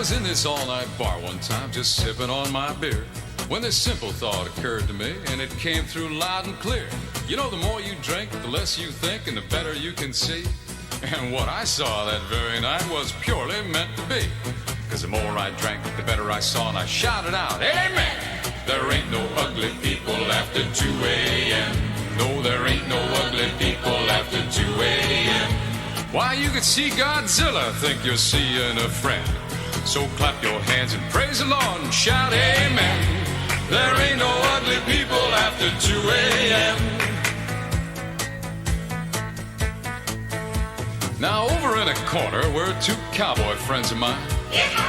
was in this all-night bar one time, just sipping on my beer, when this simple thought occurred to me, and it came through loud and clear. You know, the more you drink, the less you think, and the better you can see. And what I saw that very night was purely meant to be. Cause the more I drank, the better I saw, and I shouted out, Amen! There ain't no ugly people after 2 a.m. No, there ain't no ugly people after 2 a.m. Why, you could see Godzilla, think you're seeing a friend. So clap your hands and praise the Lord and shout amen. There ain't no ugly people after 2 a.m. Now over in a corner were 2 cowboy friends of mine.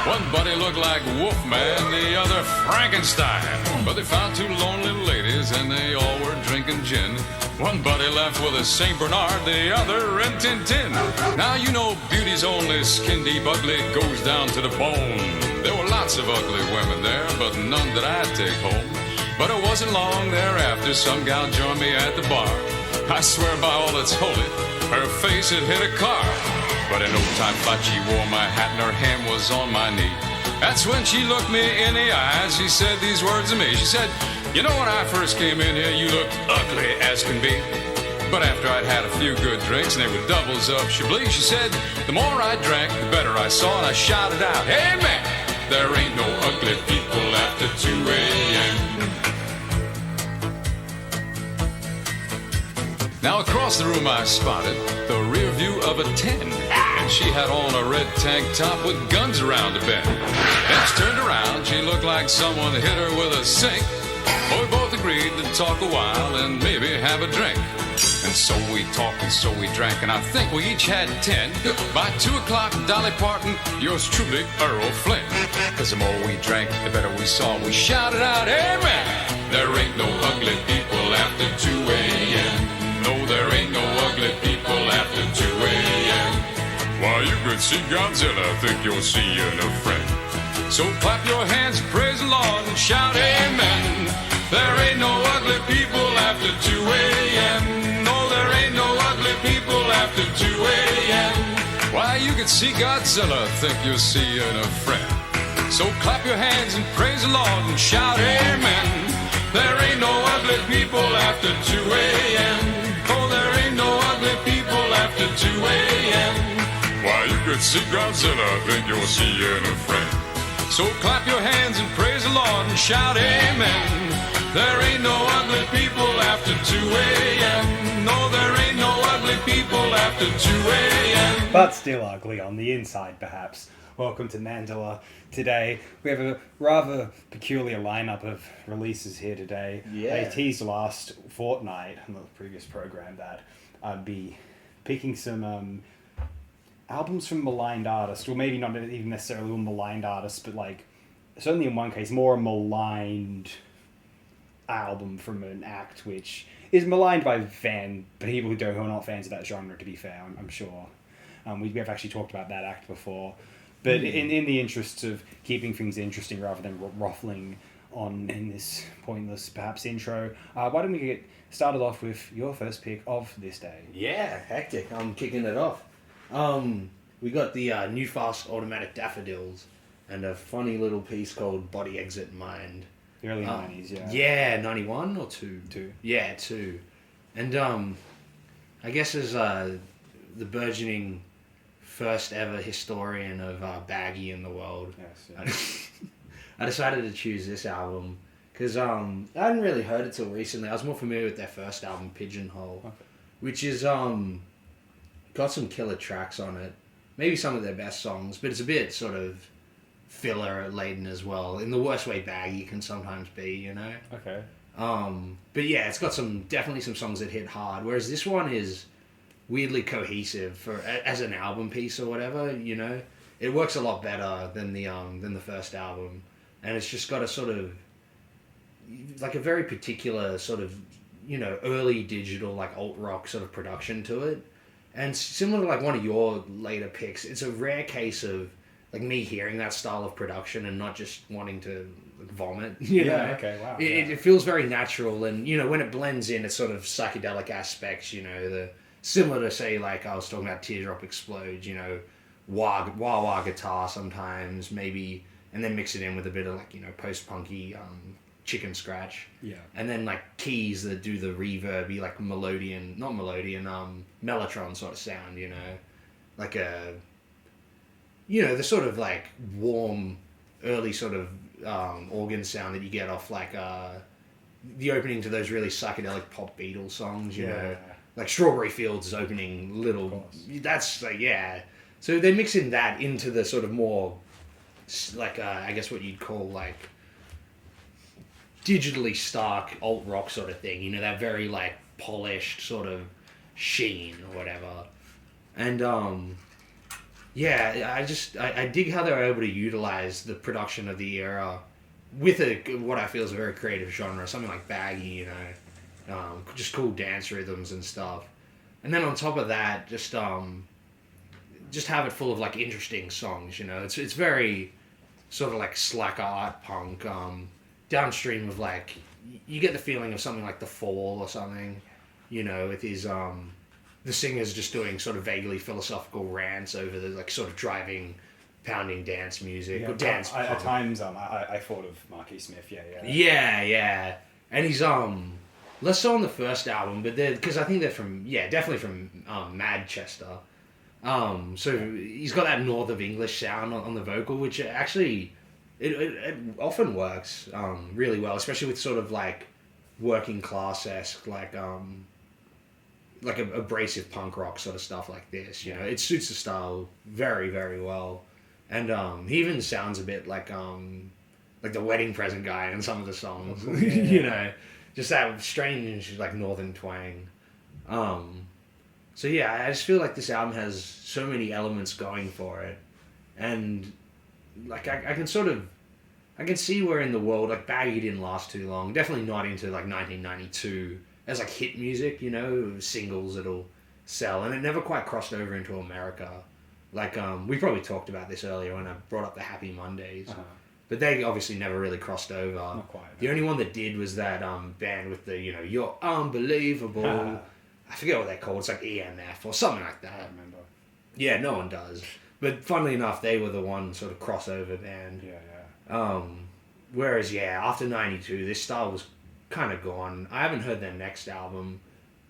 One buddy looked like Wolfman, the other Frankenstein. But they found 2 lonely ladies and they all were drinking gin. One buddy left with a St. Bernard, the other Rin Tin Tin. Now you know beauty's only skin deep ugly goes down to the bone. There were lots of ugly women there, but none that I'd take home. But it wasn't long thereafter some gal joined me at the bar. I swear by all that's holy, her face had hit a car. But in no time flat she wore my hat and her hand was on my knee. That's when she looked me in the eyes, she said these words to me. She said, you know, when I first came in here, you looked ugly as can be. But after I'd had a few good drinks and they were doubles of Chablis, she said, the more I drank, the better I saw, and I shouted out, Amen! There ain't no ugly people after 2 a.m. Now across the room I spotted the rear view of a 10, and she had on a red tank top with guns around the bend. Then she turned around, she looked like someone hit her with a sink. Well, we both agreed to talk a while and maybe have a drink. And so we talked and so we drank, and I think we each had 10. By 2 o'clock, Dolly Parton, yours truly, Earl Flynn. Cause the more we drank, the better we saw. We shouted out, Amen! There ain't no ugly people after 2 a.m. No, there ain't no ugly people after 2 a.m. Why, you could see Godzilla, think you're seeing a friend. So clap your hands and praise the Lord and shout amen. There ain't no ugly people after 2 a.m. No, there ain't no ugly people after 2 a.m. Why, you could see Godzilla, think you're seeing a friend. So clap your hands and praise the Lord and shout amen. There ain't no ugly people after 2 a.m. Oh, there ain't no ugly people after 2 a.m. Why, you could see Godzilla, think you're seeing a friend. So clap your hands and praise the Lord and shout amen. There ain't no ugly people after 2 a.m. No, there ain't no ugly people after 2 a.m. But still ugly on the inside, perhaps. Welcome to Mandala. Today, we have a rather peculiar lineup of releases here today. Yeah. I teased last fortnight on the previous program that I'd be picking some albums from maligned artists, or maybe not even necessarily all maligned artists, but like, certainly in one case, more a maligned album from an act which is maligned by people who are not fans of that genre, to be fair, I'm sure. We've actually talked about that act before. But in the interests of keeping things interesting rather than ruffling on in this pointless, perhaps, intro, why don't we get started off with your first pick of this day? Yeah, hectic. I'm kicking it off. We got the New Fast Automatic Daffodils and a funny little piece called Body Exit Mind. The early 90s, yeah. Yeah, 91 or 2? 2. Yeah, 2. And I guess as the burgeoning first ever historian of baggy in the world, Yes, yeah. I decided to choose this album because I hadn't really heard it till recently. I was more familiar with their first album, Pigeonhole, which is got some killer tracks on it. Maybe some of their best songs, but it's a bit sort of filler laden as well. In the worst way baggy can sometimes be, you know? Okay. But yeah, it's got definitely some songs that hit hard, whereas this one is weirdly cohesive as an album piece or whatever, you know? It works a lot better than the first album. And it's just got a sort of like a very particular sort of, you know, early digital, like alt rock sort of production to it. And similar to like one of your later picks, it's a rare case of like me hearing that style of production and not just wanting to vomit. You know? Okay, wow. It feels very natural, and you know when it blends in its sort of psychedelic aspects, you know, similar to say like I was talking about Teardrop Explode, you know, wah guitar sometimes, maybe, and then mix it in with a bit of like, you know, post-punky chicken scratch. Yeah. And then like keys that do the reverby, like mellotron sort of sound, you know, like a, you know, the sort of like warm, early sort of organ sound that you get off like the opening to those really psychedelic pop Beatles songs, you know, like Strawberry Fields opening little. That's like, yeah. So they mix in that into the sort of more like I guess what you'd call like digitally stark alt rock sort of thing, you know, that very like polished sort of sheen or whatever. And yeah, I dig how they were able to utilize the production of the era with what I feel is a very creative genre, something like baggy, you know, just cool dance rhythms and stuff. And then on top of that, just have it full of like interesting songs, you know. It's very sort of like slacker art punk, downstream of like, you get the feeling of something like The Fall or something, you know, with his the singer's just doing sort of vaguely philosophical rants over the like sort of driving, pounding dance music or dance punk. At times I thought of Marky Smith. Yeah, and he's less so on the first album, but because I think they're from definitely from Manchester. So he's got that North of English sound on the vocal, which actually it often works really well, especially with sort of like working class-esque, like abrasive punk rock sort of stuff like this. You know, it suits the style very, very well, and he even sounds a bit like the Wedding Present guy in some of the songs. You know, just that strange like northern twang. So yeah, I just feel like this album has so many elements going for it, and like I can see where in the world like Baggy didn't last too long. Definitely not into like 1992 as like hit music, you know, singles that'll sell, and it never quite crossed over into America. Like we probably talked about this earlier when I brought up the Happy Mondays, but they obviously never really crossed over. Not quite. The only one that did was that band with the, you know, You're Unbelievable. I forget what they're called. It's like EMF or something like that. I don't remember. Yeah, no one does. But funnily enough, they were the one sort of crossover band. Yeah. Whereas, after 92, this style was kind of gone. I haven't heard their next album.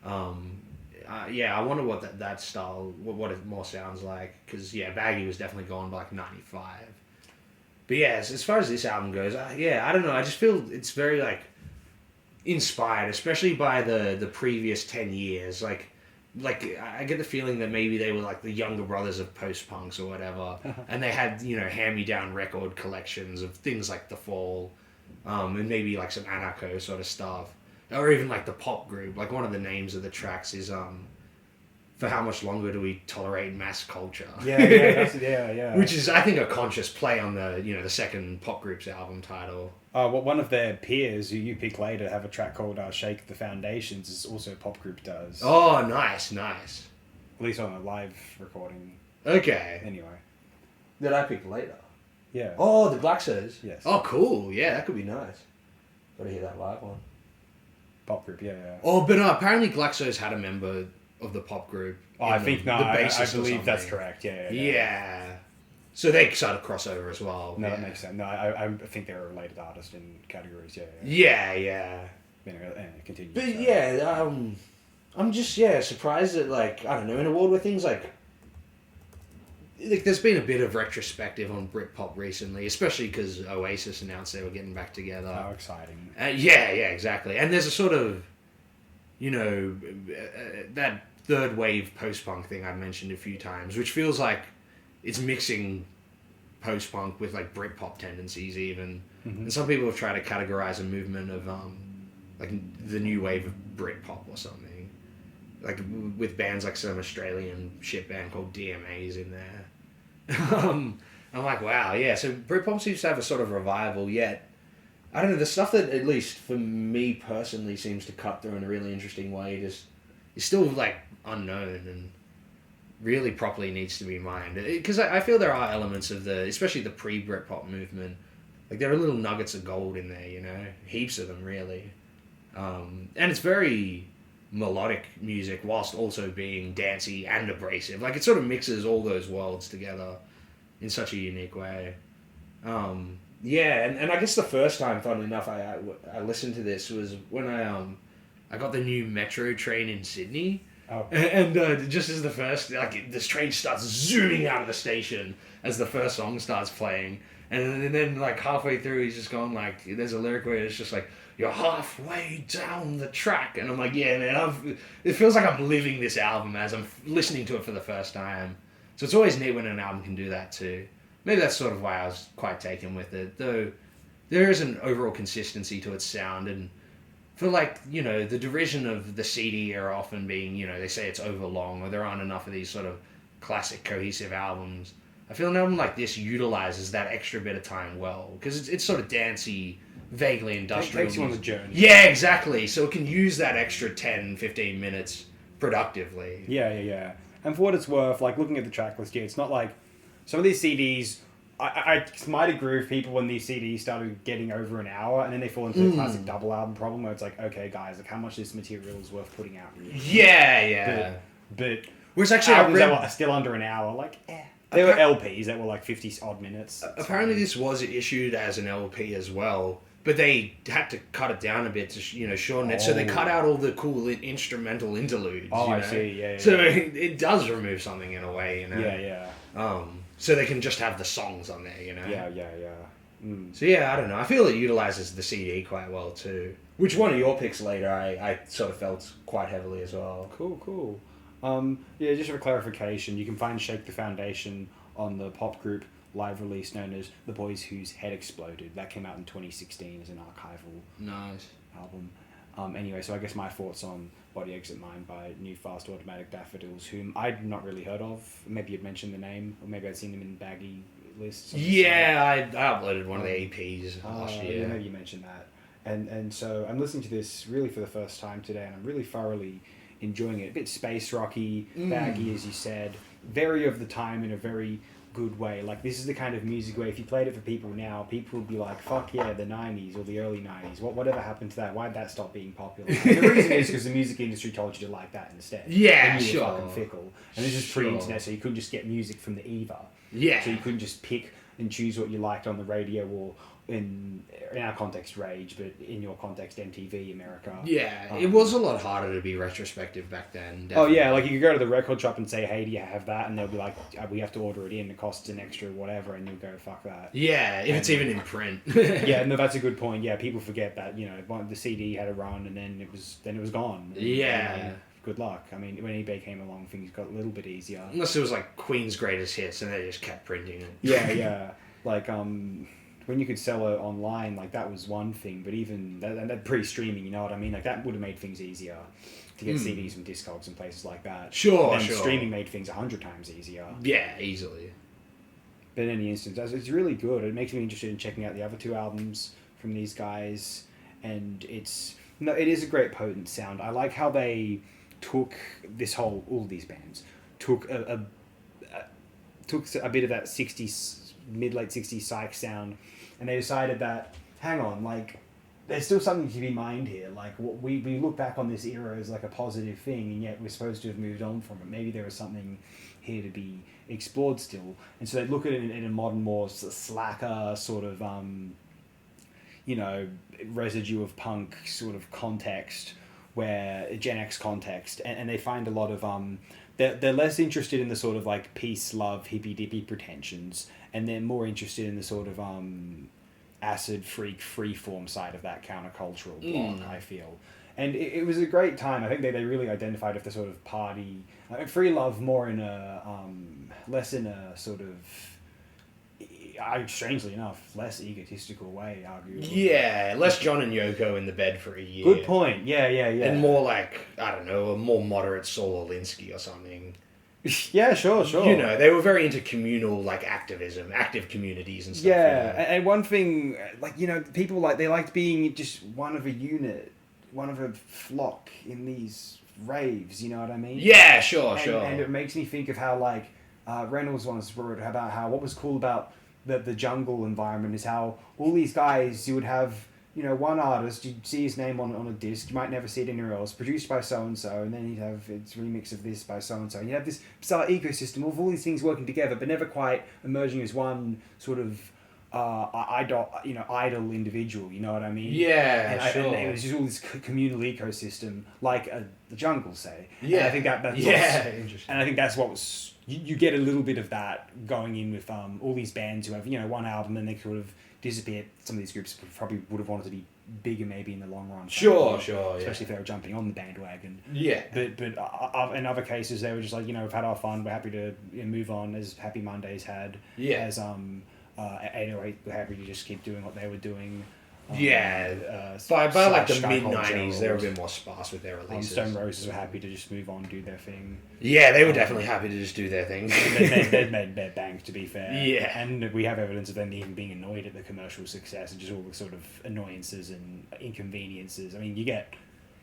I wonder what that style, what it more sounds like. Because, Baggy was definitely gone by like 95. But as far as this album goes, I don't know. I just feel it's very like inspired, especially by the previous 10 years. Like I get the feeling that maybe they were like the younger brothers of post-punks or whatever, and they had, you know, hand-me-down record collections of things like The Fall, and maybe like some anarcho sort of stuff, or even like the pop group. Like one of the names of the tracks is For How Much Longer Do We Tolerate Mass Culture? Yeah. Which is, I think, a conscious play on the, you know, the second pop group's album title. One of their peers, who you pick later, have a track called Shake the Foundations, is also a pop group does. Oh, nice. At least on a live recording. Okay. Anyway. That I picked later? Yeah. Oh, the Glaxos? Yes. Oh, cool. Yeah, that could be nice. Gotta hear that live one. Pop group, yeah. Oh, but apparently Glaxos had a member of the pop group. I believe that's correct. Yeah. So they sort of cross over as well. No, that makes sense. No, I think they're a related artist in categories. Yeah. Continue. But I'm just surprised that, like, I don't know, in a world where things like there's been a bit of retrospective on Britpop recently, especially because Oasis announced they were getting back together. How exciting! Exactly. And there's a sort of, you know, that third wave post-punk thing I've mentioned a few times, which feels like it's mixing post-punk with like Britpop tendencies even. Mm-hmm. And some people have tried to categorize a movement of like the new wave of Britpop or something, like with bands like some Australian shit band called DMAs in there. I'm like, wow, so Britpop seems to have a sort of revival, yet I don't know, the stuff that at least for me personally seems to cut through in a really interesting way is still like unknown and really properly needs to be mined, because I feel there are elements of especially the pre-Britpop movement, like there are little nuggets of gold in there, you know, heaps of them really, and it's very melodic music whilst also being dancey and abrasive. Like, it sort of mixes all those worlds together in such a unique way. Yeah, and I guess the first time, funnily enough, I listened to this was when I got the new metro train in Sydney. Oh. And just as the first, like, this train starts zooming out of the station as the first song starts playing. And then like, halfway through, he's just going, like, there's a lyric where it's just like, you're halfway down the track. And I'm like, yeah, man, it feels like I'm living this album as I'm listening to it for the first time. So it's always neat when an album can do that too. Maybe that's sort of why I was quite taken with it, though there is an overall consistency to its sound, and for, like, you know, the derision of the CD era often being, you know, they say it's overlong, or there aren't enough of these sort of classic cohesive albums. I feel an album like this utilizes that extra bit of time well, because it's sort of dancey, vaguely industrial. It takes you on the journey. Yeah, exactly. So it can use that extra 10, 15 minutes productively. Yeah. And for what it's worth, like, looking at the track list here, it's not like some of these CDs, I might agree with people when these CDs started getting over an hour, and then they fall into the classic double album problem where it's like, okay, guys, like, how much of this material is worth putting out? Yeah. But Whereas actually, albums that were still under an hour, like, there were LPs that were like 50 odd minutes. Apparently, this was issued as an LP as well, but they had to cut it down a bit to, you know, shorten it. So they cut out all the cool instrumental interludes. Oh, you I know? see. Yeah. So it does remove something in a way, you know. Yeah. So they can just have the songs on there, you know. Yeah. So yeah, I don't know. I feel it utilizes the CD quite well too. Which one of your picks later I sort of felt quite heavily as well. Cool. Yeah, just for clarification, you can find Shake the Foundation on the pop group live release known as The Boys Whose Head Exploded. That came out in 2016 as an archival album. Anyway, so I guess my thoughts on Body Exit Mind by New Fast Automatic Daffodils, whom I'd not really heard of. Maybe you'd mentioned the name, or maybe I'd seen them in baggy lists. Yeah, I uploaded one of the EPs last year. Yeah, maybe you mentioned that. And so I'm listening to this really for the first time today, and I'm really thoroughly enjoying it. A bit space rocky, baggy, as you said. Very of the time in a very good way. Like, this is the kind of music where if you played it for people now, people would be like, fuck yeah, the 90s or the early 90s. Whatever happened to that? Why'd that stop being popular? And the reason is because the music industry told you to like that instead. Yeah, and you were sure. fucking fickle. And this is pre-internet, so you couldn't just get music from the Eva. Yeah. So you couldn't just pick and choose what you liked on the radio, or in our context Rage, but in your context MTV America. Yeah, it was a lot harder to be retrospective back then. Definitely. Oh yeah, like you could go to the record shop and say, hey, do you have that? And they'll be like, we have to order it in, it costs an extra whatever, and you'll go, fuck that. Yeah, if it's even in print. Yeah, no, that's a good point. Yeah, people forget that, you know, the CD had a run and then it was gone. Yeah. And good luck. I mean, when eBay came along, things got a little bit easier. Unless it was like Queen's Greatest Hits and they just kept printing it. Yeah. Like, when you could sell it online, like, that was one thing, but even that pre-streaming, you know what I mean? Like, that would have made things easier to get CDs from Discogs and places like that. Sure. Streaming made things 100 times easier. Yeah, easily. But in any instance, it's really good. It makes me interested in checking out the other two albums from these guys, and it is a great potent sound. I like how they took all of these bands took a bit of that 60s, mid-late 60s psych sound, and they decided that, hang on, like, there's still something to be mined here. Like, we look back on this era as like a positive thing, and yet we're supposed to have moved on from it. Maybe there is something here to be explored still. And so they look at it in a modern, more slacker sort of, you know, residue of punk sort of context, where Gen X context, and they find a lot of they're less interested in the sort of like peace, love, hippy dippy pretensions, and they're more interested in the sort of acid freak freeform side of that countercultural block. I feel, and it was a great time. I think they really identified with the sort of party, free love more in a less in a sort of, strangely enough, less egotistical way, arguably. Yeah, less John and Yoko in the bed for a year. Good point. Yeah. And more like, I don't know, a more moderate Saul Alinsky or something. Yeah, sure. You know, they were very into communal, like, activism, active communities and stuff. Yeah, and one thing, like, you know, people, like, they liked being just one of a unit, one of a flock in these raves, you know what I mean? Yeah, sure. And it makes me think of how, like, Reynolds once wrote about how what was cool about the jungle environment is how all these guys, you would have you know, one artist, you see his name on a disc, you might never see it anywhere else, produced by so-and-so, and then you'd have its remix of this by so-and-so, and you have this bizarre ecosystem of all these things working together, but never quite emerging as one sort of idle individual, you know what I mean? Yeah, and sure. And it was just all this communal ecosystem, like the jungle, say. Yeah. And I think that's interesting. and I think that's what was... You get a little bit of that going in with all these bands who have, you know, one album and they sort of disappear. Some of these groups probably would have wanted to be bigger maybe in the long run. Sure, especially if they were jumping on the bandwagon. Yeah. But in other cases, they were just like, you know, we've had our fun, we're happy to move on, as Happy Mondays had. Yeah. As 808 were happy to just keep doing what they were doing. By like the Sky mid-90s, they were a Culture, bit more sparse with their releases. Stone Roses were happy to just move on, do their thing. Yeah, they were definitely happy to just do their thing. They'd made their bank, to be fair. Yeah. And we have evidence of them even being annoyed at the commercial success and just all the sort of annoyances and inconveniences. I mean, you get,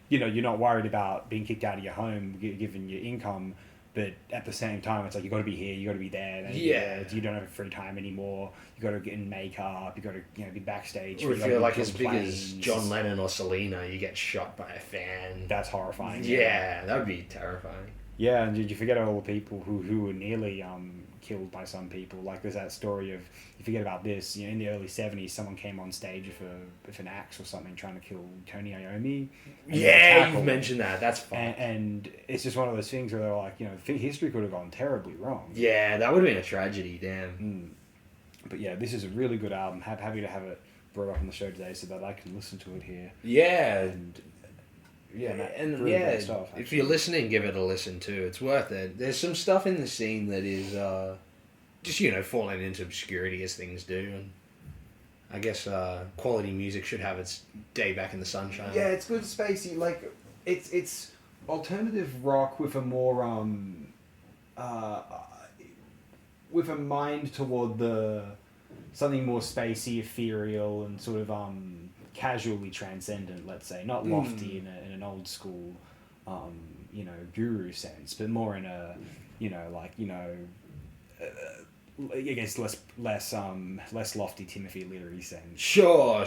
you know, you're not worried about being kicked out of your home given your income, but at the same time, it's like, you got to be here, you got to be there. You don't have free time anymore. You got to get in makeup. You got to, you know, be backstage. Or if you're like as big as John Lennon or Selena, you get shot by a fan. That's horrifying. Yeah, that would be terrifying. Yeah, and did you forget all the people who were nearly killed by some people? Like, there's that story of, you forget about this, you know, in the early 70s, someone came on stage with an axe or something trying to kill Tony Iommi. Yeah, you've mentioned that. That's fun. And it's just one of those things where they're like, you know, history could have gone terribly wrong. Yeah, that would have been a tragedy, damn. But yeah, this is a really good album. Happy to have it brought up on the show today so that I can listen to it here. Yeah. And really great stuff, if you're listening, give it a listen too. It's worth it. There's some stuff in the scene that is just, you know, falling into obscurity as things do. And I guess quality music should have its day back in the sunshine. Yeah, it's good spacey. Like, it's alternative rock with a more with a mind toward something more spacey, ethereal, and sort of casually transcendent, let's say, not lofty in an old school, you know, guru sense, but more in a, you know, like, you know, I guess less lofty Timothy Leary sense. Sure.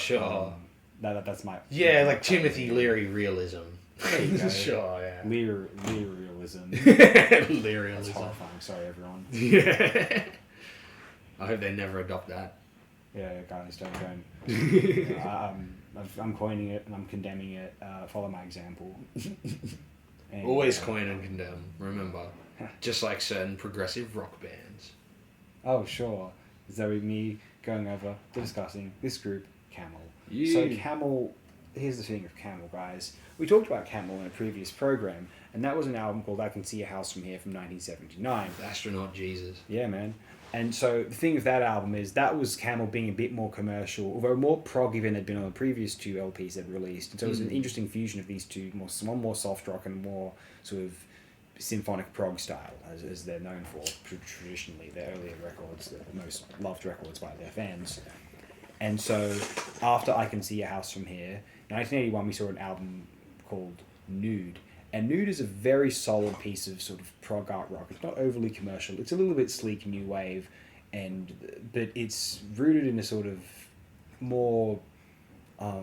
That's my like Timothy Leary realism. There you go. Sure, yeah. Learyism. Learyism. That's horrifying. Sorry, everyone. Yeah. I hope they never adopt that. Yeah, guys, don't. I'm coining it and I'm condemning it. Follow my example. And, Always coin and condemn. Remember, just like certain progressive rock bands. Oh sure. Is that with me going over discussing this group, Camel? Yeah. So Camel. Here's the thing of Camel, guys. We talked about Camel in a previous program, and that was an album called "I Can See a House from Here" from 1979. Astronaut Jesus. Yeah, man. And so the thing with that album is that was Camel being a bit more commercial, although more proggy than had been on the previous two LPs they'd released. And so it was an interesting fusion of these two, one more soft rock and more sort of symphonic prog style, as they're known for traditionally. Their earlier records, the most loved records by their fans. And so after I Can See a House from Here, in 1981 we saw an album called Nude. And Nude is a very solid piece of sort of prog art rock. It's not overly commercial. It's a little bit sleek new wave, but it's rooted in a sort of more, I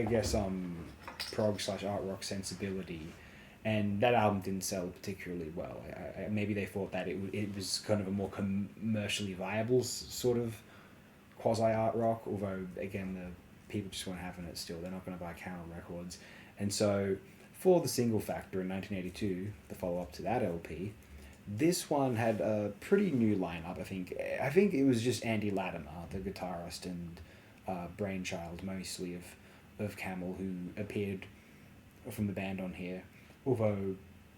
guess, prog / art rock sensibility. And that album didn't sell particularly well. Maybe they thought that it was kind of a more commercially viable sort of quasi art rock. Although again, the people just weren't having it. Still, they're not going to buy Camel records. And so, for the Single Factor in 1982, the follow-up to that LP, this one had a pretty new lineup. I think it was just Andy Latimer, the guitarist and brainchild mostly of Camel, who appeared from the band on here. Although,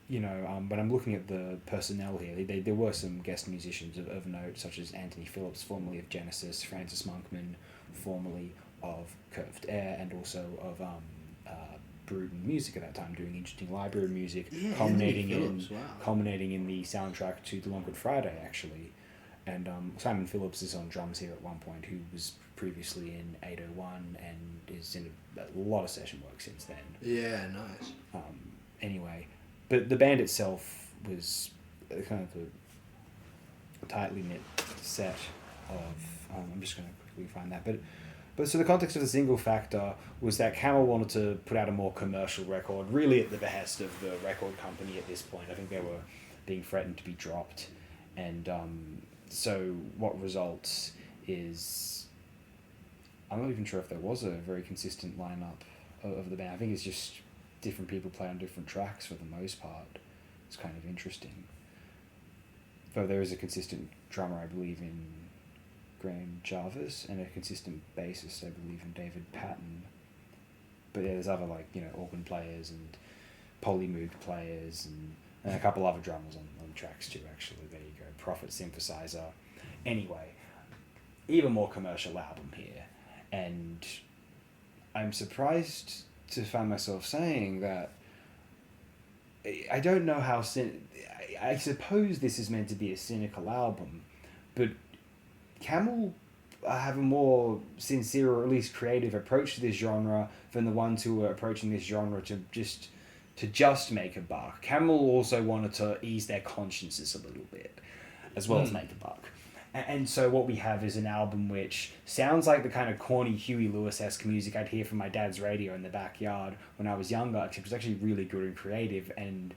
you know, when I'm looking at the personnel here, there were some guest musicians of note, such as Anthony Phillips, formerly of Genesis, Francis Monkman, formerly of Curved Air, and also of Bruton Music at that time, doing interesting library music, culminating in the soundtrack to The Long Good Friday, actually. And Simon Phillips is on drums here at one point, who was previously in 801 and is in a lot of session work since then. Yeah, nice. Anyway, but the band itself was kind of a tightly knit set of... I'm just going to quickly find that. But But so the context of the single factor was that Camel wanted to put out a more commercial record, really at the behest of the record company at this point. I think they were being threatened to be dropped. And so what results is... I'm not even sure if there was a very consistent lineup of the band. I think it's just different people play on different tracks for the most part. It's kind of interesting. Though there is a consistent drummer, I believe, in Graham Jarvis, and a consistent bassist, I believe, in David Patton. But yeah, there's other, like, you know, organ players and polymoog players and a couple other drummers on tracks too, actually. There you go. Prophet synthesizer. Anyway, even more commercial album here. And I'm surprised to find myself saying that I don't know how... I suppose this is meant to be a cynical album, but Camel have a more sincere, or at least creative, approach to this genre than the ones who were approaching this genre to just make a buck. Camel also wanted to ease their consciences a little bit, as well as make a buck. And so what we have is an album which sounds like the kind of corny Huey Lewis-esque music I'd hear from my dad's radio in the backyard when I was younger, except it's actually really good and creative and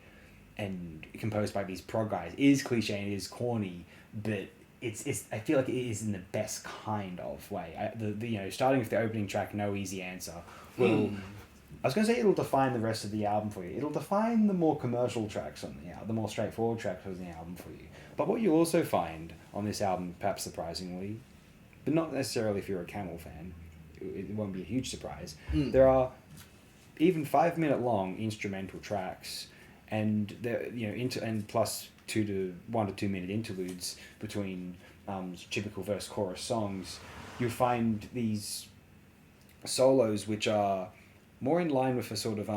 composed by these prog guys. It is cliche and it is corny, but it's I feel like it is in the best kind of way. Starting with the opening track, No Easy Answer, I was going to say it'll define the rest of the album for you. It'll define the more commercial tracks on the album, the more straightforward tracks on the album for you. But what you'll also find on this album, perhaps surprisingly, but not necessarily if you're a Camel fan, it won't be a huge surprise, there are even 5-minute long instrumental tracks, and and plus 1 to 2 minute interludes between typical verse chorus songs. You'll find these solos which are more in line with a sort of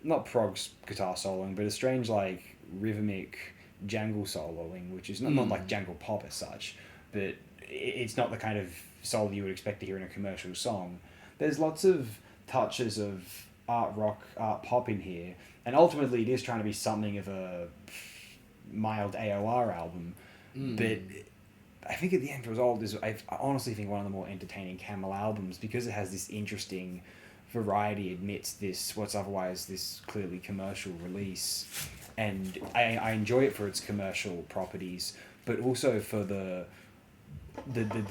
not prog's guitar soloing, but a strange like rhythmic jangle soloing, which is not like jangle pop as such, but it's not the kind of solo you would expect to hear in a commercial song. There's lots of touches of art rock, art pop in here, and ultimately it is trying to be something of a mild AOR album, but I think at the end result is I honestly think one of the more entertaining Camel albums, because it has this interesting variety amidst this what's otherwise this clearly commercial release. And I enjoy it for its commercial properties, but also for the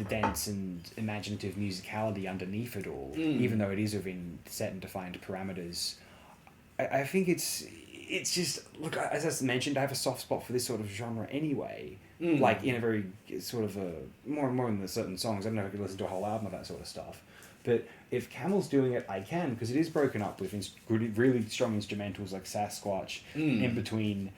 dense and imaginative musicality underneath it all, even though it is within set and defined parameters. I think it's just, look, as I mentioned, I have a soft spot for this sort of genre anyway. Like in a very sort of a more in the certain songs. I don't know if I could listen to a whole album of that sort of stuff. But if Camel's doing it, I can, because it is broken up with really strong instrumentals like Sasquatch, in between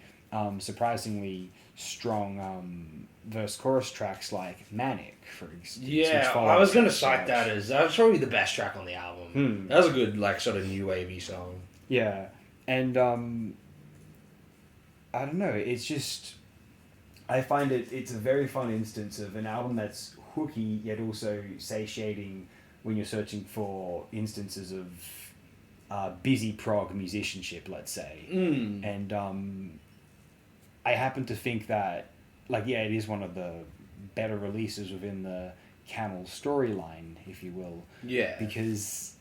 surprisingly strong verse-chorus tracks like Manic, for instance. Yeah, I was going to cite that as... That was probably the best track on the album. That was a good, like, sort of new wavy song. Yeah, and I don't know, it's just... I find it's a very fun instance of an album that's hooky, yet also satiating when you're searching for instances of busy prog musicianship, let's say. And I happen to think that, like, yeah, it is one of the better releases within the Camel storyline, if you will. Yeah. Because,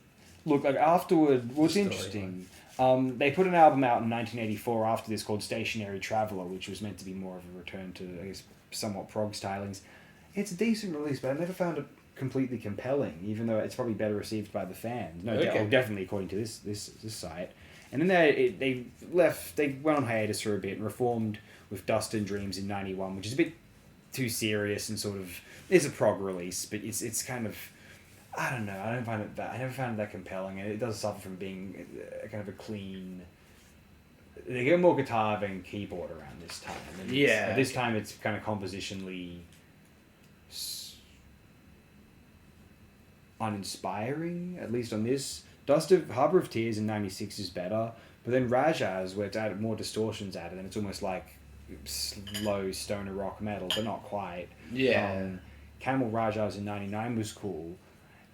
look, like, afterward, what's interesting, they put an album out in 1984 after this called Stationary Traveller, which was meant to be more of a return to, I guess, somewhat prog stylings. It's a decent release, but I never found it completely compelling, even though it's probably better received by the fans. Definitely according to this site. And then they went on hiatus for a bit and reformed with Dust and Dreams in 91, which is a bit too serious and sort of is a prog release, but it's kind of, I don't know, I never found it that compelling, and it does suffer from being a kind of a clean. They get more guitar than keyboard around this time. And at this time it's kind of compositionally uninspiring, at least on this. Harbour of Tears in 96 is better, but then Rajaz, where it's added more distortions added, and it's almost like slow stoner rock metal, but not quite. Camel Rajaz in 99 was cool,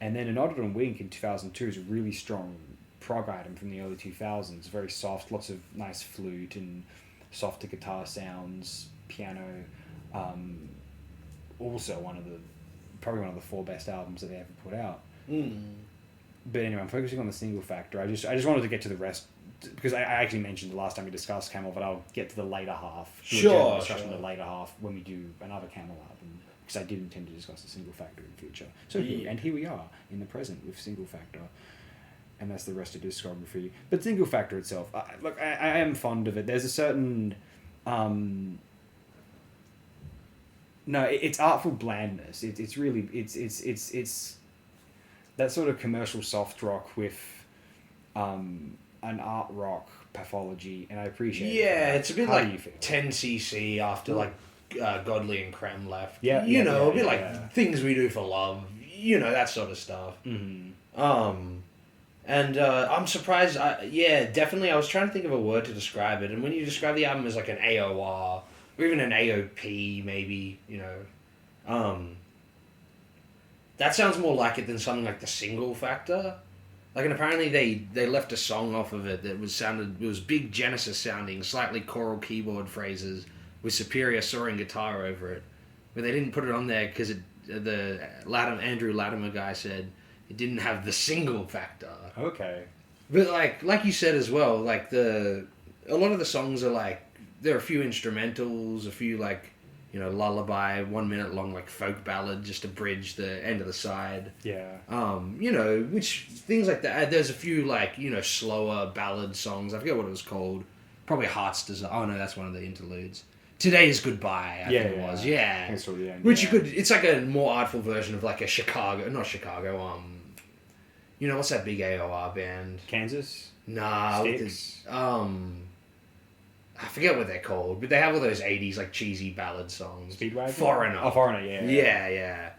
and then Another and Wink in 2002 is a really strong prog item from the early 2000s, very soft, lots of nice flute and softer guitar sounds, piano. Also probably one of the 4 best albums that they ever put out. But anyway, I'm focusing on the single factor. I just wanted to get to the rest because I actually mentioned the last time we discussed Camel, but I'll get to the later half. Do a general discussion in the later half when we do another Camel album, because I did intend to discuss the single factor in the future. So here we are in the present with single factor, and that's the rest of discography. But single factor itself, look, I am fond of it. There's a certain it's artful blandness. It's really it's that sort of commercial soft rock with an art rock pathology, and I appreciate it. Yeah, it's a bit How like do you feel? 10cc after like Godly and Creme left. Yeah, you know, yeah, a bit yeah. like Things We Do for Love. You know, that sort of stuff. Mm-hmm. And I'm surprised. Definitely. I was trying to think of a word to describe it, and when you describe the album as like an AOR or even an AOP, maybe, you know, that sounds more like it than something like the Single Factor. Like, and apparently they left a song off of it that it was big Genesis sounding, slightly choral keyboard phrases with superior soaring guitar over it, but they didn't put it on there because Andrew Latimer guy said it didn't have the single factor. Okay. But like you said as well, like a lot of the songs are like, there are a few instrumentals, a few like, you know, lullaby, 1 minute long like folk ballad just to bridge the end of the side. Yeah. You know, which things like that. There's a few like, you know, slower ballad songs. I forget what it was called. Probably Heart's Desire. Oh no, that's one of the interludes. Today is Goodbye, I think it was. Yeah. Thanks for the end, Which you could, it's like a more artful version of like a not Chicago, you know, what's that big AOR band? Kansas? Nah. Styx? I forget what they're called, but they have all those 80s like cheesy ballad songs. Speedwagon? Foreigner. Oh, Foreigner, yeah. Yeah.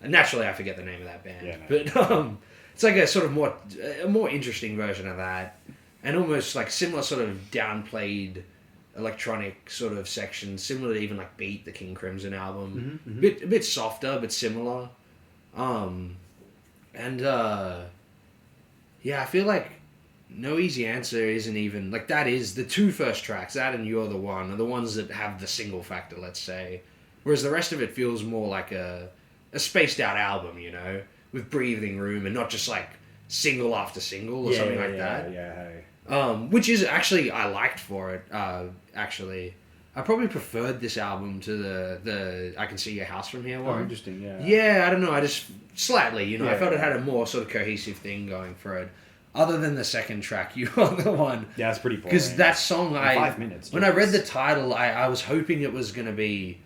And naturally, I forget the name of that band. Yeah, no. But it's like a sort of more interesting version of that, and almost like similar sort of downplayed electronic sort of section, similar to even like Beat, the King Crimson album. Mm-hmm, mm-hmm. A bit softer, but similar. I feel like No Easy Answer isn't even like that. Is the two first tracks, that and You're the One, are the ones that have the single factor, let's say, whereas the rest of it feels more like a spaced out album, you know, with breathing room and not just like single after single or something like that. Which is actually, I liked for it. Actually, I probably preferred this album to the I Can See Your House From Here one. Oh, interesting. Yeah. Yeah, I don't know. I just slightly, you know, Yeah, I felt it yeah. had a more sort of cohesive thing going for it. Other than the second track, You Are the One. Yeah, it's pretty boring. Because that song, 5 minutes. when I read the title, I was hoping it was going to be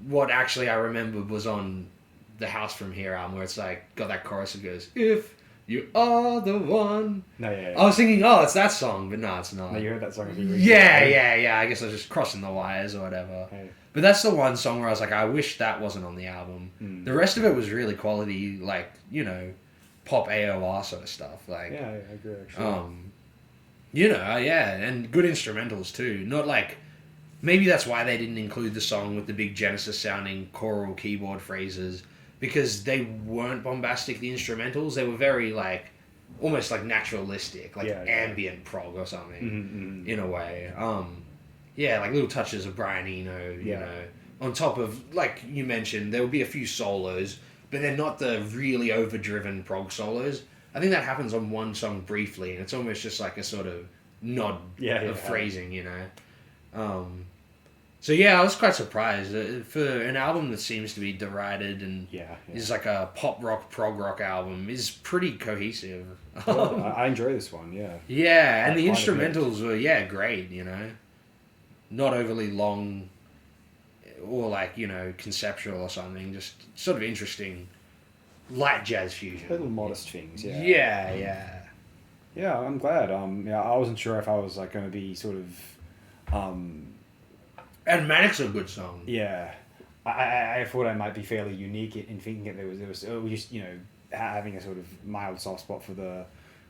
what actually I remembered was on the House From Here album, where it's like, got that chorus that goes, If You Are the One. No, yeah. I was thinking, oh, it's that song, but no, it's not. No, you heard that song. Yeah. I guess I was just crossing the wires or whatever. Hey. But that's the one song where I was like, I wish that wasn't on the album. The rest of it was really quality, like, you know, pop AOR sort of stuff. Like, Yeah, I agree, actually. you know, and good instrumentals too. Not like, maybe that's why they didn't include the song with the big Genesis sounding choral keyboard phrases, because they weren't bombastic, the instrumentals. They were very like, almost like naturalistic, like ambient prog or something, in a way. Like little touches of Brian Eno, you know, on top of, like you mentioned, there would be a few solos, but they're not the really overdriven prog solos. I think that happens on one song briefly, and it's almost just like a sort of nod of phrasing, you know. So I was quite surprised for an album that seems to be derided and is like a pop rock, prog rock album, is pretty cohesive. I enjoy this one, yeah. Yeah, and the instrumentals were great, you know, not overly long or like, you know, conceptual or something, just sort of interesting light jazz fusion. Little modest things, Yeah. Yeah, I'm glad. I wasn't sure if I was like going to be sort of And Manic's a good song. Yeah, I thought I might be fairly unique in thinking that there was just, you know, having a sort of mild soft spot for the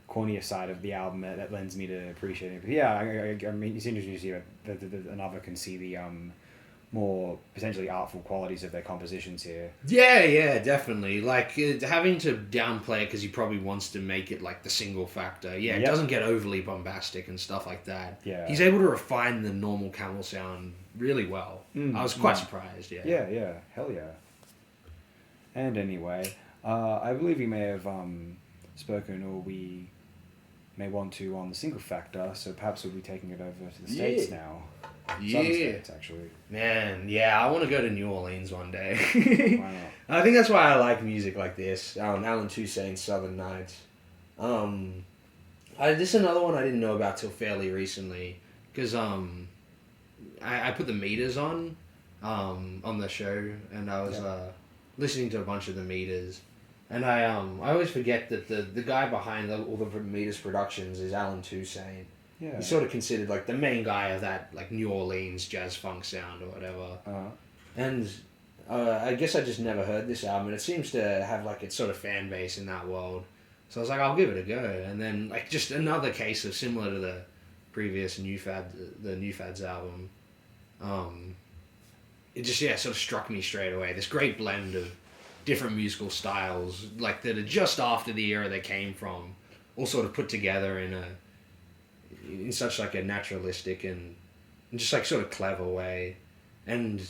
cornier side of the album that lends me to appreciating it. But yeah, I mean, it's interesting to see that another can see the more potentially artful qualities of their compositions here. Yeah, definitely. Like, having to downplay it because he probably wants to make it like the single factor. It doesn't get overly bombastic and stuff like that. Yeah. He's able to refine the normal Camel sound really well. I was quite surprised, Yeah, hell yeah. And anyway, I believe we may have spoken, or we may want to, on the single factor, so perhaps we'll be taking it over to the States now. Yeah. Southern States, actually. Man, yeah, I want to go to New Orleans one day. Why not? I think that's why I like music like this. Alan Toussaint's Southern Nights. This is another one I didn't know about till fairly recently, because I put the meters on the show, and I was listening to a bunch of the meters, and I always forget that the guy behind all the meters productions is Alan Toussaint. Yeah. He's sort of considered like the main guy of that like New Orleans jazz funk sound or whatever. Uh-huh. And I guess I just never heard this album, and it seems to have like its sort of fan base in that world. So I was like, I'll give it a go. And then like just another case of similar to the previous New Fads album. It just sort of struck me straight away. This great blend of different musical styles, like that are just after the era they came from, all sort of put together in such like a naturalistic and just like sort of clever way. And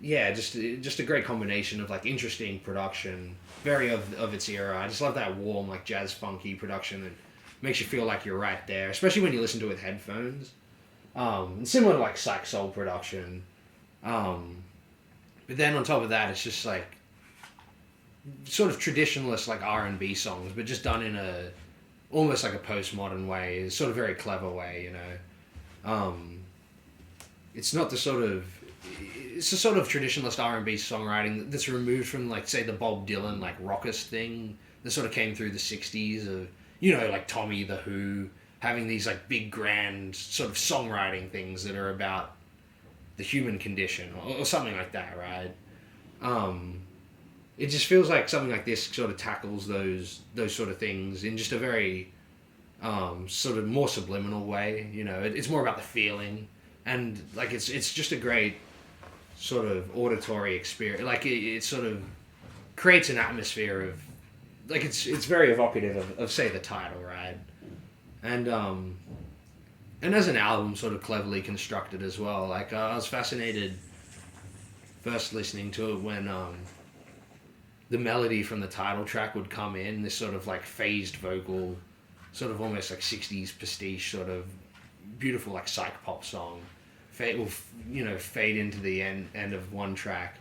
yeah, just a great combination of like interesting production, very of its era. I just love that warm like jazz funky production that makes you feel like you're right there, especially when you listen to it with headphones. And similar to like psych soul production. But then on top of that, it's just like sort of traditionalist like R&B songs, but just done in a almost like a postmodern way, a sort of very clever way, you know. It's not the sort of it's a sort of traditionalist R&B songwriting that's removed from like say the Bob Dylan like rockus thing that sort of came through the 60s of, you know, like Tommy the Who having these like big grand sort of songwriting things that are about the human condition or something like that, right? It just feels like something like this sort of tackles those sort of things in just a very sort of more subliminal way, you know. It's more about the feeling, and like it's just a great sort of auditory experience. Like it sort of creates an atmosphere of like it's very evocative of say the title, right? And as an album, sort of cleverly constructed as well. Like I was fascinated first listening to it when the melody from the title track would come in, this sort of like phased vocal, sort of almost like 60s pastiche sort of beautiful like psych pop song. Will fade into the end of one track,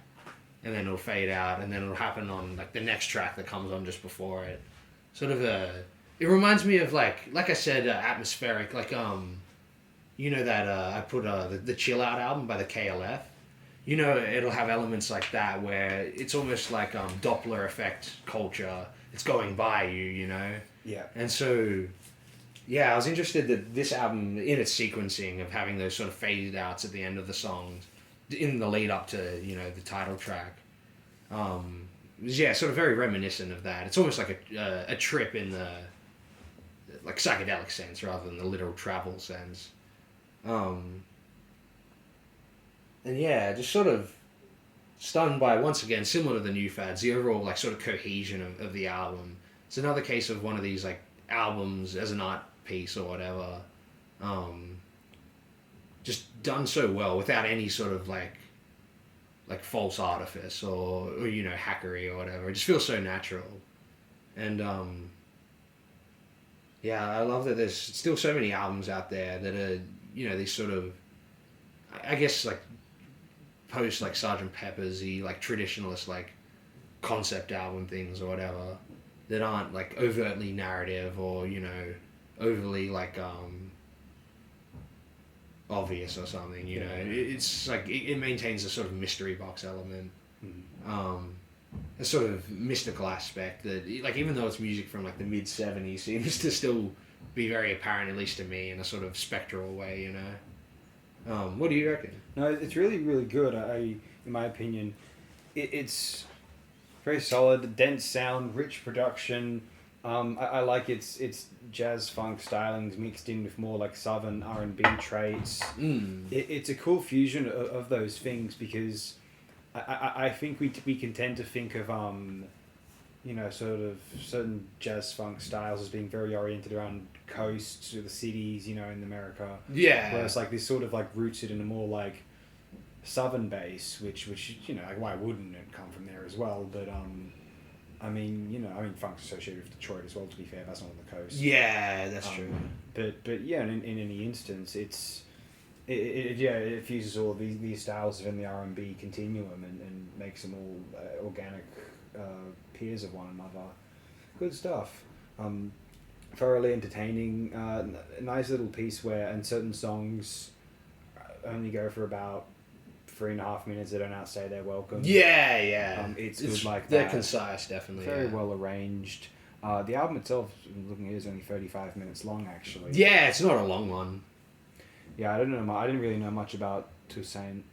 and then it'll fade out, and then it'll happen on like the next track that comes on just before it. Sort of it reminds me of like I said, atmospheric, like you know that I put the Chill Out album by the KLF. You know, it'll have elements like that where it's almost like Doppler effect culture. It's going by you, you know. Yeah. And so, yeah, I was interested that this album, in its sequencing of having those sort of faded outs at the end of the songs, in the lead up to, you know, the title track, was, sort of very reminiscent of that. It's almost like a trip in the like psychedelic sense rather than the literal travel sense. And yeah, just sort of stunned by, once again, similar to the New Fads, the overall like sort of cohesion of the album. It's another case of one of these like albums as an art piece or whatever, just done so well without any sort of like false artifice or you know, hackery or whatever. It just feels so natural. And yeah, I love that there's still so many albums out there that are, you know, these sort of, I guess like post like Sgt. Pepper's-y, like traditionalist like concept album things or whatever that aren't like overtly narrative or, you know, overly like obvious or something, you know. It's like it maintains a sort of mystery box element, a sort of mystical aspect that, like, even though it's music from like the mid 70s, seems to still be very apparent, at least to me, in a sort of spectral way, you know. What do you reckon? No, it's really, really good. In my opinion, it's very solid, dense sound, rich production. I like its jazz funk stylings mixed in with more like southern R&B traits. It's a cool fusion of those things, because I think we can tend to think of you know, sort of certain jazz funk styles as being very oriented around coasts or the cities, you know, in America. Yeah. Whereas like this sort of like roots it in a more like southern base, which you know, like, why wouldn't it come from there as well? But I mean, funk's associated with Detroit as well. To be fair, that's not on the coast. Yeah, that's true. But yeah, in any instance, it fuses all of these styles within the R&B continuum and makes them all organic peers of one another. Good stuff. Thoroughly entertaining. Nice little piece where, and certain songs only go for about 3.5 minutes. They don't outstay their welcome. Yeah. It's good like they're that. concise, definitely. Very well arranged. The album itself, looking at it, is only 35 minutes long, actually. Yeah, it's not a long one. Yeah, I didn't really know much about Toussaint,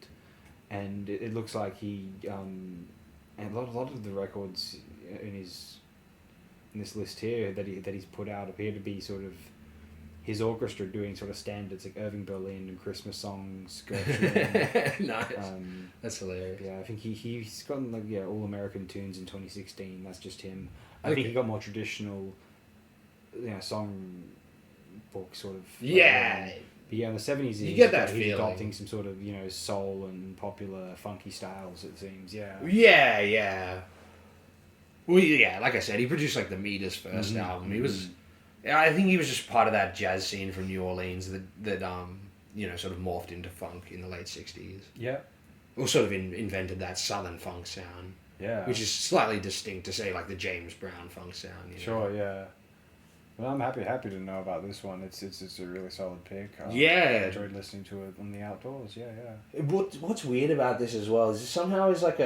and it looks like he and a lot of the records in this list here that he's put out appear to be sort of his orchestra doing sort of standards like Irving Berlin and Christmas songs. Gershwin. Nice. That's hilarious. Yeah, I think he's gotten like all American tunes in 2016. That's just him. I think he got more traditional, song book sort of. Yeah. But yeah, in the 70s, You get that he's feeling. adopting some sort of soul and popular funky styles. It seems. Yeah. Yeah. Well, yeah, like I said, he produced like the Meters first album. He was, I think he was just part of that jazz scene from New Orleans that sort of morphed into funk in the late 60s. Yeah. Or sort of invented that southern funk sound. Yeah. Which is slightly distinct to say like the James Brown funk sound. Sure, yeah. Well, I'm happy to know about this one. It's a really solid pick. I enjoyed listening to it on the outdoors. Yeah. What's weird about this as well is it somehow is like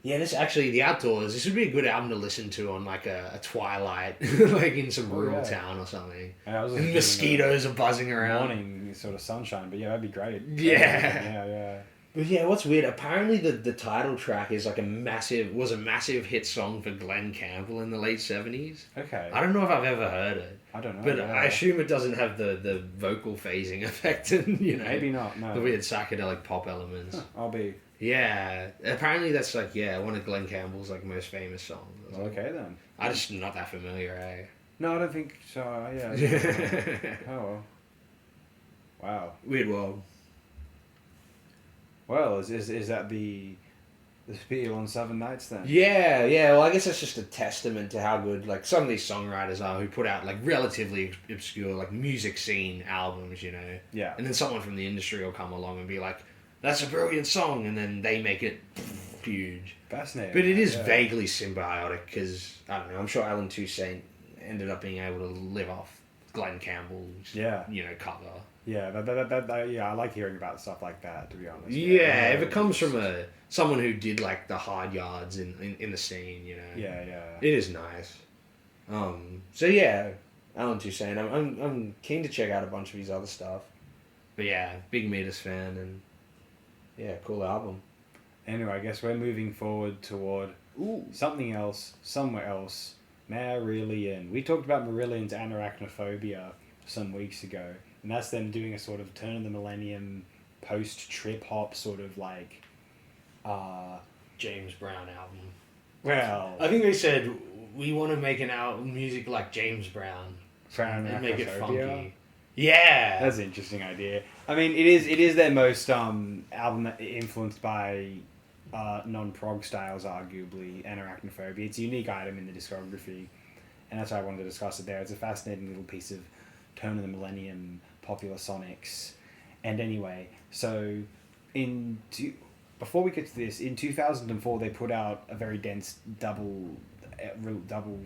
this actually, the outdoors, this would be a good album to listen to on like a twilight, like in some rural town or something. And mosquitoes are buzzing around. Morning sort of sunshine, but yeah, that'd be great. Yeah. But yeah, what's weird, apparently the title track is like a massive hit song for Glenn Campbell in the late 70s. Okay. I don't know if I've ever heard it. I don't know. But I assume it doesn't have the vocal phasing effect and, Maybe not, no. the weird psychedelic pop elements. Huh, I'll be... Yeah. Apparently that's like, one of Glenn Campbell's like most famous songs. Okay then. I'm just not that familiar, eh? No, I don't think so. Yeah. Oh. Wow. Weird world. Well, is that the spiel on Seven Nights then? Yeah. Well, I guess that's just a testament to how good like some of these songwriters are who put out like relatively obscure like music scene albums, Yeah. And then someone from the industry will come along and be like, "That's a brilliant song," and then they make it huge. Fascinating. But it is vaguely symbiotic because I don't know. I'm sure Alan Toussaint ended up being able to live off Glenn Campbell's cover. Yeah, that I like hearing about stuff like that, to be honest. Yeah, if it comes from someone who did like the hard yards in the scene, Yeah. it is nice. So yeah, Alan Toussaint. I'm keen to check out a bunch of his other stuff. But yeah, big Meters fan and yeah, cool album. Anyway, I guess we're moving forward toward something else, somewhere else. Marillion. We talked about Marillion's Anarachnophobia some weeks ago. And that's them doing a sort of turn of the millennium post-trip hop sort of like... James Brown album. Well... I think they said, we want to make an album music like James Brown. And make it funky. Yeah! That's an interesting idea. I mean, it is their most album influenced by non-prog styles, arguably, Anarachnophobia. It's a unique item in the discography. And that's why I wanted to discuss it there. It's a fascinating little piece of turn of the millennium popular sonics. And anyway, so before we get to this, in 2004 they put out a very dense double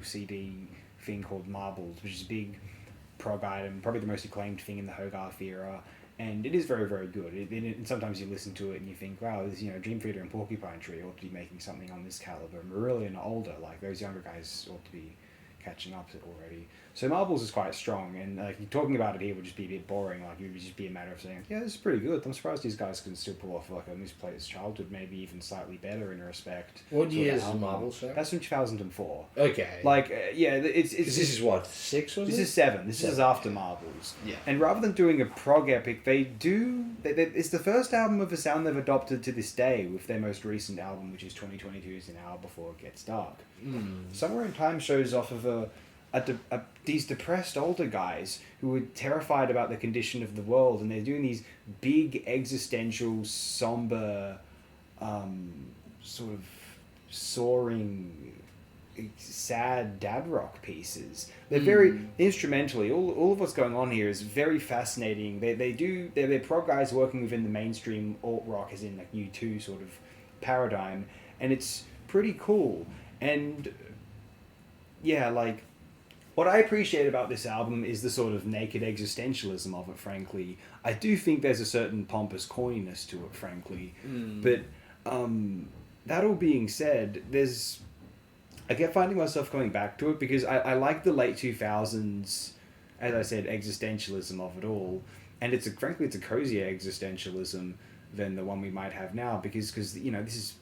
CD thing called Marbles, which is a big prog item, probably the most acclaimed thing in the Hogarth era, and it is very, very good. And sometimes you listen to it and you think, wow, this, Dream Theater and Porcupine Tree ought to be making something on this caliber. Marillion are older, like those younger guys ought to be catching up already. So Marbles is quite strong, and talking about it here would just be a bit boring. Like it would just be a matter of saying, yeah, this is pretty good. I'm surprised these guys can still pull off like a misplaced childhood, maybe even slightly better in a respect. What year is Marbles? That's from 2004. Okay. It's this is what, 6 was it? This is 7. This is after Marbles. Yeah. And rather than doing a prog epic, it's the first album of a sound they've adopted to this day, with their most recent album, which is 2022's An Hour Before It Gets Dark. Somewhere in Time shows off of these depressed older guys who were terrified about the condition of the world, and they're doing these big existential, somber, sort of soaring sad dad rock pieces. They're very instrumentally. All of what's going on here is very fascinating. They're prog guys working within the mainstream alt rock, as in like U2 sort of paradigm, and it's pretty cool. And yeah, like what I appreciate about this album is the sort of naked existentialism of it. Frankly, I do think there's a certain pompous corniness to it. Frankly, but that all being said, I kept finding myself coming back to it because I like the late 2000s, as I said, existentialism of it all. And frankly, it's a cozier existentialism than the one we might have now because you know, this is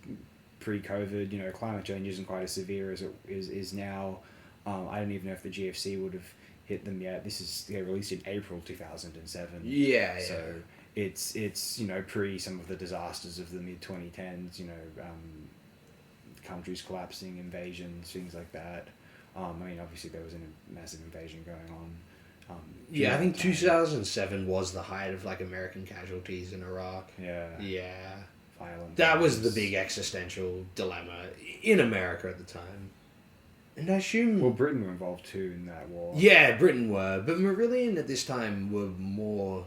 pre-COVID, you know, climate change isn't quite as severe as it is now. I don't even know if the GFC would have hit them yet. This is released in April 2007. Yeah. So it's you know, pre some of the disasters of the mid-2010s, you know, countries collapsing, invasions, things like that. I mean, obviously there was a massive invasion going on. I think 2007 was the height of like American casualties in Iraq. Yeah. Violent. That was the big existential dilemma in America at the time. And I assume... Well, Britain were involved too in that war. Yeah, Britain were. But Marillion at this time were more...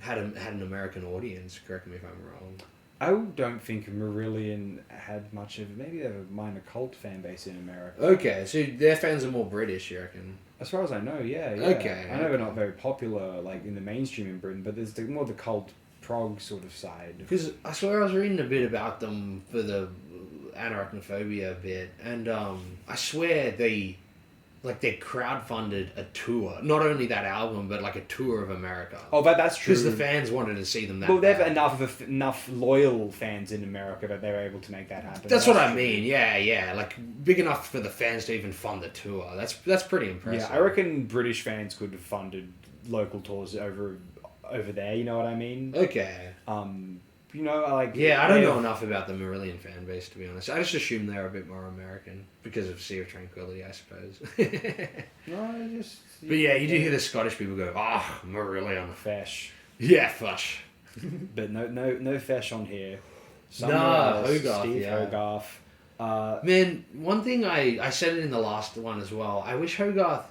had an American audience, correct me if I'm wrong. I don't think Marillion had much of... Maybe they have a minor cult fan base in America. Okay, so their fans are more British, you reckon? As far as I know, yeah. Okay. I know they're not very popular, like, in the mainstream in Britain, but there's more the cult prog sort of side. Because I swear I was reading a bit about them for the Anarachnophobia bit, and I swear they crowdfunded a tour. Not only that album, but like a tour of America. Oh, but that's true. Because the fans wanted to see them that Well, they have bad. enough loyal fans in America that they were able to make that happen. That's what I mean. Yeah. Like big enough for the fans to even fund the tour. That's pretty impressive. Yeah, I reckon British fans could have funded local tours over there. You know what I mean? Okay. You know, like... Yeah, I don't know enough about the Marillion fan base, to be honest. I just assume they're a bit more American because of Sea of Tranquility, I suppose. No, just... But yeah, you do hear the Scottish people go, Marillion. Fesh. Yeah, fush. But no Fesh on here. Hogarth, Steve yeah. Hogarth. Man, one thing I said it in the last one as well. I wish Hogarth...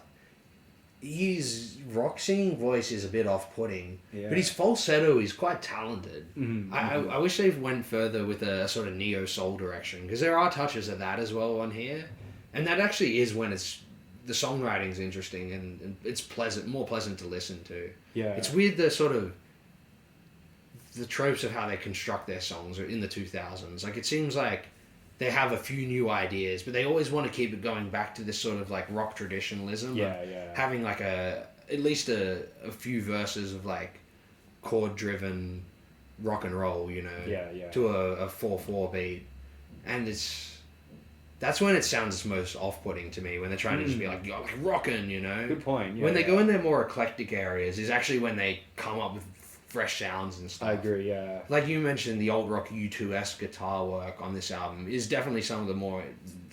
His rock singing voice is a bit off-putting, but his falsetto is quite talented. I wish they went further with a sort of neo-soul direction, because there are touches of that as well on here, and that actually is when the songwriting's interesting and it's more pleasant to listen to. Yeah, it's weird the sort of the tropes of how they construct their songs in the 2000s. Like it seems like they have a few new ideas, but they always want to keep it going back to this sort of like rock traditionalism. Yeah. Having like at least a few verses of like chord-driven rock and roll, you know. Yeah. To a 4/4 beat, and that's when it sounds its most off-putting to me, when they're trying to just be like, you're like rockin', you know. Good point. Yeah, when they go in their more eclectic areas is actually when they come up with fresh sounds and stuff. I agree, yeah. Like you mentioned, the old rock U2-esque guitar work on this album is definitely some of the more,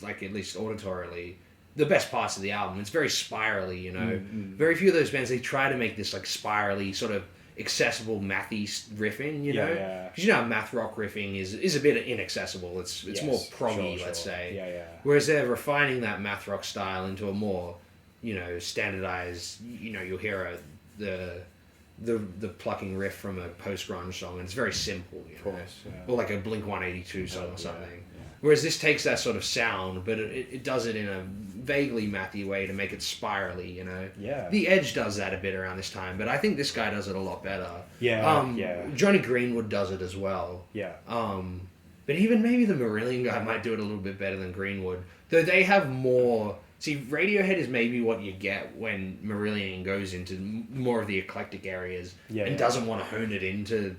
like at least auditorily, the best parts of the album. It's very spirally, you know. Very few of those bands, they try to make this like spirally, sort of accessible mathy riffing, you know. Because you know how math rock riffing is a bit inaccessible. It's more proggy, sure. let's say. Yeah. Whereas they're refining that math rock style into a more, you know, standardized. You know, you'll hear the plucking riff from a post-grunge song, and it's very simple, you know? Course, yeah. Or like a Blink-182 song or something. Yeah. Whereas this takes that sort of sound, but it does it in a vaguely mathy way to make it spirally, you know? Yeah. The Edge does that a bit around this time, but I think this guy does it a lot better. Yeah. Johnny Greenwood does it as well. Yeah. But even maybe the Marillion guy might do it a little bit better than Greenwood. Though they have more... See, Radiohead is maybe what you get when Marillion goes into more of the eclectic areas and doesn't want to hone it into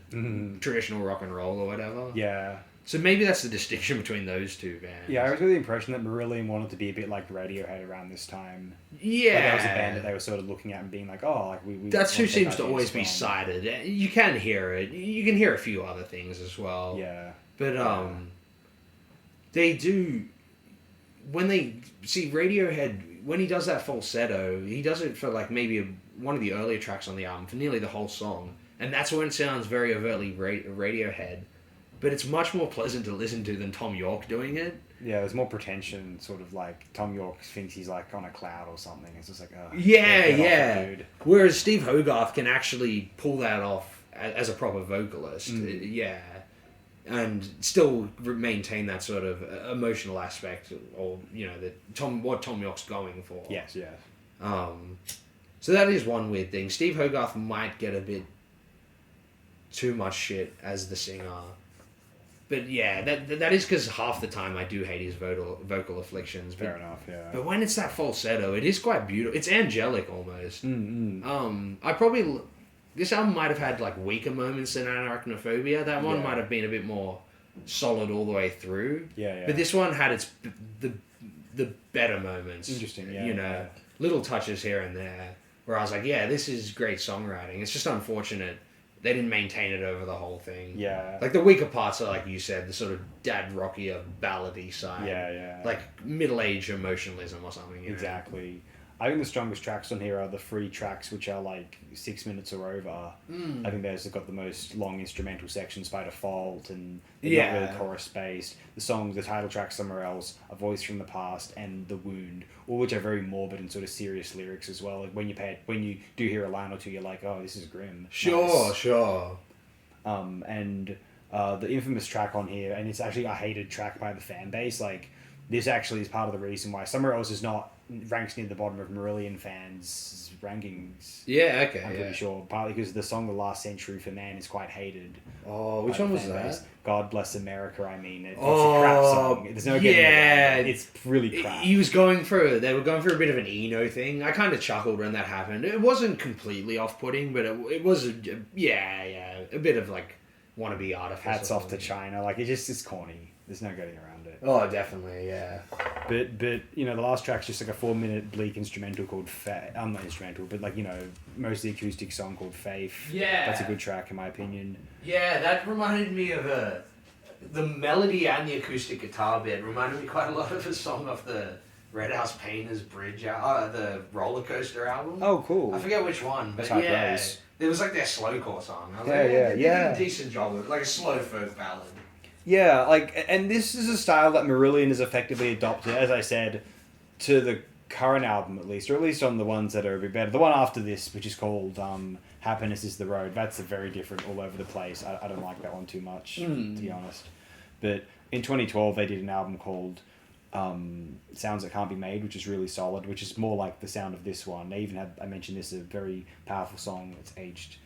traditional rock and roll or whatever. Yeah. So maybe that's the distinction between those two bands. Yeah, I was under the impression that Marillion wanted to be a bit like Radiohead around this time. Yeah. Like that was a band that they were sort of looking at and being like, oh, like we That's who want take seems to our always things be from. cited. You can hear it. You can hear a few other things as well. Yeah. But they do... When they... See, Radiohead, when he does that falsetto, he does it for like maybe one of the earlier tracks on the album, for nearly the whole song. And that's when it sounds very overtly Radiohead. But it's much more pleasant to listen to than Tom York doing it. Yeah, there's more pretension, sort of like Tom York thinks he's like on a cloud or something. It's just like, oh, Yeah, get off yeah. it, dude. Whereas Steve Hogarth can actually pull that off as a proper vocalist. Yeah. And still maintain that sort of emotional aspect, or what Tom York's going for. Yes, yes. So that is one weird thing. Steve Hogarth might get a bit too much shit as the singer, but yeah, that is because half the time I do hate his vocal afflictions. Fair enough. Yeah. But when it's that falsetto, it is quite beautiful. It's angelic almost. I probably. This album might have had like weaker moments than Arachnophobia. That one might have been a bit more solid all the way through. Yeah. But this one had the better moments. Interesting. Yeah. Little touches here and there where I was like, yeah, this is great songwriting. It's just unfortunate they didn't maintain it over the whole thing. Yeah. Like the weaker parts are, like you said, the sort of dad rockier ballady side. Yeah. Like middle-aged emotionalism or something. You know? Exactly. I think the strongest tracks on here are the free tracks, which are like 6 minutes or over. I think those have got the most long instrumental sections by default, and they're not really chorus based. The songs, the title track, Somewhere Else, A Voice from the Past, and The Wound, all which are very morbid and sort of serious lyrics as well. Like when you do hear a line or two, you're like, oh, this is grim. Sure. And the infamous track on here, and it's actually a hated track by the fan base. Like this actually is part of the reason why Somewhere Else is not ranks near the bottom of Marillion fans' rankings. Yeah, okay. I'm pretty sure. Partly because the song "The Last Century for Man" is quite hated. Oh, which one was that? God Bless America. I mean, it's a crap song. There's no getting around it. It's really crap. They were going for a bit of an Eno thing. I kind of chuckled when that happened. It wasn't completely off-putting, but it was a bit of like wannabe artifice. Hats off to China. Like it's corny. There's no getting around it. Oh, definitely, yeah. But the last track's just like a 4-minute bleak instrumental called Faith. Not instrumental, but like mostly acoustic song called Faith. Yeah. That's a good track in my opinion. Yeah, that reminded me of the melody and the acoustic guitar bit reminded me quite a lot of a song off the Red House Painters Bridge, the Roller Coaster album. Oh, cool. I forget which one, but That's it was like their slowcore song. I was They did a decent job of it, like a slow folk ballad. Yeah, and this is a style that Marillion has effectively adopted, as I said, to the current album at least, or at least on the ones that are a bit better. The one after this, which is called Happiness is the Road, that's a very different, all over the place. I don't like that one too much, to be honest. But in 2012, they did an album called Sounds That Can't Be Made, which is really solid, which is more like the sound of this one. They even had, I mentioned this, a very powerful song that's aged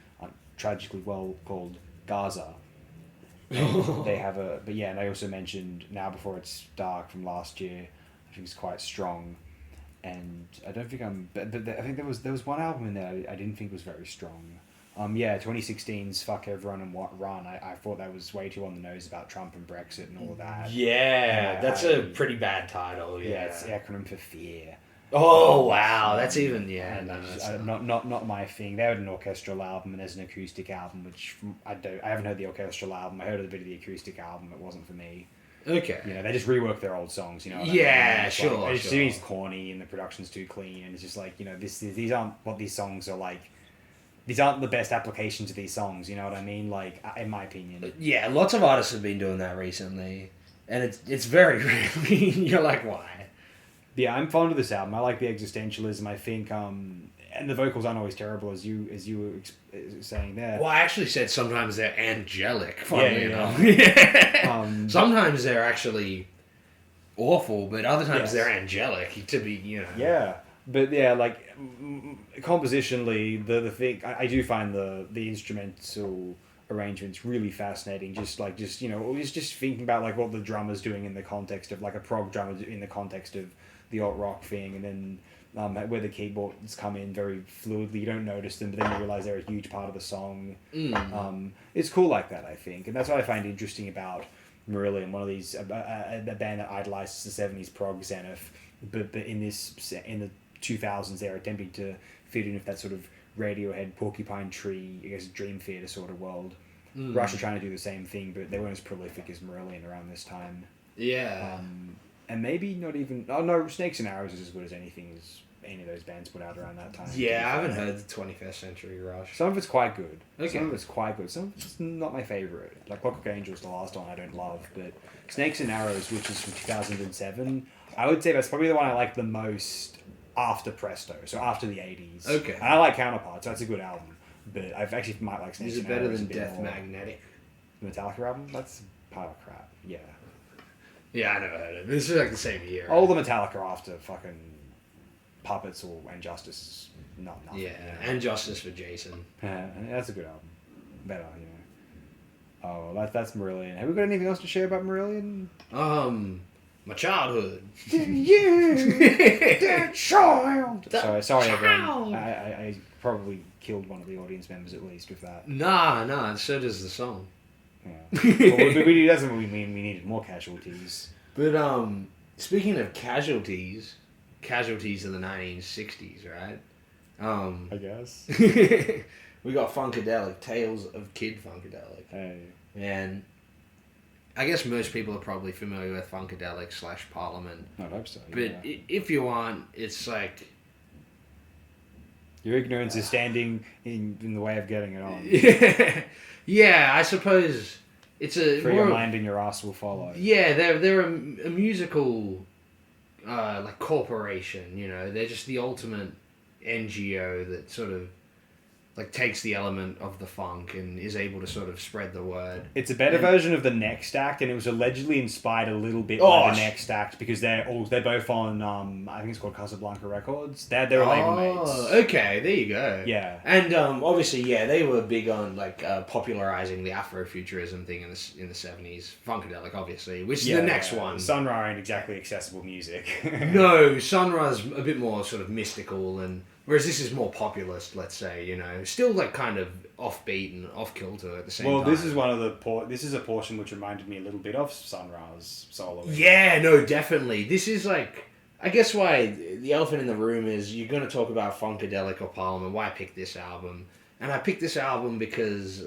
tragically well called Gaza. They have but they also mentioned Now Before It's Dark from last year. I think it's quite strong, and I don't think but I think there was one album in there I didn't think was very strong. 2016's Fuck Everyone and Run. I thought that was way too on the nose about Trump and Brexit and all of that. Yeah, that's a pretty bad title. Yeah, it's the acronym for fear. Oh wow, that's even not my thing. They had an orchestral album and there's an acoustic album, which I haven't heard the orchestral album. I heard a bit of the acoustic album. It wasn't for me. Okay. They just rework their old songs. Yeah, sure. It seems corny and the production's too clean, and it's just like these aren't what these songs are like. These aren't the best applications of these songs. You know what I mean? Like in my opinion. Yeah, lots of artists have been doing that recently, and it's very really. You're like, why? Yeah, I'm fond of this album. I like the existentialism. I think, and the vocals aren't always terrible, as you were saying there. Well, I actually said sometimes they're angelic. Funnily enough. Sometimes they're actually awful, but other times they're angelic. To be, Yeah, but like compositionally, the thing I do find the instrumental arrangements really fascinating. Just thinking about like what the drummer's doing in the context of like a prog drummer in the context of the alt rock thing, and then where the keyboards come in very fluidly. You don't notice them, but then you realize they're a huge part of the song. It's cool like that, I think, and that's what I find interesting about Marillion. One of these a band that idolizes the 70s prog zenith, but in the 2000s they're attempting to fit in with that sort of Radiohead, Porcupine Tree, I guess Dream Theater sort of world. Rush are trying to do the same thing, but they weren't as prolific as Marillion around this time. Yeah. And maybe not even... Oh, no, Snakes and Arrows is as good as anything any of those bands put out around that time. Yeah, I haven't heard the 21st Century Rush. Some of it's quite good. Okay. Some of it's quite good. Some of it's not my favourite. Like Clockwork Angel's the last one I don't love, but Snakes and Arrows, which is from 2007, I would say that's probably the one I like the most after Presto, so after the 80s. Okay. And I like Counterparts, so that's a good album. But I actually might like Snakes Is it and better Arrows than a bit Death more. Magnetic? The Metallica album? That's pile of crap. Yeah. Yeah, I never heard it. This is like the same year. All the Metallica after fucking Puppets and Justice is not nothing. Yeah, and Justice for Jason. That's a good album. Better, you know. Oh, that's Marillion. Have we got anything else to share about Marillion? My childhood. Yeah, child. Sorry, everyone. child. I probably killed one of the audience members at least with that. Nah, so does the song. Yeah. Well, doesn't mean we needed more casualties. But speaking of casualties of the 1960s, right? I guess. We got Funkadelic, Tales of Kid Funkadelic. Hey. And I guess most people are probably familiar with Funkadelic / Parliament. I hope so. But Yeah. if you aren't, it's like... Your ignorance is standing in the way of getting it on. Yeah, I suppose it's a... Free your mind and your ass will follow. Yeah, they're a musical like corporation, you know. They're just the ultimate NGO that sort of like takes the element of the funk and is able to sort of spread the word. It's a better version of the Next Act, and it was allegedly inspired a little bit by the Next Act because they're both on I think it's called Casablanca Records. They're label mates. Okay, there you go. Yeah. And obviously, yeah, they were big on like popularizing the Afrofuturism thing in the 70s. Funkadelic, obviously, which is the next one. Sun Ra ain't exactly accessible music. No, Sun Ra's a bit more sort of mystical, and whereas this is more populist, let's say, you know, still like kind of offbeat and off kilter at the same time. Well, this is one of the this is a portion which reminded me a little bit of Sun Ra's solo. Yeah, no, definitely. This is like, I guess why the elephant in the room is you're going to talk about Funkadelic or Parliament. Why pick this album? And I picked this album because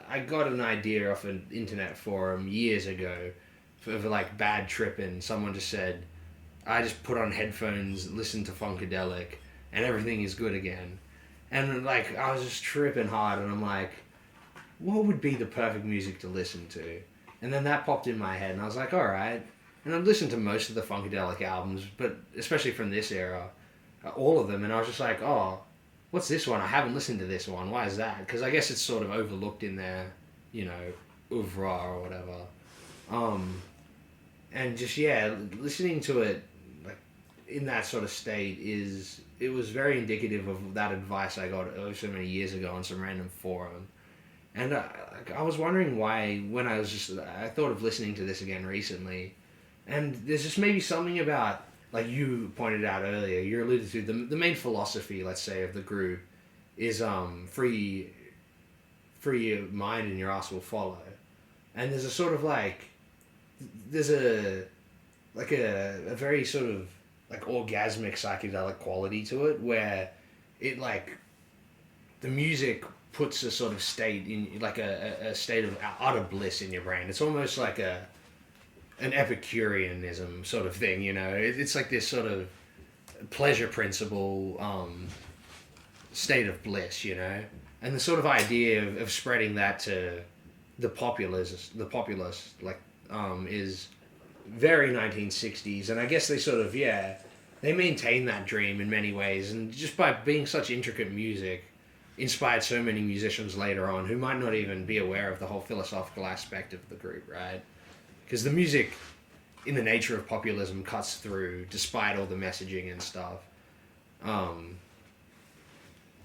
I got an idea off an internet forum years ago for like bad tripping. Someone just said, I just put on headphones, listen to Funkadelic, and everything is good again. And like, I was just tripping hard, and I'm like, what would be the perfect music to listen to? And then that popped in my head, and I was like, alright. And I've listened to most of the Funkadelic albums, but especially from this era, all of them, and I was just like, oh, what's this one? I haven't listened to this one. Why is that? Because I guess it's sort of overlooked in their, you know, oeuvre or whatever. And just, yeah, listening to it, like, in that sort of state it was very indicative of that advice I got so many years ago on some random forum. And I was wondering why, when I thought of listening to this again recently, and there's just maybe something about, like you pointed out earlier, you alluded to, the main philosophy, let's say, of the group is free your mind and your ass will follow. And there's a sort of like, there's a very sort of like orgasmic psychedelic quality to it, where it like, the music puts a sort of state in, like a state of utter bliss in your brain. It's almost like an Epicureanism sort of thing, you know. It's like this sort of pleasure principle state of bliss, you know. And the sort of idea of spreading that to the populace, like, is very 1960s. And I guess they sort of, they maintain that dream in many ways. And just by being such intricate music, inspired so many musicians later on who might not even be aware of the whole philosophical aspect of the group, right? Because the music, in the nature of populism, cuts through despite all the messaging and stuff.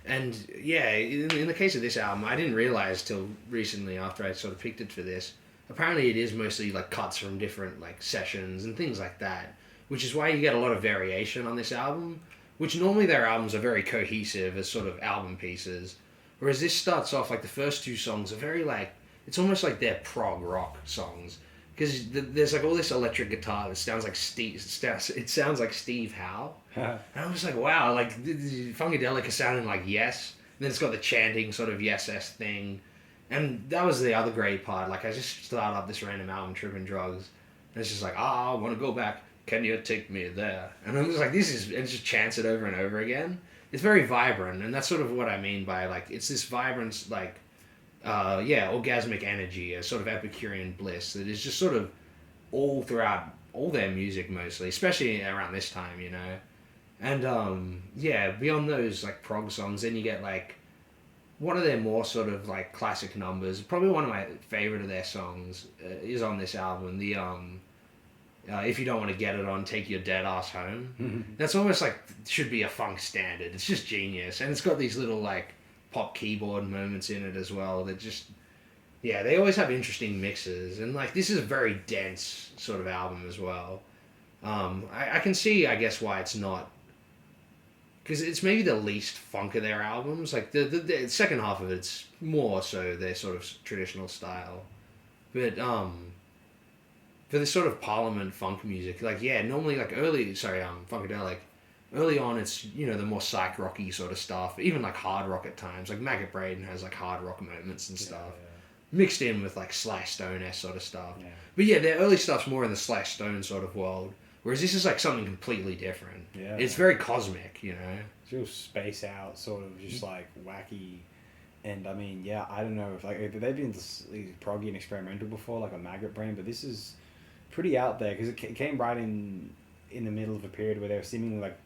And yeah, in the case of this album, I didn't realize till recently after I sort of picked it for this, apparently it is mostly like cuts from different like sessions and things like that, which is why you get a lot of variation on this album, which normally their albums are very cohesive as sort of album pieces, whereas this starts off like the first two songs are very like, it's almost like they're prog rock songs, because there's like all this electric guitar that sounds like it sounds like Steve Howe. And I was like, wow, like Funkadelic is sounding like Yes, and then it's got the chanting sort of Yes-S thing, and that was the other great part. Like, I just started up this random album, Trippin' Drugs, and it's just like, I want to go back "Can you take me there?" And I'm just like, this is, and just chants it over and over again. It's very vibrant, and that's sort of what I mean by like, it's this vibrant, like, orgasmic energy, a sort of Epicurean bliss that is just sort of all throughout all their music mostly, especially around this time, you know. And beyond those like prog songs, then you get like one of their more sort of like classic numbers. Probably one of my favorite of their songs is on this album. The If You Don't Want to Get It On, Take Your Dead Ass Home. That's almost like should be a funk standard. It's just genius, and it's got these little like pop keyboard moments in it as well. That just they always have interesting mixes, and like this is a very dense sort of album as well. I can see, I guess, why it's not, because it's maybe the least funk of their albums. Like the second half of it's more so their sort of traditional style, but for this sort of Parliament funk music, like normally like Funkadelic, early on it's the more psych rocky sort of stuff, even like hard rock at times. Like Maggot Braden has like hard rock moments and stuff, mixed in with like Slash Stone-esque sort of stuff. Yeah. But their early stuff's more in the Slash Stone sort of world. Whereas this is like something completely different. Yeah. It's very cosmic, It's real space out, sort of just like wacky. And I mean, I don't know if like they've been proggy and experimental before, like a Maggot Brain, but this is pretty out there because it came right in the middle of a period where they were seemingly like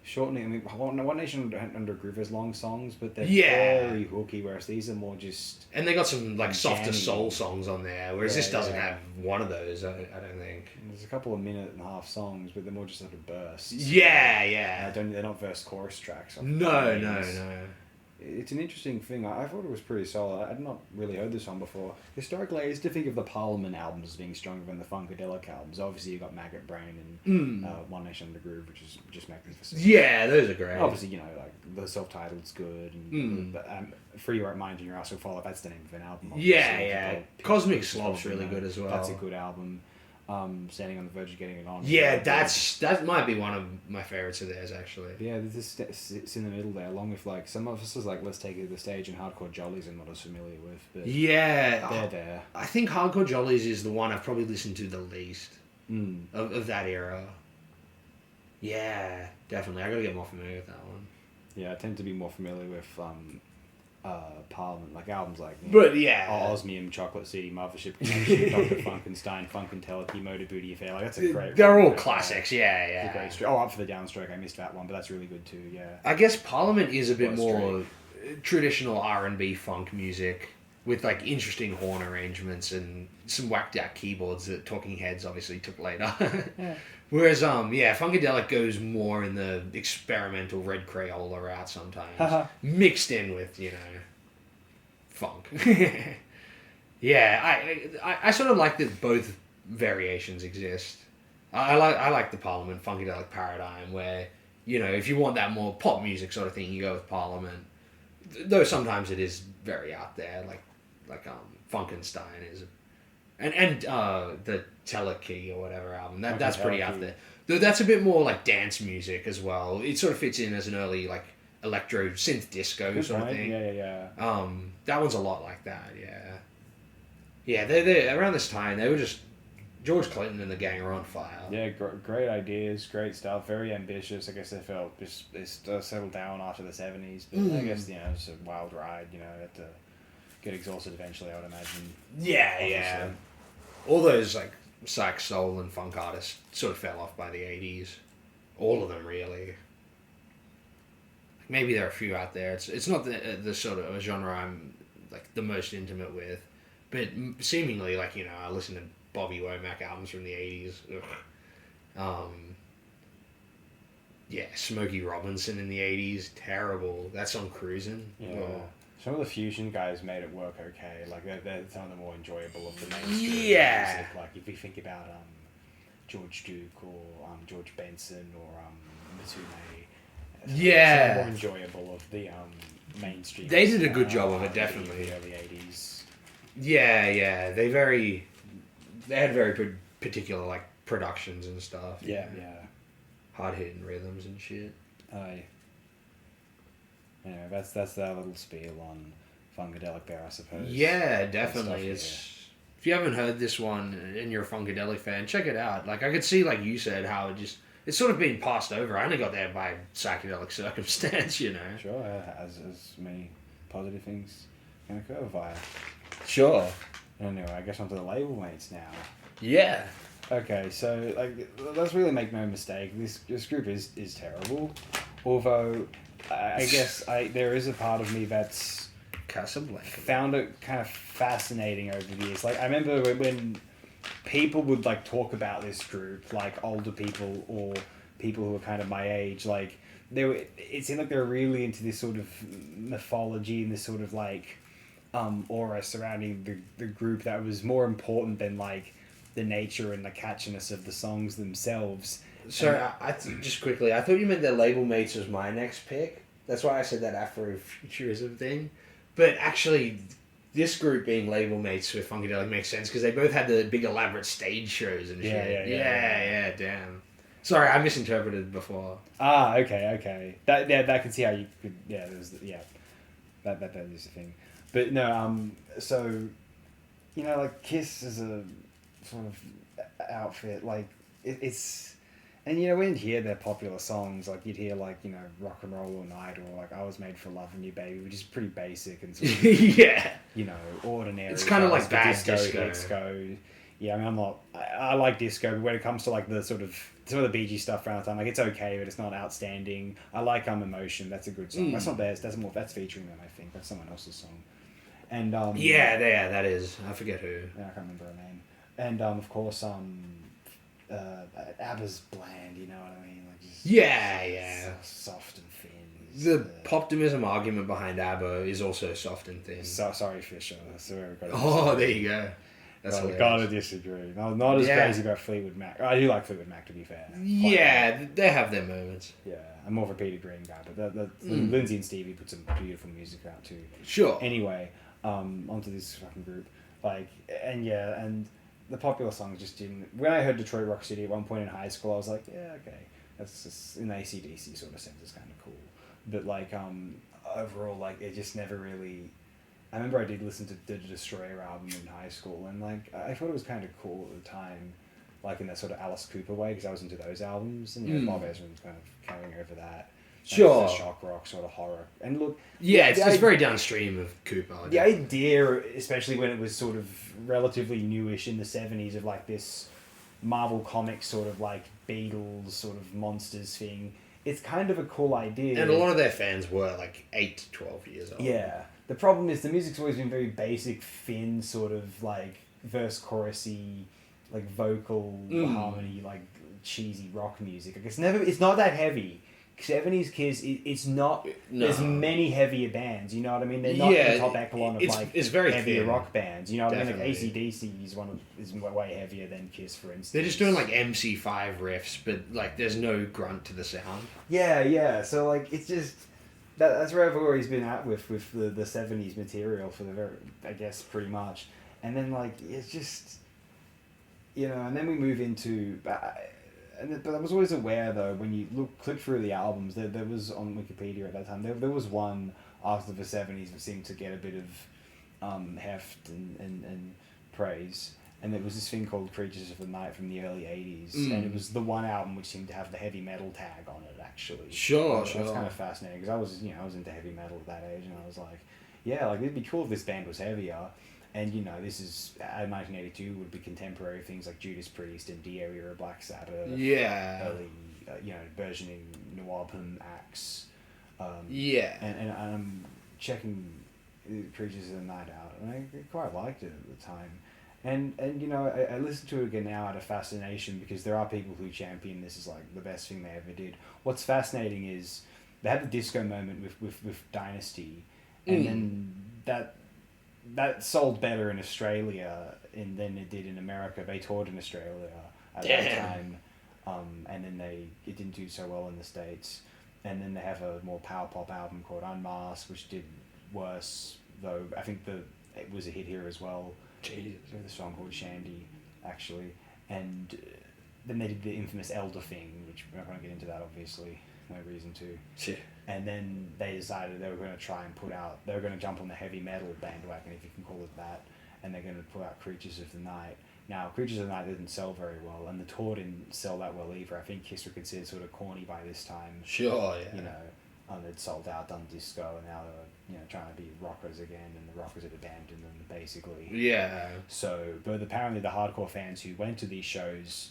shortening. I mean, One Nation Under a Groove has long songs, but they're very hooky, whereas these are more just... And they got some like softer soul songs on there, whereas this doesn't have one of those, I don't think. There's a couple of minute-and-a-half songs, but they're more just sort of bursts. They're not verse-chorus tracks. No. It's an interesting thing. I thought it was pretty solid. I'd not really heard this one before. Historically, I used to think of the Parliament albums as being stronger than the Funkadelic albums. Obviously, you got Maggot Brain and One Nation Under Groove, which is just magnificent. Yeah, those are great. Obviously, like the self-titled's good. And, but Free Your Right Mind and Your Ass Will Follow, that's the name of an album. Cosmic Slop's really good as well. That's a good album. Standing on the Verge of Getting It On. That might be one of my favorites of theirs, actually. Yeah, this sits in the middle there, along with like some of us is like Let's Take It to the Stage and Hardcore Jollies I'm not as familiar with. But they're there. I think Hardcore Jollies is the one I've probably listened to the least of that era. Yeah, definitely. I gotta get more familiar with that one. Yeah, I tend to be more familiar with Parliament, like albums like Osmium, Chocolate City, Mothership Connection, Dr. Funkenstein, Funkenteleki, Motor Booty Affair. Like that's a great. They're all classics. Yeah. It's a great Up for the Downstroke. I missed that one, but that's really good too. Yeah. I guess Parliament is a bit more traditional R&B funk music with like interesting horn arrangements and some whacked out keyboards that Talking Heads obviously took later. Whereas Funkadelic goes more in the experimental Red Crayola route sometimes, mixed in with funk. I sort of like that both variations exist. I like the Parliament Funkadelic paradigm where if you want that more pop music sort of thing, you go with Parliament. Though sometimes it is very out there, like Funkenstein is. And the Teleki or whatever album, that's pretty out there. Though that's a bit more like dance music as well. It sort of fits in as an early like electro synth disco sort of thing. Yeah. That one's a lot like that. Yeah. They around this time they were just George Clinton and the gang are on fire. Yeah, great ideas, great stuff, very ambitious. I guess they felt they settled down after the 70s, but I guess it's a wild ride. Had to get exhausted eventually, I would imagine. Yeah. All those like psych soul and funk artists sort of fell off by the 80s. All of them, really. Maybe there are a few out there. It's not the sort of genre I'm like the most intimate with, but seemingly like I listen to Bobby Womack albums from the 80s. Smokey Robinson in the 80s, terrible. That song Cruisin'. Yeah. Oh. Some of the fusion guys made it work okay. Like they're some of the more enjoyable of the mainstream music. Like if you think about George Duke or George Benson or Mitume. Some of the more enjoyable of the mainstream. They did a good job of it, definitely. In the early 80s. Yeah. They had very particular like productions and stuff. Yeah. Hard hitting rhythms and shit. That's that little spiel on Funkadelic there, I suppose. Yeah, definitely. It's if you haven't heard this one and you're a Funkadelic fan, check it out. Like, I could see, like you said, how it's sort of been passed over. I only got there by psychedelic circumstance, you know. Sure, as many positive things can occur via. Sure. Anyway, I guess onto the label mates now. Yeah. Okay, so like, let's really make no mistake. This group is terrible. Although, I guess there is a part of me that's Casablanca. found it kind of fascinating over the years. Like, I remember when people would like talk about this group, like older people or people who were kind of my age, like it seemed like they were really into this sort of mythology and this sort of like aura surrounding the group that was more important than like the nature and the catchiness of the songs themselves. So just quickly, I thought you meant that Label Mates was my next pick. That's why I said that Afrofuturism thing. But actually, this group being Label Mates with Funkadelic makes sense because they both had the big elaborate stage shows and shit. Yeah, damn. Sorry, I misinterpreted before. Ah, okay. That can see how you could. Yeah, that is the thing. But no, so you know, like Kiss is a sort of outfit, like it's, and you know, when you hear their popular songs, like you'd hear like, you know, Rock and Roll All Night or like I Was Made for Loving You Baby, which is pretty basic and sort of, yeah, you know, ordinary. It's kind of like bad hits go. Yeah, I mean, I like disco, but when it comes to like the sort of some of the Bee Gees stuff around the time, like it's okay, but it's not outstanding. I like Emotion. That's a good song. That's not theirs. That's featuring them. I think that's someone else's song. And yeah, that is. I forget who. I can't remember her name. And of course, ABBA's bland. You know what I mean? Like just yeah, soft and thin. The poptimism argument behind ABBA is also soft and thin. Sorry, Fisher. That's where we got. Oh, there you go. That's gotta disagree. Not as crazy about Fleetwood Mac. I do like Fleetwood Mac, to be fair. Yeah, they have their moments. Yeah, I'm more of a Peter Green guy, but Lindsay and Stevie put some beautiful music out too. Sure. Anyway, onto this fucking group, like, and the popular songs just didn't. When I heard Detroit Rock City at one point in high school, I was like, yeah, okay, that's just in the AC/DC sort of sense, it's kind of cool. But like, overall, like, it just never really. I remember I did listen to the Destroyer album in high school, and like I thought it was kind of cool at the time, like in that sort of Alice Cooper way, because I was into those albums, and Bob Ezrin's kind of carrying over that. Sure. The shock rock sort of horror, and look. Yeah, it's very downstream of Cooper. The idea, especially when it was sort of relatively newish in the 70s, of like this Marvel Comics sort of like Beatles sort of monsters thing. It's kind of a cool idea. And a lot of their fans were like 8 to 12 years old. Yeah. The problem is the music's always been very basic, thin, sort of like verse chorusy, like vocal harmony, like cheesy rock music. Like it's not that heavy. 70s Kiss, it's not. No. There's many heavier bands. You know what I mean? They're not the top echelon of like it's very heavier thin. Rock bands. You know what Definitely. I mean? Like AC/DC is way heavier than Kiss, for instance. They're just doing like MC5 riffs, but like there's no grunt to the sound. Yeah. So like it's just. That's where I've always been at with the 70s material for I guess pretty much. And then like it's just, you know, and then we move into, but I was always aware though, when you click through the albums, there was on Wikipedia at that time, there was one after the 70s that seemed to get a bit of heft and praise. And there was this thing called Creatures of the Night from the early 80s. And it was the one album which seemed to have the heavy metal tag on it, actually. Sure. That's kind of fascinating, because I was into heavy metal at that age, and I was like, yeah, like, it'd be cool if this band was heavier. And, you know, this is, 1982 would be contemporary things like Judas Priest and Dio era Black Sabbath. Yeah. Early, versioning Nawabham Axe. Yeah. And I'm checking Creatures of the Night out, and I quite liked it at the time. And you know, I listen to it again now out of fascination, because there are people who champion this as like the best thing they ever did. What's fascinating is they had the disco moment with Dynasty, and then that sold better in Australia than it did in America. They toured in Australia at that time, and then it didn't do so well in the States. And then they have a more power pop album called Unmasked, which did worse, though I think it was a hit here as well. Jesus. There's a song called Shandy, actually. And then they did the infamous Elder thing, which we're not going to get into that, obviously. No reason to. Shit. And then they decided they were going to try and they were going to jump on the heavy metal bandwagon, if you can call it that. and they're going to put out Creatures of the Night. Now, Creatures of the Night didn't sell very well, and the tour didn't sell that well either. I think Kiss were considered sort of corny by this time. Sure, yeah. You know, they'd sold out, done disco, and now they were, trying to be rockers again, and the rockers had abandoned them, basically. Yeah. So, but apparently the hardcore fans who went to these shows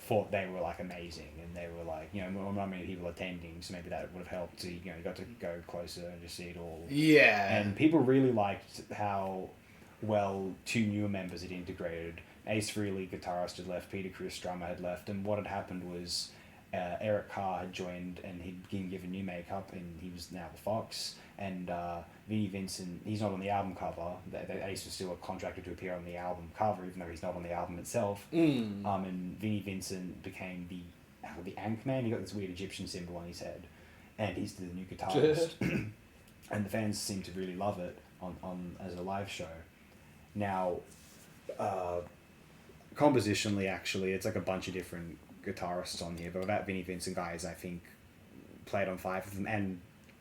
thought they were, like, amazing, and they were, like, not many people attending, so maybe that would have helped to, you got to go closer and just see it all. Yeah. And people really liked how well two newer members had integrated. Ace Frehley, guitarist, had left, Peter Criss, drummer, had left, and what had happened was Eric Carr had joined, and he'd been given new makeup, and he was now the Fox, and Vinnie Vincent, he's not on the album cover. Ace was still contracted to appear on the album cover, even though he's not on the album itself. And Vinnie Vincent became the Ankh-Man. He got this weird Egyptian symbol on his head, and he's the new guitarist. And the fans seem to really love it on as a live show. Now, compositionally, actually, it's like a bunch of different guitarists on here, but that Vinnie Vincent guy is, I think, played on 5 of them and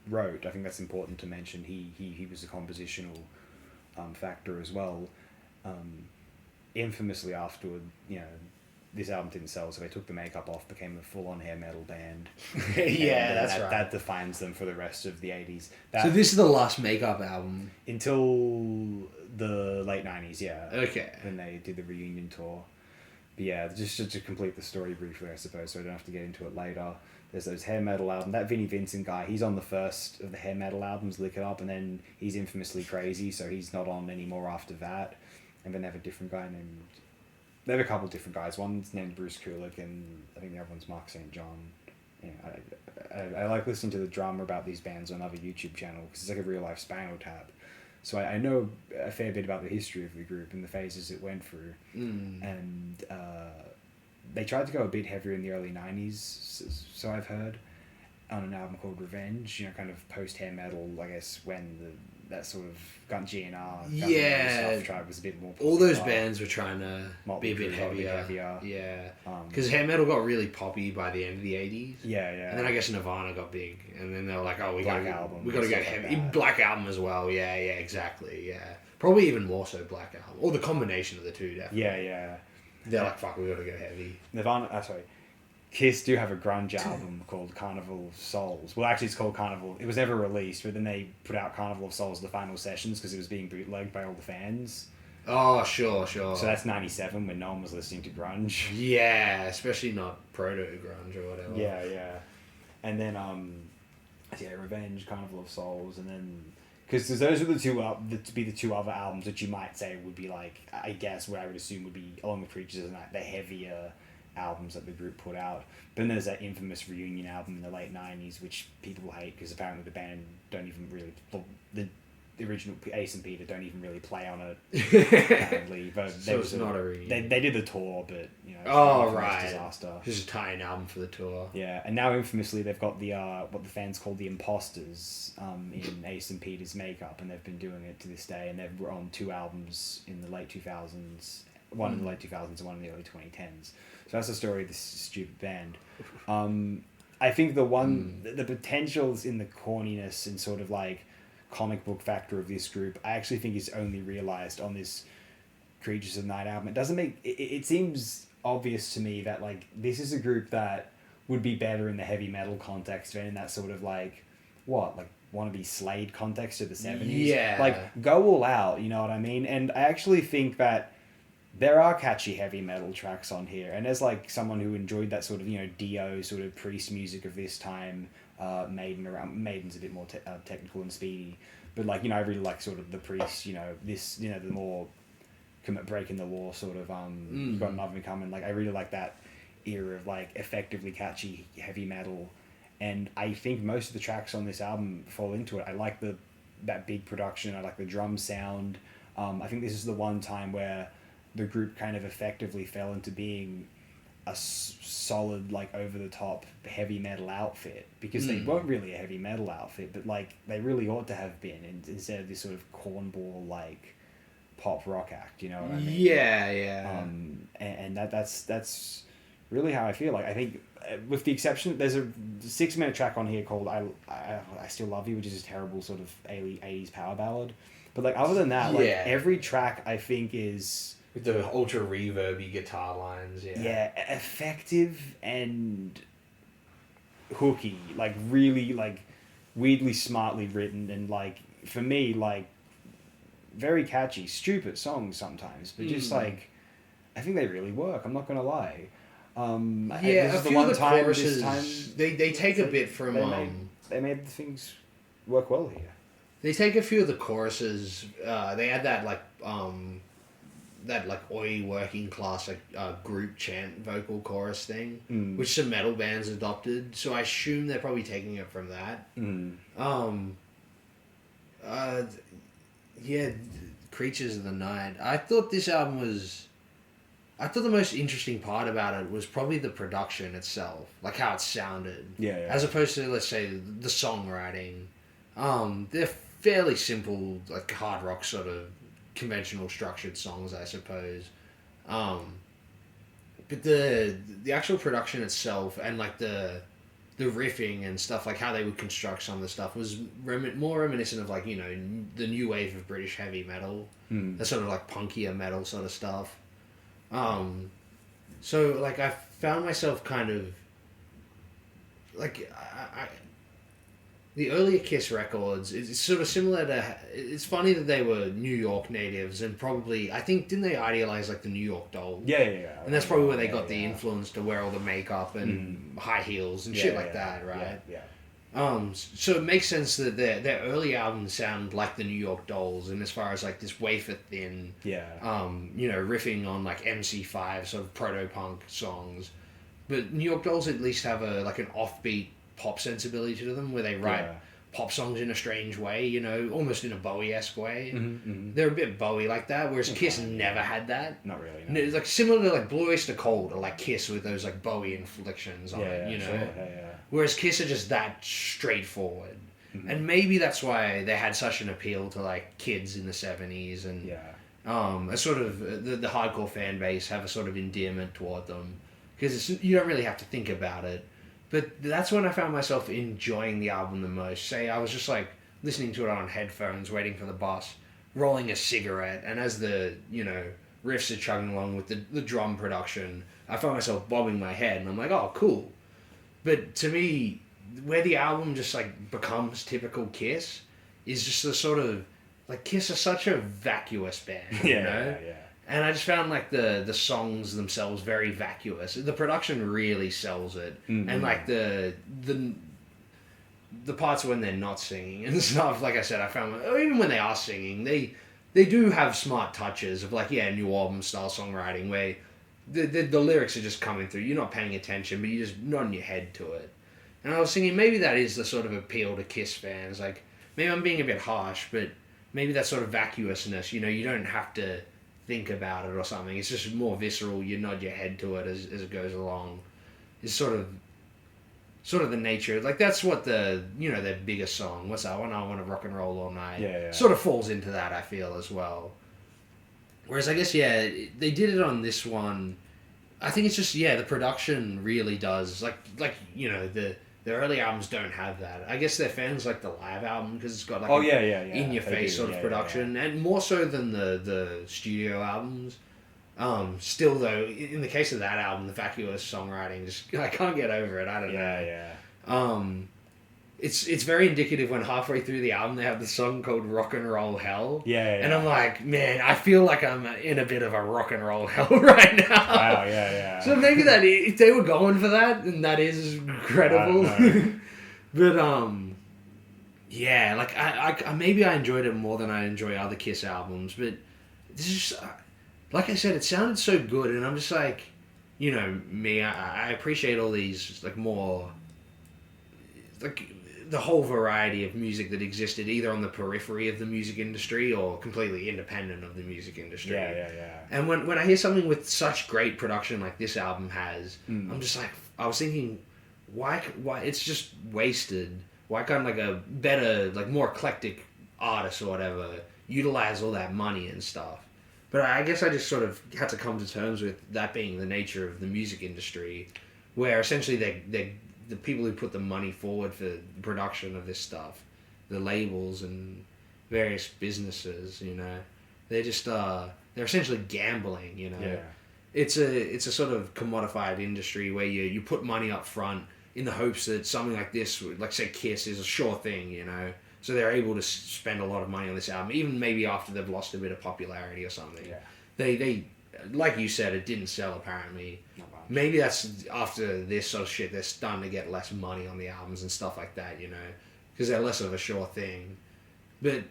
wrote. I think that's important to mention. He was a compositional factor as well. Infamously afterward, this album didn't sell, so they took the makeup off, became a full-on hair metal band. Yeah, that's right. That defines them for the rest of the 80s. So this is the last makeup album? Until the late 90s, yeah. Okay. When they did the reunion tour. But yeah, just to complete the story briefly, I suppose, so I don't have to get into it later. There's those hair metal albums. That Vinnie Vincent guy, he's on the first of the hair metal albums, Lick It Up, and then he's infamously crazy, so he's not on anymore after that. And then they have a different guy named... They have a couple different guys. One's named Bruce Kulick, and I think the other one's Mark St. John. I like listening to the drama about these bands on other YouTube channels, because it's like a real-life Spinal Tap. So I know a fair bit about the history of the group and the phases it went through. And they tried to go a bit heavier in the early 90s, so I've heard, on an album called Revenge, kind of post-hair metal, I guess, when that sort of Gun GNR stuff tribe was a bit more popular. All those bands were trying to be a bit Motley Crue heavier. Yeah. Because hair metal got really poppy by the end of the 80s. Yeah. And then I guess Nirvana got big. And then they were like, oh, we got to go heavy. Like Black Album as well. Yeah, exactly. Yeah. Probably even more so Black Album. Or the combination of the two, definitely. Yeah. They're like, fuck, we got to go heavy. Kiss do have a grunge album called Carnival of Souls. Well, actually, it's called Carnival. It was never released, but then they put out Carnival of Souls, the final sessions, because it was being bootlegged by all the fans. Oh, sure. So that's 97, when no one was listening to grunge. Yeah, especially not proto-grunge or whatever. Yeah. And then, Revenge, Carnival of Souls, and then... Because those are the two other albums that you might say would be, like, I guess, what I would assume would be, along with Creatures of the Night, the heavier albums that the group put out. But then there's that infamous reunion album in the late 90s, which people hate because apparently the band don't even really... The original Ace and Peter don't even really play on it, apparently. But so it's not a reunion. They did the tour, but, disaster. Just a tie-in album for the tour. Yeah, and now infamously they've got the what the fans call the Imposters in Ace and Peter's makeup, and they've been doing it to this day, and they've on 2 albums in the late 2000s, one in the late 2000s and one in the early 2010s. So that's the story of this stupid band. I think the potentials in the corniness and sort of like comic book factor of this group, I actually think is only realized on this Creatures of the Night album. It doesn't make it seems obvious to me that like this is a group that would be better in the heavy metal context than in that sort of like wannabe Slade context of the 70s. Yeah. Like go all out, you know what I mean? And I actually think that there are catchy heavy metal tracks on here, and as like someone who enjoyed that sort of Dio sort of Priest music of this time, Maiden's a bit more technical and speedy, but like I really like sort of the Priest, the more breaking the law sort of You've Got Another Coming. Like I really like that era of like effectively catchy heavy metal, and I think most of the tracks on this album fall into it. I like that big production. I like the drum sound. I think this is the one time where the group kind of effectively fell into being a solid, like, over-the-top heavy metal outfit, because they weren't really a heavy metal outfit, but, like, they really ought to have been, instead of this sort of cornball, like, pop rock act, you know what I mean? Yeah. And that's really how I feel. Like, I think, with the exception, there's a 6-minute track on here called I Still Love You, which is a terrible sort of 80s power ballad. But like other than that, like Yeah. every track I think is With the ultra reverby guitar lines, effective and hooky, like really like weirdly smartly written, and like for me like very catchy, stupid songs sometimes, but just like I think they really work. I'm not gonna lie. Yeah, a few of the choruses, this time they take a bit from... they made the things work well here. They take a few of the choruses, they add that oi working class group chant vocal chorus thing, which some metal bands adopted, so I assume they're probably taking it from that. Creatures of the Night. I thought this album was... I thought the most interesting part about it was probably the production itself, like how it sounded. Yeah. As opposed to, let's say, the songwriting. They're fairly simple, like hard rock sort of conventional structured songs, I suppose. But the actual production itself and like the riffing and stuff, like how they would construct some of the stuff, was more reminiscent of like, you know, the new wave of British heavy metal, the sort of like punkier metal sort of stuff. So like I found myself kind of like the earlier Kiss records, it's sort of similar to... It's funny that they were New York natives, and probably... I think, didn't they idealize, like, the New York Dolls? Yeah. And that's probably where they got the influence to wear all the makeup and high heels and shit like that, right? Yeah. So it makes sense that their early albums sound like the New York Dolls, and as far as, like, this wafer-thin... you know, riffing on, like, MC5 sort of proto-punk songs. But New York Dolls at least have an offbeat pop sensibility to them, where they write pop songs in a strange way, you know, almost in a Bowie-esque way. They're a bit Bowie like that, whereas Kiss never had that. Not really, no. It's like similar to like Blue Oyster Cult, or like Kiss with those like Bowie inflections on it, you know. Sure. Whereas Kiss are just that straightforward. And maybe that's why they had such an appeal to like kids in the 70s, and a sort of the hardcore fan base have a sort of endearment toward them, because you don't really have to think about it. But that's when I found myself enjoying the album the most. Say I was just like listening to it on headphones, waiting for the bus, rolling a cigarette, and as the, you know, riffs are chugging along with the drum production, I found myself bobbing my head, and I'm like, oh, cool. But to me, where the album just like becomes typical Kiss is just the sort of, like, Kiss are such a vacuous band, you know? And I just found like the songs themselves very vacuous. The production really sells it, and like the parts when they're not singing and stuff. Like I said, I found even when they are singing, they do have smart touches of like new album style songwriting where the lyrics are just coming through. You're not paying attention, but you're just nodding your head to it. And I was thinking maybe that is the sort of appeal to Kiss fans. Like maybe I'm being a bit harsh, but maybe that sort of vacuousness. You know, you don't have to think about it or something. It's just more visceral. You nod your head to it as it goes along. It's sort of the nature. Like that's what their biggest song. What's that one? I Want to Rock and Roll All Night. Sort of falls into that, I feel, as well. Whereas I guess they did it on this one. I think it's just the production really does like you know the early albums don't have that. I guess their fans like the live album because it's got like in your face sort of production, and more so than the studio albums. Still though, in the case of that album, the vacuous songwriting just I can't get over it. I don't know. It's very indicative when halfway through the album they have the song called Rock and Roll Hell. And I'm like, man, I feel like I'm in a bit of a rock and roll hell right now. Wow, So maybe that if they were going for that, then that is incredible. But like I maybe I enjoyed it more than I enjoy other Kiss albums, but this is like I said, it sounded so good, and I'm just like, you know, me, I appreciate all these like more like the whole variety of music that existed either on the periphery of the music industry or completely independent of the music industry. And when I hear something with such great production like this album has, I'm just like, I was thinking, why it's just wasted. Why can't like a better, like more eclectic artist or whatever utilize all that money and stuff? But I guess I just sort of had to come to terms with that being the nature of the music industry, where essentially they the people who put the money forward for the production of this stuff, the labels and various businesses, you know. They're just they're essentially gambling, you know. Yeah. It's a sort of commodified industry where you put money up front in the hopes that something like this, like say Kiss, is a sure thing, you know. So they're able to spend a lot of money on this album, even maybe after they've lost a bit of popularity or something. Yeah. They like you said, it didn't sell apparently. Not much. Maybe that's after this sort of shit, they're starting to get less money on the albums and stuff like that, you know, because they're less of a sure thing. But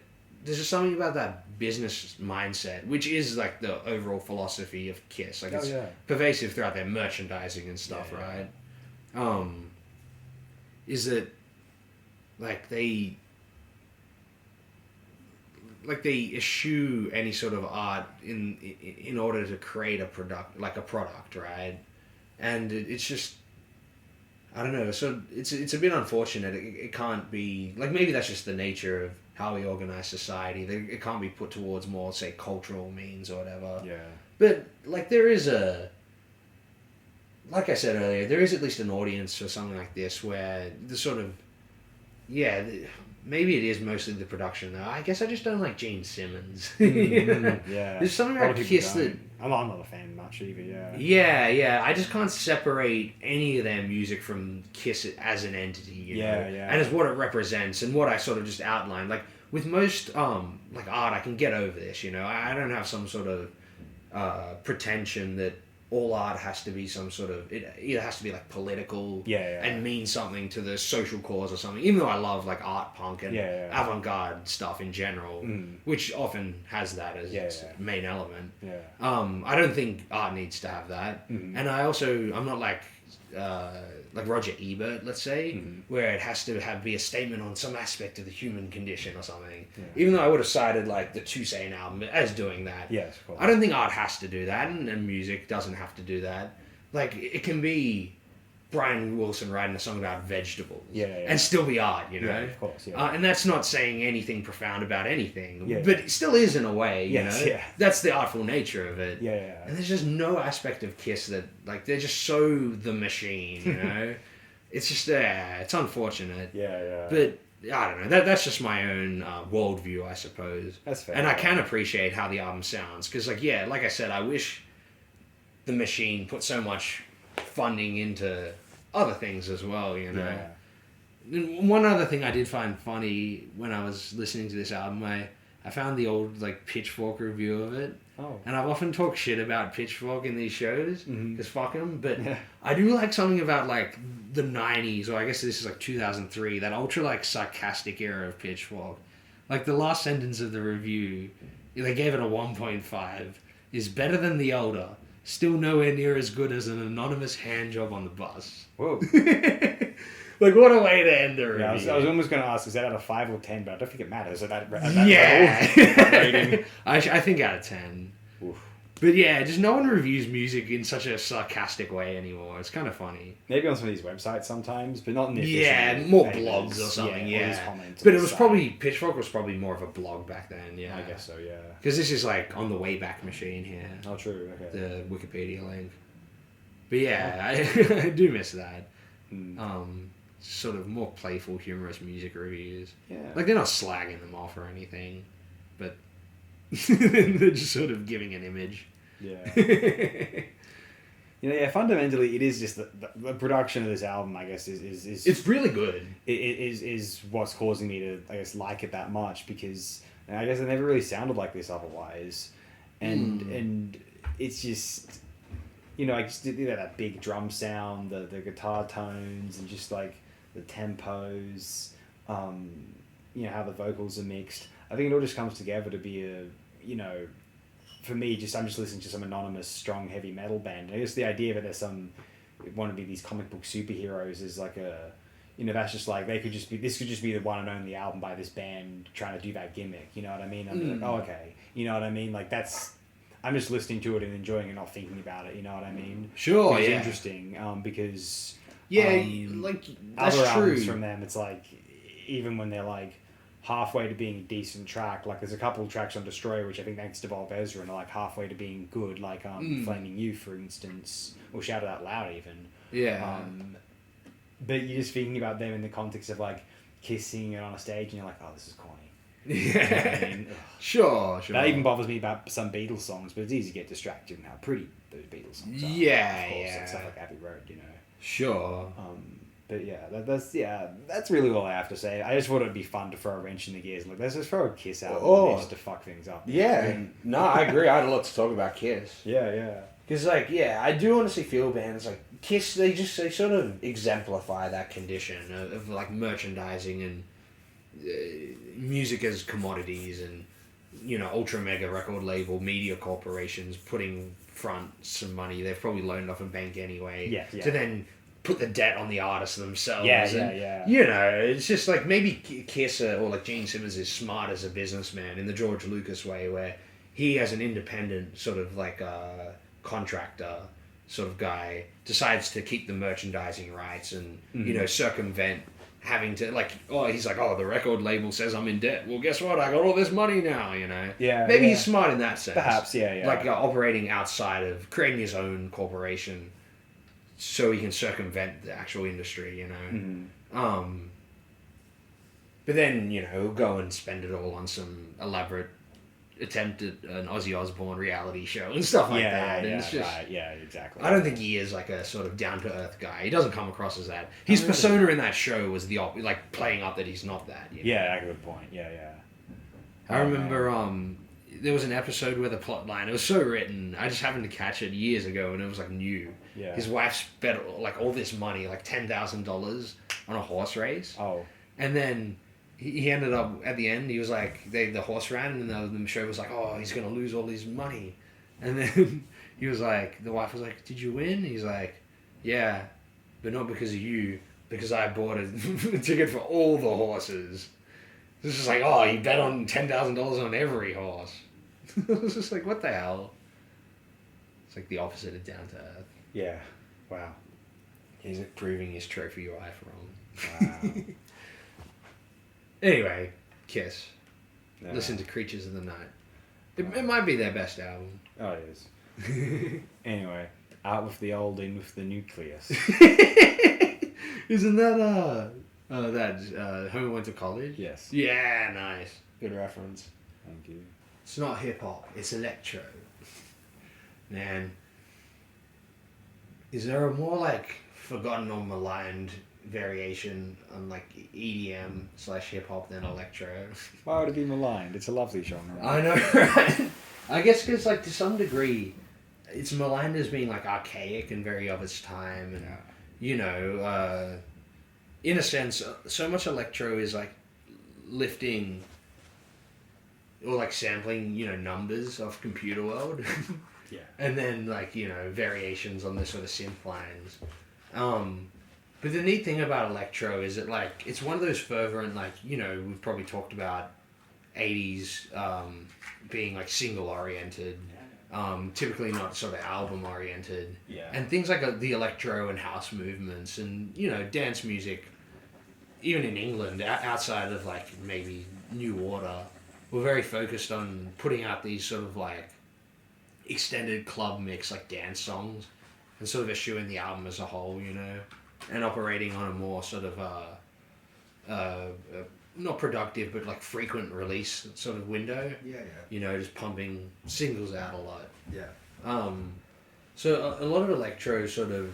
there's just something about that business mindset, which is like the overall philosophy of Kiss. Like it's pervasive throughout their merchandising and stuff, right? Is that like they eschew any sort of art in order to create a product, right? And it's just, I don't know. So it's a bit unfortunate. It can't be like, maybe that's just the nature of how we organize society. It can't be put towards more, say, cultural means or whatever. Yeah. But like like I said earlier, there is at least an audience for something like this where the sort of, maybe it is mostly the production though. I guess I just don't like Gene Simmons. Yeah. There's something about Kiss that... I'm not a fan much either, Yeah. I just can't separate any of their music from Kiss as an entity, you know? And as what it represents and what I sort of just outlined. Like, with most, like, art, I can get over this, you know? I don't have some sort of pretension that all art has to be some sort of, it either has to be like political and mean something to the social cause or something, even though I love like art punk and avant-garde stuff in general, which often has that as its main element. I don't think art needs to have that. And I'm not like Roger Ebert, let's say, where it has to be a statement on some aspect of the human condition or something. Even though I would have cited like the Toussaint album as doing that. Yes, of course. I don't think art has to do that, and music doesn't have to do that. Like, it can be Brian Wilson writing a song about vegetables and still be art, you know? Yeah, of course, and that's not saying anything profound about anything, but it still is in a way, you know? That's the artful nature of it. And there's just no aspect of Kiss that, like, they're just so the machine, you know? It's just, it's unfortunate. But, I don't know, that's just my own worldview, I suppose. That's fair. And I can appreciate how the album sounds, because, like, like I said, I wish the machine put so much funding into other things as well, you know. And one other thing I did find funny when I was listening to this album, I found the old like Pitchfork review of it. And I've often talked shit about Pitchfork in these shows, because fuck them, but I do like something about like the 90s, or I guess this is like 2003, that ultra like sarcastic era of Pitchfork. Like the last sentence of the review, they gave it a 1.5, is better than the older. Still nowhere near as good as an anonymous hand job on the bus. Whoa. Like, what a way to end a review. I was almost going to ask, is that out of 5 or 10? But I don't think it matters. At that rating. I think out of 10. Oof. But yeah, just no one reviews music in such a sarcastic way anymore. It's kind of funny. Maybe on some of these websites sometimes, but not in the more blogs or something, But it was probably, Pitchfork was probably more of a blog back then, I guess so, Because this is like on the Wayback Machine here. Oh, true, okay. The Wikipedia link. But I do miss that. Sort of more playful, humorous music reviews. Like, they're not slagging them off or anything, but they're just sort of giving an image. Fundamentally, it is just the production of this album, I guess, is it's really good. Is what's causing me to, I guess, like it that much, because I guess it never really sounded like this otherwise, and it's just, I just did that big drum sound, the guitar tones, and just like the tempos, how the vocals are mixed. I think it all just comes together to be for me, I'm just listening to some anonymous, strong, heavy metal band. And I guess the idea that there's want to be these comic book superheroes is like that's just like, this could just be the one and only album by this band trying to do that gimmick. You know what I mean? I'm like, oh, okay. You know what I mean? Like, I'm just listening to it and enjoying it, not thinking about it. You know what I mean? Sure, it's interesting because like that's other true. Albums from them, it's like, even when they're like halfway to being a decent track, like there's a couple of tracks on Destroyer which I think thanks to Bob Ezra and are like halfway to being good, like Flaming You, for instance, or Shout It Out Loud even. But you're just thinking about them in the context of like kissing it on a stage and you're like, oh, this is corny. Yeah. You know what I mean? Ugh. Sure. That even bothers me about some Beatles songs, but it's easy to get distracted in how pretty those Beatles songs are. Yeah, Of course, yeah. like stuff like Abbey Road, you know. Sure. But that's really all I have to say. I just thought it'd be fun to throw a wrench in the gears and look, let's just throw a Kiss out just to fuck things up. Yeah. No, I agree. I had a lot to talk about Kiss. Yeah. Because, like, yeah, I do honestly feel bands like Kiss, they sort of exemplify that condition of like, merchandising and music as commodities and, you know, ultra mega record label media corporations putting front some money they've probably loaned off a bank anyway. Yeah. To then put the debt on the artists themselves. Yeah. You know, it's just like maybe Kiss or like Gene Simmons is smart as a businessman in the George Lucas way, where he as an independent sort of like contractor sort of guy decides to keep the merchandising rights and you know, circumvent having to like, he's like, the record label says I'm in debt, well guess what, I got all this money now, you know. Maybe he's smart in that sense, Perhaps. Yeah. like operating outside of creating his own corporation so he can circumvent the actual industry, you know. But then, you know, he'll go and spend it all on some elaborate attempt at an Ozzy Osbourne reality show and stuff like that. And it's just, exactly. I don't think he is like a sort of down-to-earth guy. He doesn't come across as that. His persona in that show was like playing up that he's not that. You know? Yeah, that's a good point. Yeah. I remember there was an episode where the plot line, it was so written, I just happened to catch it years ago and it was like new. Yeah. His wife spent like all this money, like $10,000 on a horse race. Oh. And then he ended up, at the end, he was like, the horse ran and the show was like, he's going to lose all his money. And then he was like, the wife was like, did you win? He's like, yeah, but not because of you, because I bought a ticket for all the horses. It's just like, you bet on $10,000 on every horse. It was just like, what the hell? It's like the opposite of down to earth. Yeah. Wow. He's like proving his trophy wife wrong. Wow. Anyway, Kiss. Yeah. Listen to Creatures of the Night. It might be their best album. Oh, it is. Anyway, out with the old, in with the nucleus. Isn't that Home Went to College? Yes. Yeah, nice. Good reference. Thank you. It's not hip hop, it's electro. Man. Is there a more like forgotten or maligned variation on like EDM / hip hop than electro? Why would it be maligned? It's a lovely genre. I know, right? I guess because like to some degree it's maligned as being like archaic and very of its time, and you know, in a sense, so much electro is like lifting or like sampling, you know, numbers off computer world. Yeah. And then like, you know, variations on the sort of synth lines. But the neat thing about electro is that like it's one of those fervent, like, you know, we've probably talked about 80s being like single oriented, typically not sort of album oriented. Yeah. And things like the electro and house movements and, you know, dance music, even in England, outside of like maybe New Order, were very focused on putting out these sort of like extended club mix, like dance songs, and sort of eschewing the album as a whole, you know, and operating on a more sort of not productive but like frequent release sort of window. Yeah. You know, just pumping singles out a lot. Yeah. So a lot of electro sort of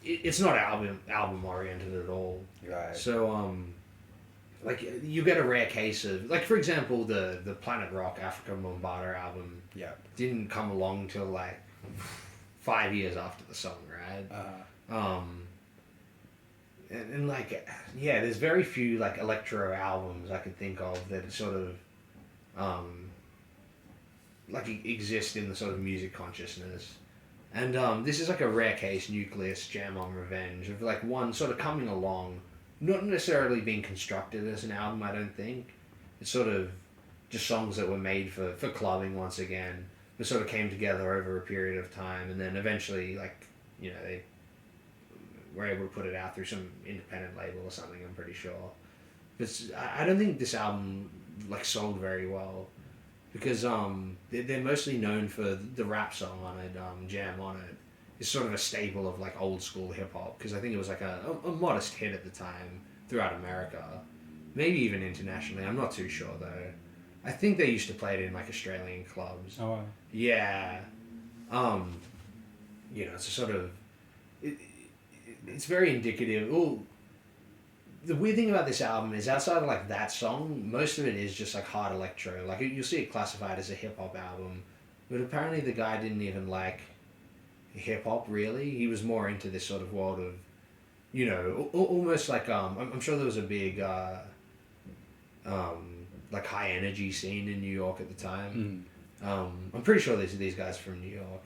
it's not album oriented at all. Right. So like you get a rare case of like, for example, the Planet Rock Africa Bombardar album. Yeah. Didn't come along till like 5 years after the song, right? And like, yeah, there's very few like electro albums I can think of that sort of like exist in the sort of music consciousness. And this is like a rare case, Nucleus Jam on Revenge, of like one sort of coming along, not necessarily being constructed as an album, I don't think. It's sort of just songs that were made for clubbing once again, but sort of came together over a period of time, and then eventually, like, you know, they were able to put it out through some independent label or something, I'm pretty sure. But I don't think this album, like, sold very well, because they're mostly known for the rap song on it, Jam on It. It's sort of a staple of, like, old school hip-hop, because I think it was, like, a modest hit at the time throughout America. maybe even internationally. I'm not too sure though. I think they used to play it in like Australian clubs. Oh, wow. Yeah. It's a sort of it's very indicative. Well, the weird thing about this album is outside of like that song, most of it is just like hard electro. Like you'll see it classified as a hip hop album, but apparently the guy didn't even like hip hop really. He was more into this sort of world of, almost like I'm sure there was a big like high energy scene in New York at the time. I'm pretty sure these guys from New York,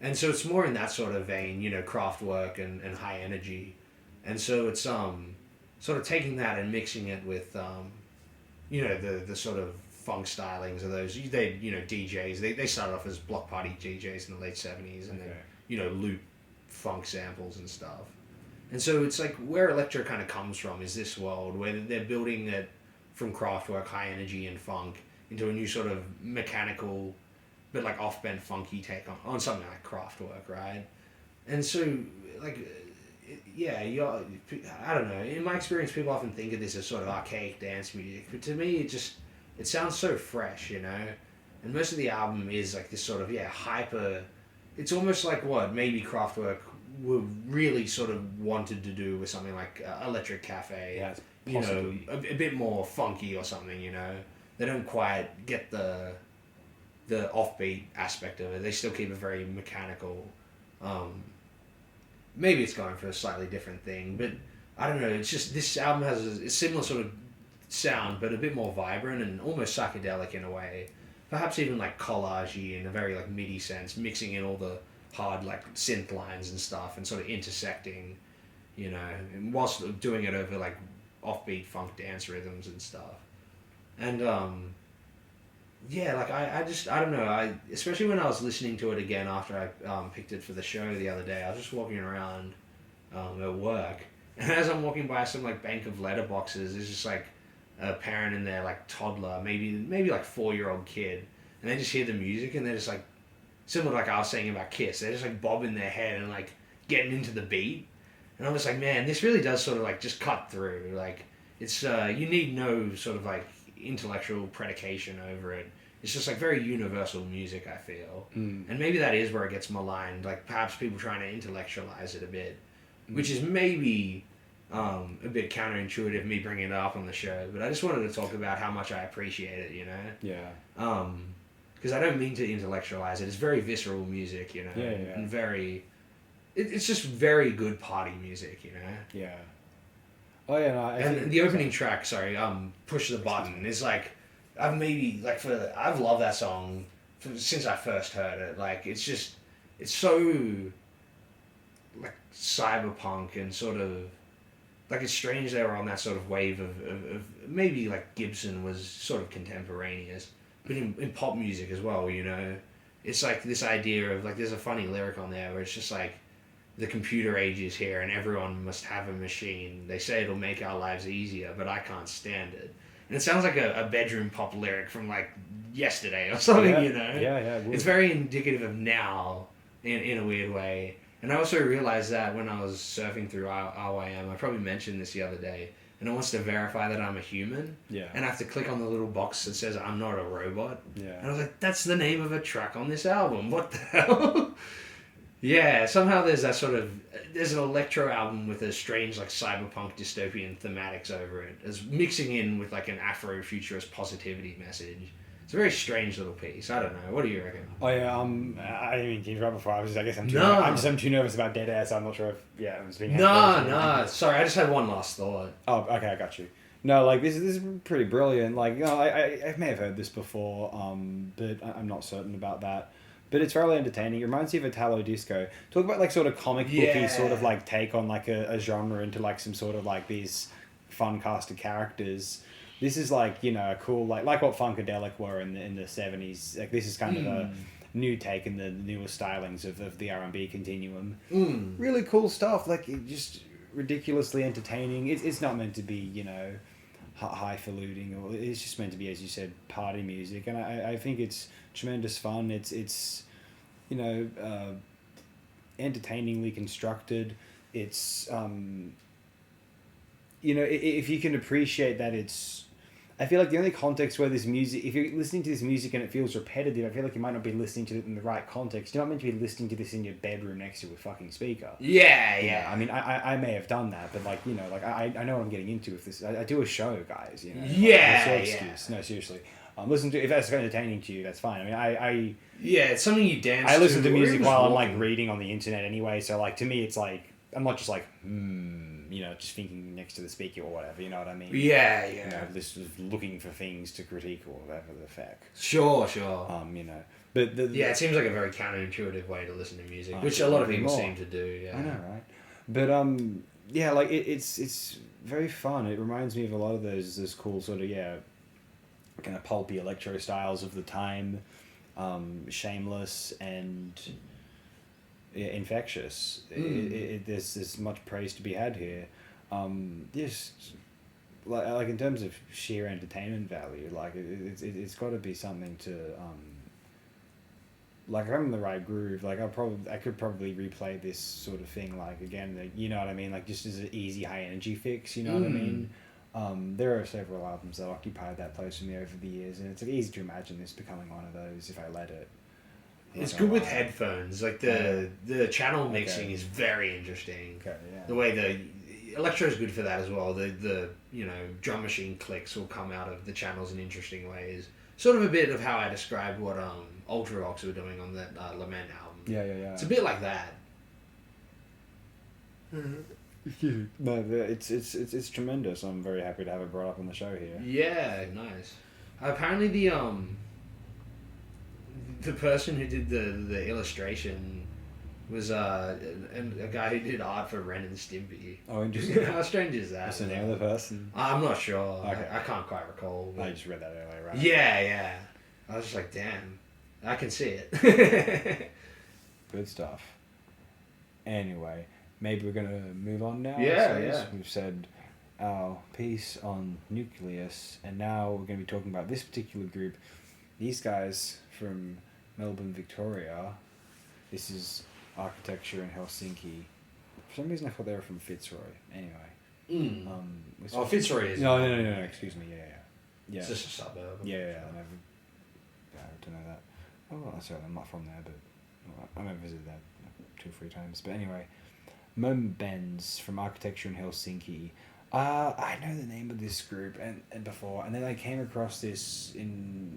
and so it's more in that sort of vein, Kraftwerk and high energy, and so it's sort of taking that and mixing it with the sort of funk stylings of those DJs. They started off as block party DJs in the late 70s, and then loop funk samples and stuff. And so it's like where electro kind of comes from is this world where they're building it from Kraftwerk, high energy and funk into a new sort of mechanical but like off-bent funky take on something like Kraftwerk, right? And so like I don't know. In my experience, people often think of this as sort of archaic dance music, but to me, it sounds so fresh, And most of the album is like this sort of hyper. It's almost like what maybe Kraftwerk were really sort of wanted to do with something like Electric Cafe. Yeah, a bit more funky or something. They don't quite get the offbeat aspect of it. They still keep it very mechanical. Maybe it's going for a slightly different thing, but I don't know. It's just this album has a similar sort of sound, but a bit more vibrant and almost psychedelic in a way. Perhaps even like collagey in a very like MIDI sense, mixing in all the hard like synth lines and stuff, and sort of intersecting, and whilst doing it over like offbeat funk dance rhythms and stuff. And I don't know. Especially when I was listening to it again after I picked it for the show the other day, I was just walking around at work, and as I'm walking by some like bank of letterboxes, there's just like a parent and their like toddler, maybe like 4-year-old kid, and they just hear the music and they're just like, similar to like I was saying about Kiss, they're just like bobbing their head and like getting into the beat, and I was like, man, this really does sort of like just cut through. Like it's you need no sort of like intellectual predication over it. It's just like very universal music, I feel. And maybe that is where it gets maligned, like perhaps people trying to intellectualize it a bit, which is maybe a bit counterintuitive, me bringing it up on the show, but I just wanted to talk about how much I appreciate it, Yeah. Because I don't mean to intellectualize it. It's very visceral music, Yeah. and very... It's just very good party music, Yeah. Oh, yeah, no, and the opening track, Push the Button, is like... I've loved that song since I first heard it. Like, it's so, like, cyberpunk and sort of, like, it's strange they were on that sort of wave of maybe, like, Gibson was sort of contemporaneous, but in pop music as well, It's like this idea of, like, there's a funny lyric on there where it's just like, the computer age is here and everyone must have a machine. They say it'll make our lives easier, but I can't stand it. And it sounds like a bedroom pop lyric from like yesterday or something, Yeah, It's very indicative of now in a weird way. And I also realized that when I was surfing through RYM, I probably mentioned this the other day, and it wants to verify that I'm a human. Yeah. And I have to click on the little box that says I'm not a robot. Yeah. And I was like, that's the name of a track on this album. What the hell? Yeah, somehow there's an electro album with a strange like cyberpunk dystopian thematics over it, as mixing in with like an Afrofuturist positivity message. It's a very strange little piece. I don't know. What do you reckon? Oh yeah, I didn't mean to interrupt before. I guess I'm too nervous about Dead Air, so I'm not sure if I was being. No. Sorry, I just had one last thought. Oh, okay, I got you. No, like this is pretty brilliant. Like, I may have heard this before, but I'm not certain about that. But it's really entertaining. It reminds me of Italo Disco. Talk about like sort of comic booky sort of like take on like a genre into like some sort of like these fun cast of characters. This is like, a cool like what Funkadelic were in the 70s. Like this is kind of a new take in the newer stylings of the R&B continuum. Really cool stuff. Like just ridiculously entertaining. It's not meant to be, highfalutin, or it's just meant to be, as you said, party music, and I think it's tremendous fun. It's entertainingly constructed. It's you know, if you can appreciate that it's... I feel like the only context where this music... If you're listening to this music and it feels repetitive, I feel like you might not be listening to it in the right context. You're not meant to be listening to this in your bedroom next to a fucking speaker. Yeah. I mean, I may have done that, but, like, you know, like, I know what I'm getting into with this. I do a show, guys, you know. Yeah, Like, it's no excuse. No, seriously. Listen to... If that's entertaining to you, that's fine. I mean, I Yeah, it's something you dance to. I listen to or music even while I'm, walking. like, reading on the internet anyway, so, like, to me, it's like... I'm not just like, you know, just thinking next to the speaker or whatever, you know what I mean? Yeah. You know, just looking for things to critique or whatever the fuck. Sure. You know, but It seems like a very counterintuitive way to listen to music, I which a couldn't lot of agree people more. seem to do. Yeah. I know, right? But yeah, like it's very fun. It reminds me of a lot of those cool sort of kind of pulpy electro styles of the time, shameless and infectious. There's much praise to be had here. Just like in terms of sheer entertainment value, like it's got to be something to like if I'm in the right groove, like I could probably replay this sort of thing like again, like, you know what I mean, like just as an easy high energy fix, you know what I mean. There are several albums that occupied that place for me over the years, and it's like easy to imagine this becoming one of those if I let it. It's good with headphones. Like the channel mixing is very interesting. Okay, yeah. The way the electro is good for that as well. The you know drum machine clicks will come out of the channels in interesting ways. Sort of a bit of how I described what Ultravox were doing on that Lament album. Yeah. It's a bit like that. No, it's tremendous. I'm very happy to have it brought up on the show here. Yeah, nice. Apparently the person who did the illustration was a guy who did art for Ren and Stimpy. Oh, interesting. How strange is that? That's the name of the person. I'm not sure. Okay. I can't quite recall. I just read that earlier, right? Yeah. I was just like, damn, I can see it. Good stuff. Anyway, maybe we're gonna move on now. Yeah. We've said our piece on Nucleus, and now we're gonna be talking about this particular group. These guys from Melbourne, Victoria. This is Architecture in Helsinki. For some reason, I thought they were from Fitzroy. Anyway. Fitzroy is. No. Excuse me. Yeah. It's just a suburb. Yeah. I don't know that. Oh, well, sorry, I'm not from there, but I never visited that 2 or 3 times. But anyway, Moment Bends from Architecture in Helsinki. I know the name of this group and before, and then I came across this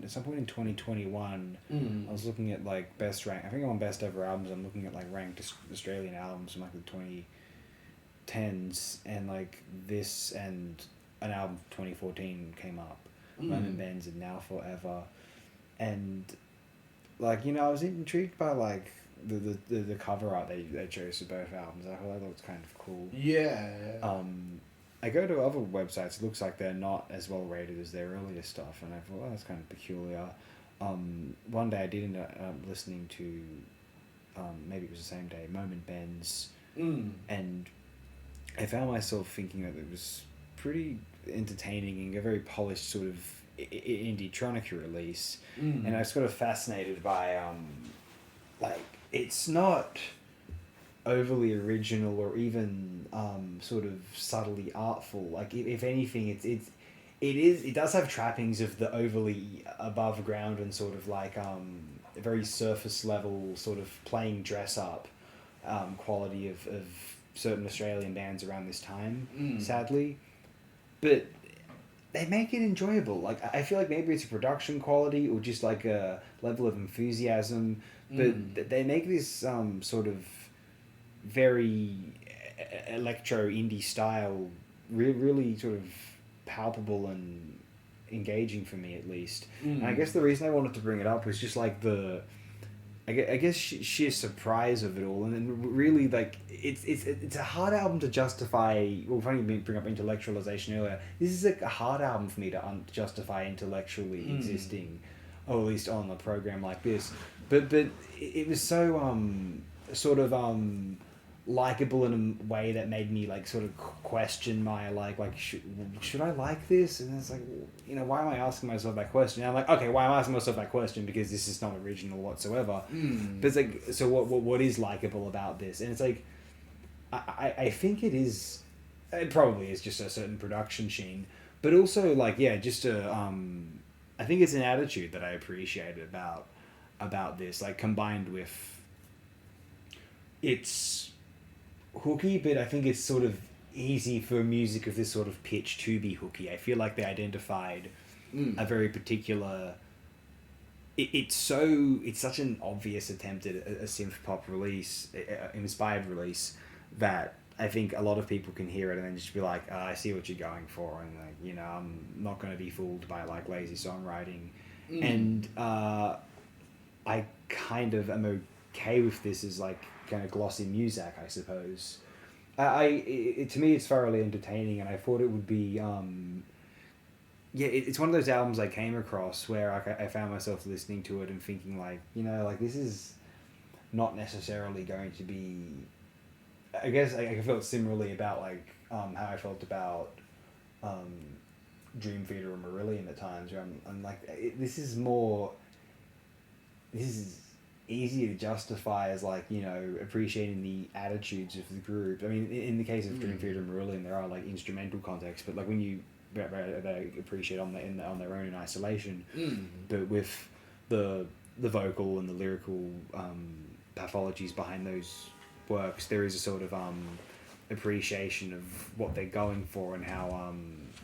at some point in 2021. I was looking at like I think I'm on best ever albums. I'm looking at like ranked Australian albums from like the 2010s, and like this and an album from 2014 came up. Moment Bends and Now Forever, and like, you know, I was intrigued by like the cover art they chose for both albums. I thought that looked kind of cool. Yeah. I go to other websites, it looks like they're not as well rated as their earlier stuff, and I thought, oh, that's kind of peculiar. One day I did end up listening to, maybe it was the same day, Moment Bends, and I found myself thinking that it was pretty entertaining and a very polished sort of indie-tronica release, and I was sort of fascinated by, like, it's not overly original or even sort of subtly artful. Like if anything, it does have trappings of the overly above ground and sort of like very surface level sort of playing dress up quality of certain Australian bands around this time, sadly, but they make it enjoyable. Like I feel like maybe it's a production quality or just like a level of enthusiasm, but they make this sort of very electro indie style really sort of palpable and engaging for me, at least. And I guess the reason I wanted to bring it up was just like I guess sheer surprise of it all, and then really like it's a hard album to justify. Well, funny you bring up intellectualization earlier. This is like a hard album for me to justify intellectually existing, or at least on a program like this. But it was so sort of likable in a way that made me like sort of question my like should I like this? And it's like, you know, why am I asking myself that question? And I'm like, okay, why am I asking myself that question? Because this is not original whatsoever. But it's like, so what is likable about this? And it's like, I think it is it probably is just a certain production sheen, but also like just a I think it's an attitude that I appreciate about this, like combined with it's hooky, but I think it's sort of easy for music of this sort of pitch to be hooky. I feel like they identified a very particular. It's such an obvious attempt at a synth pop release, inspired release, that I think a lot of people can hear it and then just be like, I see what you're going for, and like, you know, I'm not going to be fooled by like lazy songwriting, and I kind of am okay with this as like kind of glossy music, I suppose. To me it's thoroughly entertaining, and I thought it would be it's one of those albums I came across where I found myself listening to it and thinking like, you know, like this is not necessarily going to be. I guess I felt similarly about like how I felt about Dream Theater and Marillion at times, where I'm like, this is easier to justify as like, you know, appreciating the attitudes of the group. I mean, in the case of Dream Theater and Marillion, there are like instrumental context, but like when you they appreciate on their own in isolation, but with the vocal and the lyrical pathologies behind those works, there is a sort of appreciation of what they're going for and how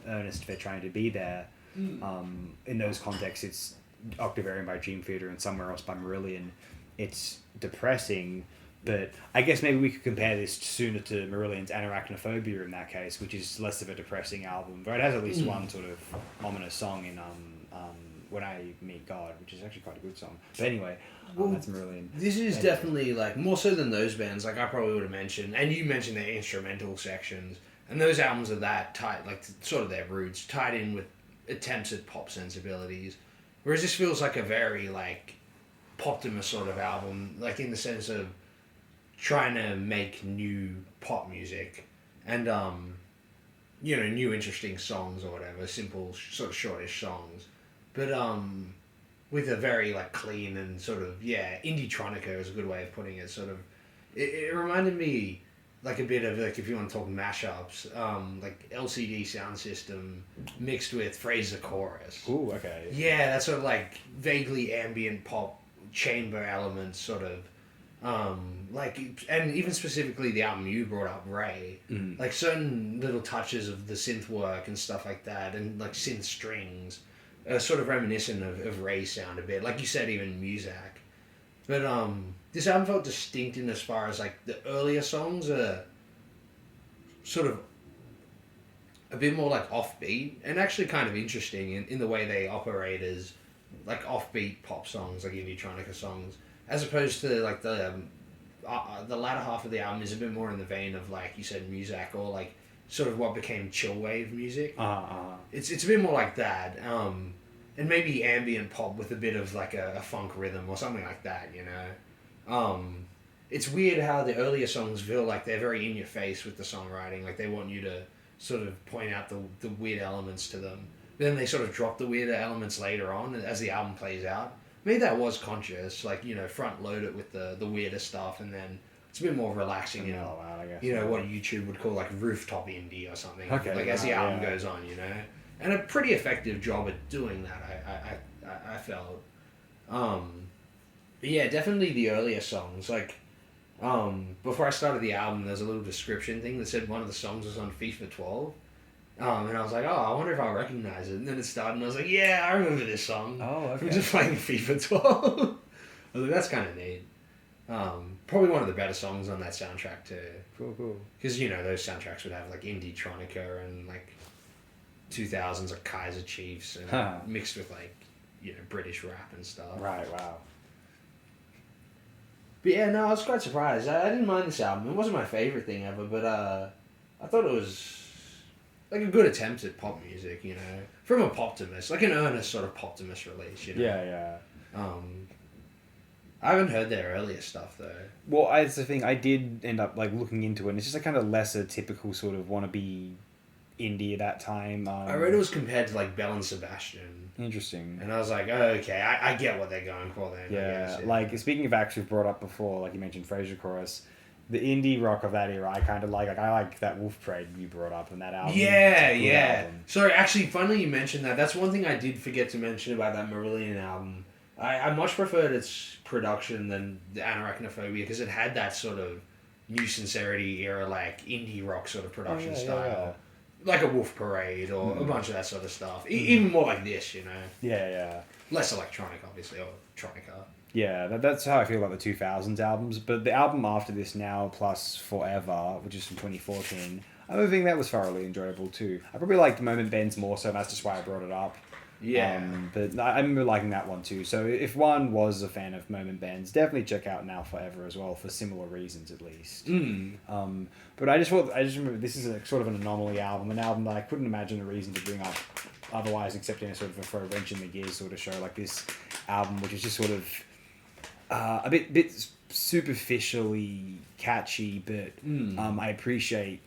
earnest they're trying to be there. In those contexts, it's Octavarium by Dream Theater and Somewhere Else by Marillion. It's depressing, but I guess maybe we could compare this sooner to Marillion's Anarachnophobia in that case, which is less of a depressing album, but it has at least one sort of ominous song in When I Meet God, which is actually quite a good song. But anyway, that's Marillion. This is definitely like more so than those bands. Like I probably would have mentioned, and you mentioned their instrumental sections, and those albums are that tight, like sort of their roots tied in with attempts at pop sensibilities. Whereas this feels like a very like Poptimus sort of album, like in the sense of trying to make new pop music and you know, new interesting songs or whatever, simple sort of shortish songs, but with a very like clean and sort of indie-tronica is a good way of putting it. Sort of it reminded me like a bit of like, if you want to talk mashups, like LCD Sound System mixed with Fraser Chorus. Ooh, okay. Yeah, that sort of like vaguely ambient pop chamber elements, sort of. Like, and even specifically the album you brought up, Ray, like certain little touches of the synth work and stuff like that, and like synth strings, are sort of reminiscent of Ray's sound a bit. Like you said, even Muzak. But this album felt distinct in as far as like the earlier songs are sort of a bit more like offbeat and actually kind of interesting in the way they operate as like offbeat pop songs, like indie-tronica songs, as opposed to like the latter half of the album is a bit more in the vein of, like you said, Muzak, or like sort of what became chill wave music. It's a bit more like that, and maybe ambient pop with a bit of like a funk rhythm or something like that, you know. It's weird how the earlier songs feel like they're very in your face with the songwriting, like they want you to sort of point out the weird elements to them. Then they sort of drop the weirder elements later on as the album plays out. Maybe that was conscious, like, you know, front load it with the weirder stuff, and then it's a bit more relaxing, you know, you know, what YouTube would call like rooftop indie or something. Okay, like as the album goes on, you know, and a pretty effective job at doing that. I felt, but yeah, definitely the earlier songs. Like, before I started the album, there's a little description thing that said one of the songs was on FIFA 12. And I was like, oh, I wonder if I'll recognize it. And then it started, and I was like, yeah, I remember this song. Oh, okay. From just playing FIFA 12. I was like, that's kind of neat. Probably one of the better songs on that soundtrack, too. Cool. Because, you know, those soundtracks would have, like, indie-tronica and, like, 2000s, like, Kaiser Chiefs, and mixed with, like, you know, British rap and stuff. Right, wow. But, yeah, no, I was quite surprised. I didn't mind this album. It wasn't my favorite thing ever, but I thought it was like a good attempt at pop music, you know, from a Poptimus, like an earnest sort of Poptimus release, you know. Yeah. I haven't heard their earlier stuff though. Well, that's the thing. I did end up like looking into it, and it's just a kind of lesser typical sort of wannabe indie at that time. I read it was compared to like Belle and Sebastian. Interesting. And I was like, oh, okay, I get what they're going for then. Yeah, like speaking of acts we've brought up before, like you mentioned Fraser Chorus, the indie rock of that era, I kind of like I like that Wolf Parade you brought up and that album. Yeah, It's a good yeah. album. Sorry, actually, finally you mentioned that. That's one thing I did forget to mention about that Marillion album. I much preferred its production than the Anarachnophobia because it had that sort of New Sincerity era, like indie rock sort of production style. Like a Wolf Parade or a bunch of that sort of stuff. Even more like this, you know. Yeah. Less electronic, obviously, or Tronica. Yeah, that's how I feel about the 2000s albums. But the album after this now, plus Forever, which is from 2014, I don't think that was thoroughly enjoyable too. I probably liked Moment Bends more, so that's just why I brought it up. Yeah. But I remember liking that one too. So if one was a fan of Moment Bends, definitely check out Now Forever as well for similar reasons at least. But I just remember this is a sort of an anomaly album, an album that I couldn't imagine a reason to bring up otherwise, except in a sort of a throw a wrench in the gears sort of show like this album, which is just sort of a bit superficially catchy, but I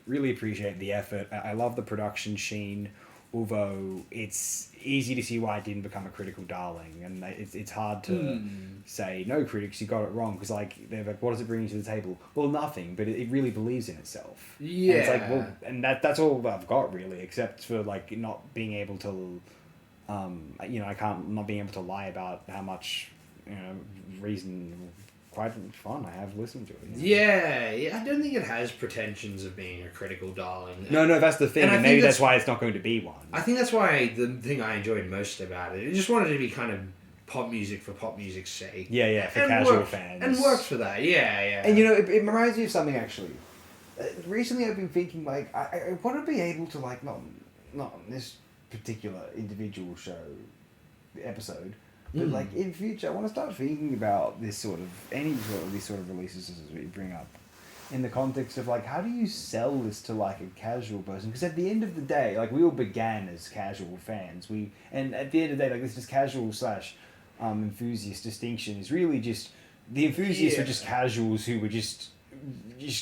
really appreciate the effort. I love the production sheen, although it's easy to see why it didn't become a critical darling, and it's hard to say no critics, you got it wrong, because like they're like, what does it bring to the table? Well, nothing, but it really believes in itself. Yeah, and it's like, well, and that's all I've got really, except for like not being able to, not being able to lie about how much reason. Quite fun. I have listened to it. Yeah, I don't think it has pretensions of being a critical darling. No, that's the thing. And maybe that's why it's not going to be one. I think that's why the thing I enjoyed most about it, I just wanted it to be kind of pop music for pop music's sake. Yeah, for casual fans. And works for that, yeah. And it reminds me of something actually. Recently I've been thinking, like, I want to be able to, like, not on this particular individual episode, but like in future, I want to start thinking about these sort of releases as we bring up, in the context of like, how do you sell this to like a casual person? Because at the end of the day, like we all began as casual fans. And at the end of the day, like this casual / enthusiast distinction is really just the enthusiasts were just casuals who were just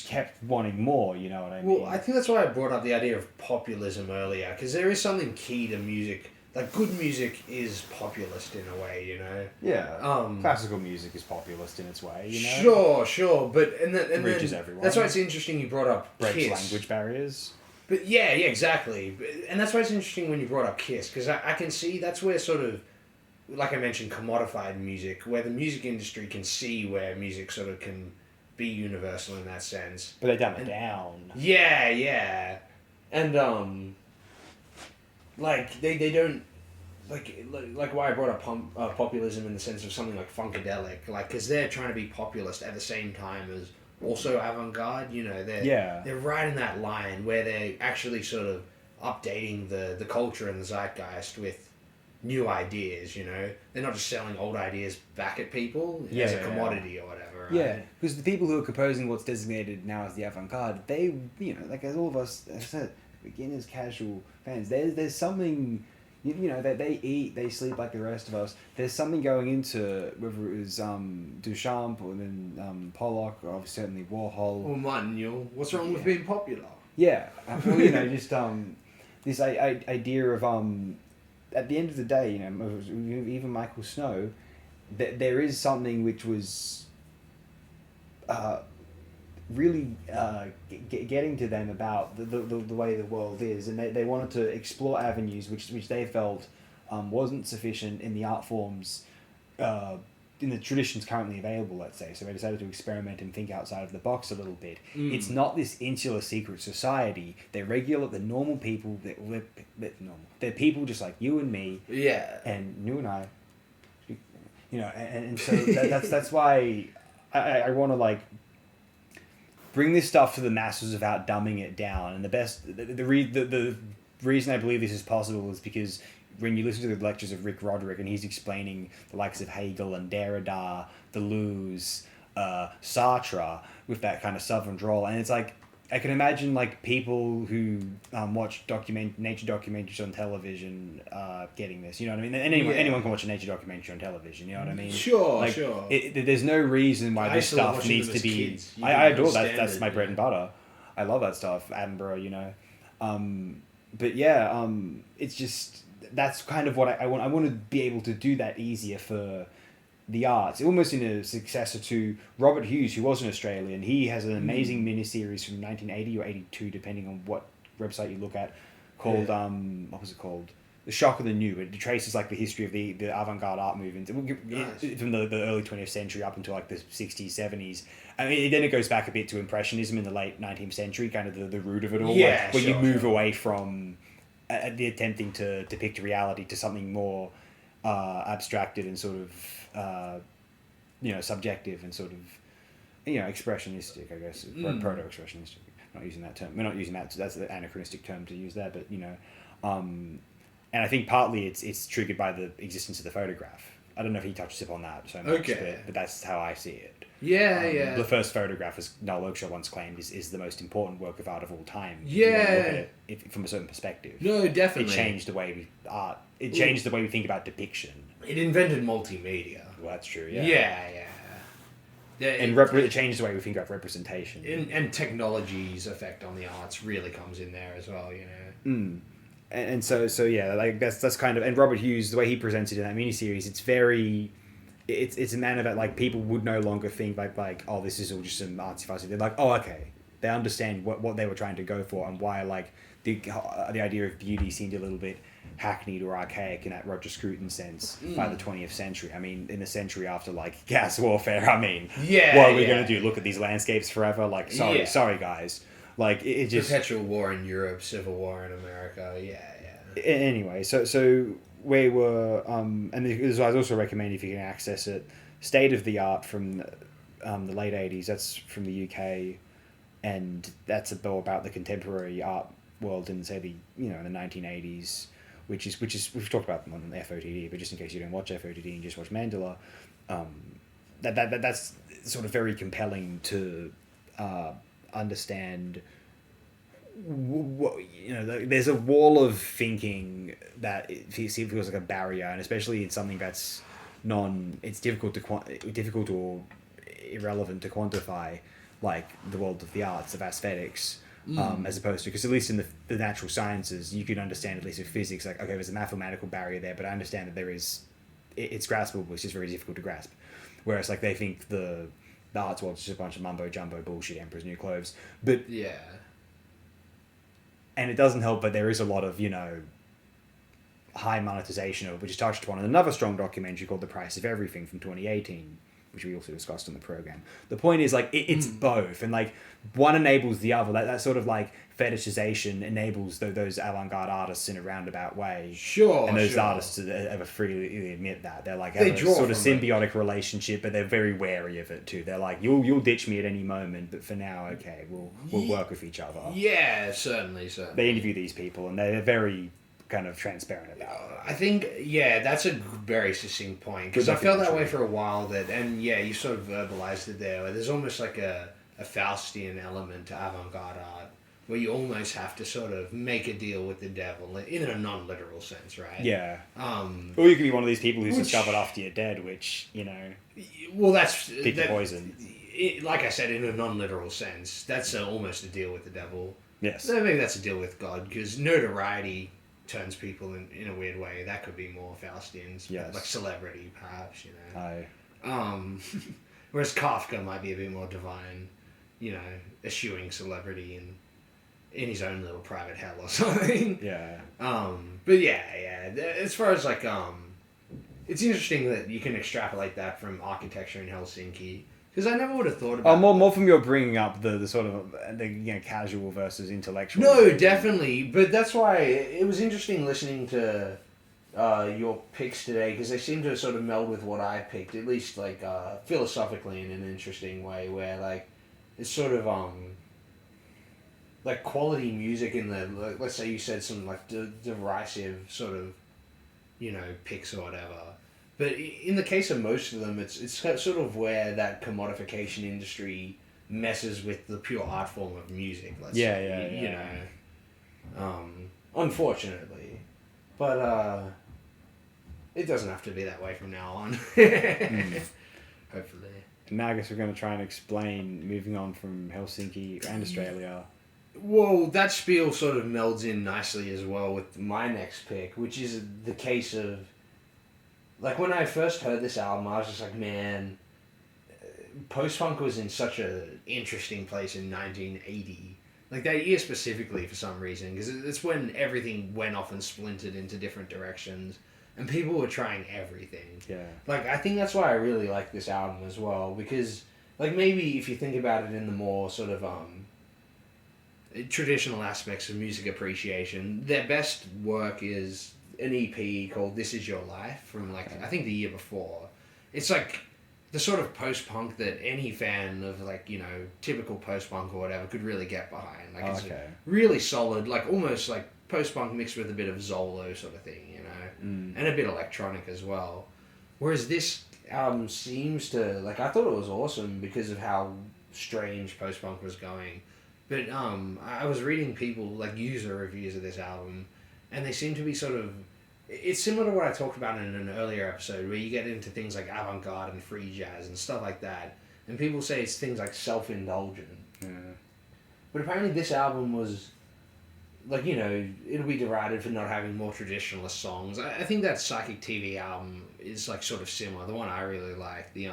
kept wanting more. You know what I mean? Well, I think that's why I brought up the idea of populism earlier, because there is something key to music. Like, good music is populist in a way, you know? Yeah. Classical music is populist in its way, you know? Sure. But, and reaches everyone. That's why it's interesting you brought up Breaks Kiss. language barriers. But yeah, exactly. And that's why it's interesting when you brought up Kiss, because I can see that's where sort of, like I mentioned, commodified music, where the music industry can see where music sort of can be universal in that sense. But they dumb it down. Yeah. And, like they don't like why I brought up populism in the sense of something like Funkadelic, like because they're trying to be populist at the same time as also avant-garde. You know, they're right in that line where they're actually sort of updating the culture and the zeitgeist with new ideas. You know, they're not just selling old ideas back at people as a commodity or whatever. Right? Yeah, because the people who are composing what's designated now as the avant-garde, they like as all of us have said, beginners, casual fans, there's something, that they eat, they sleep like the rest of us. There's something going into whether it was Duchamp or then Pollock or certainly Warhol. Or Martin Newell. What's wrong with being popular? Yeah, well, just this idea of at the end of the day, even Michael Snow, there is something which was really getting to them about the way the world is, and they wanted to explore avenues which they felt wasn't sufficient in the art forms in the traditions currently available, let's say. So they decided to experiment and think outside of the box a little bit. It's not this insular secret society. They're normal people. They're people just like you and me. Yeah. And you and I. And so that's why I want to like bring this stuff to the masses without dumbing it down. And the reason I believe this is possible is because when you listen to the lectures of Rick Roderick and he's explaining the likes of Hegel and Derrida, Deleuze, Sartre with that kind of southern drawl, and it's like I can imagine like people who watch nature documentaries on television getting this. You know what I mean? And anyone can watch a nature documentary on television. You know what I mean? Sure. There's no reason why this stuff needs to be. I adore that. That's my bread and butter. I love that stuff. Attenborough, but yeah, it's just that's kind of what I want. I want to be able to do that easier for the arts, almost in a successor to Robert Hughes, who was an Australian. He has an amazing miniseries from 1980 or 82, depending on what website you look at, called what was it called? The Shock of the New. It traces like the history of the avant-garde art movement from the early 20th century up until like the 60s, 70s. I mean, then it goes back a bit to Impressionism in the late 19th century, kind of the root of it all, Yeah, where you move sure. away from the attempting to depict reality to something more abstracted and sort of subjective and sort of expressionistic, I guess, proto-expressionistic. Not using that term. We're not using that. That's the anachronistic term to use there, but and I think partly it's triggered by the existence of the photograph. I don't know if he touches upon that so much, but that's how I see it. Yeah. The first photograph, as Noel Oakeshott once claimed, is the most important work of art of all time. Yeah. If you want to look at it from a certain perspective. No, definitely. It changed the way we changed the way we think about depiction. It invented multimedia. Well, that's true. Yeah. Yeah, And it changed the way we think about representation. and technology's effect on the arts really comes in there as well, And so yeah, like that's kind of, and Robert Hughes, the way he presents it in that miniseries, it's a manner that like people would no longer think like oh, this is all just some artsy fussy. They're like, oh, okay, they understand what they were trying to go for and why like the idea of beauty seemed a little bit hackneyed or archaic in that Roger Scruton sense by the 20th century. I mean, in the century after like gas warfare, I mean, what are we going to do? Look at these landscapes forever? Like, sorry guys. Like it just perpetual war in Europe, civil war in America. Anyway, so we were and this I also recommend if you can access it. State of the Art from the late 80s. That's from the UK, and that's about the contemporary art world in say the the 1980s, which is we've talked about them on FOTD, but just in case you don't watch FOTD and just watch Mandala, that's sort of very compelling to understand. There's a wall of thinking that it feels like a barrier, and especially in something that's it's difficult or irrelevant to quantify, like the world of the arts, of aesthetics, as opposed to, because at least in the natural sciences you can understand, at least with physics, like, okay, there's a mathematical barrier there, but I understand that it's graspable, it's just very difficult to grasp. Whereas like they think the arts world is just a bunch of mumbo jumbo bullshit, Emperor's New Clothes, but and it doesn't help, but there is a lot of, high monetization of it, which is touched upon in another strong documentary called The Price of Everything from 2018, which we also discussed on the program. The point is, like, it's both, and, like, one enables the other. That sort of, like, fetishization enables those avant-garde artists in a roundabout way. Sure, and those sure. artists ever freely admit that. They're, like, They have a draw sort of from it. symbiotic relationship, but they're very wary of it, too. They're like, you'll ditch me at any moment, but for now, okay, we'll work with each other. Yeah, certainly. They interview these people, and they're very kind of transparent about it. I think, that's a very succinct point, because I felt that way for a while, you sort of verbalized it there, where there's almost like a Faustian element to avant-garde art, where you almost have to sort of make a deal with the devil, in a non-literal sense, right? Yeah. Or you could be one of these people who's Which- discovered after you're dead, which, Well, that's... pick your poison. Like I said, in a non-literal sense, that's almost a deal with the devil. Yes. So maybe that's a deal with God, because notoriety turns people in a weird way. That could be more Faustian, Yes. like celebrity, perhaps, Aye. Whereas Kafka might be a bit more divine, eschewing celebrity in his own little private hell or something. Yeah. But as far as like, it's interesting that you can extrapolate that from architecture in Helsinki, because I never would have thought about. More from your bringing up the sort of the casual versus intellectual. No, definitely, but that's why it was interesting listening to your picks today, because they seem to sort of meld with what I picked, at least like philosophically in an interesting way, where like it's sort of like quality music in the, like, let's say you said some like derisive sort of picks or whatever. But in the case of most of them, it's sort of where that commodification industry messes with the pure art form of music. Let's say, unfortunately, but it doesn't have to be that way from now on. Hopefully. And now I guess we're going to try and explain, moving on from Helsinki and Australia. Well, that spiel sort of melds in nicely as well with my next pick, which is the case of like when I first heard this album, I was just like, man, post-punk was in such an interesting place in 1980. Like that year specifically for some reason, because it's when everything went off and splintered into different directions, and people were trying everything. Yeah. Like, I think that's why I really like this album as well, because, like, maybe if you think about it in the more sort of, traditional aspects of music appreciation, their best work is an EP called This Is Your Life from, like, I think the year before. It's, like, the sort of post-punk that any fan of, like, you know, typical post-punk or whatever could really get behind. Like, it's a really solid, like, almost, like, post-punk mixed with a bit of Zolo sort of thing, you know? And a bit electronic as well. Whereas this album seems to, like, I thought it was awesome because of how strange post-punk was going. But I was reading people, like, user reviews of this album, and they seem to be sort of, it's similar to what I talked about in an earlier episode, where you get into things like avant-garde and free jazz and stuff like that, and people say it's things like self-indulgent. Yeah. But apparently this album was, like, you know, it'll be derided for not having more traditionalist songs. I think that Psychic TV album is, like, sort of similar. The one I really like, the,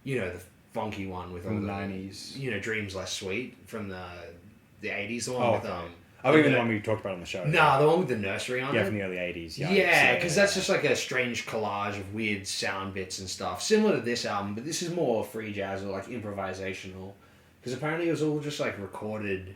you know, the funky one with all the 90s. You know, Dreams Less Sweet from the 80s. The one with, I think the one we talked about on the show. Nah, the one with the nursery on it. Yeah, from the early 80s. Yeah, because that's just like a strange collage of weird sound bits and stuff. Similar to this album, but this is more free jazz or, like, improvisational. Because apparently it was all just, like, recorded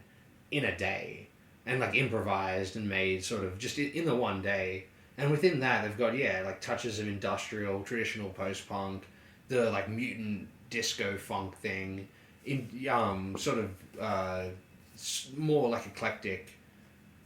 in a day. And, like, improvised and made sort of just in the one day. And within that, they've got, yeah, like, touches of industrial, traditional post-punk, the, like, mutant disco funk thing, in sort of more, like, eclectic,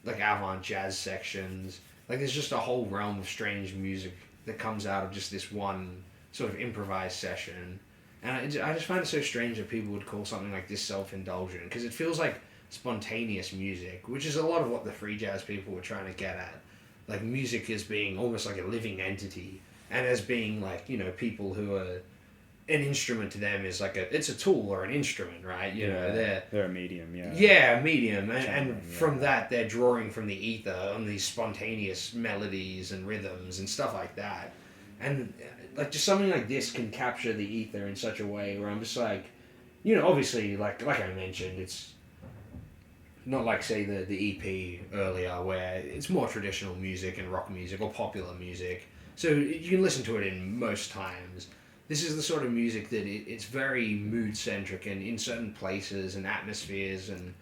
like, avant jazz sections. Like, there's just a whole realm of strange music that comes out of just this one sort of improvised session. And I just find it so strange that people would call something like this self-indulgent, because it feels like spontaneous music, which is a lot of what the free jazz people were trying to get at. Like, music as being almost like a living entity, and as being, like, you know, people who are, an instrument to them is like it's a tool or an instrument, right? You know, they're a medium, a medium, and from that they're drawing from the ether on these spontaneous melodies and rhythms and stuff like that. And, like, just something like this can capture the ether in such a way where I'm just like, you know, obviously, like I mentioned, it's not like, say, the EP earlier, where it's more traditional music and rock music or popular music. So you can listen to it in most times. This is the sort of music that it's very mood-centric and in certain places and atmospheres. And,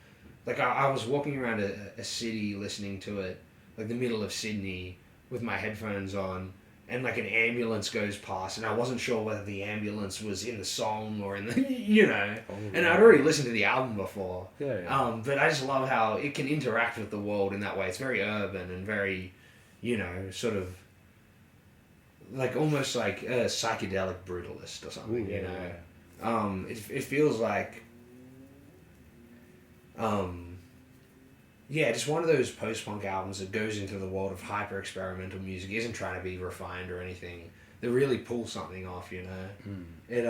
like, I was walking around a city listening to it, like the middle of Sydney, with my headphones on, and, like, an ambulance goes past, and I wasn't sure whether the ambulance was in the song or in the, you know. Oh, and I'd already listened to the album before. Yeah. But I just love how it can interact with the world in that way. It's very urban and very, you know, sort of, like, almost like a psychedelic brutalist or something, you know. Yeah. It feels like, yeah, just one of those post-punk albums that goes into the world of hyper-experimental music, isn't trying to be refined or anything. They really pull something off, you know. It,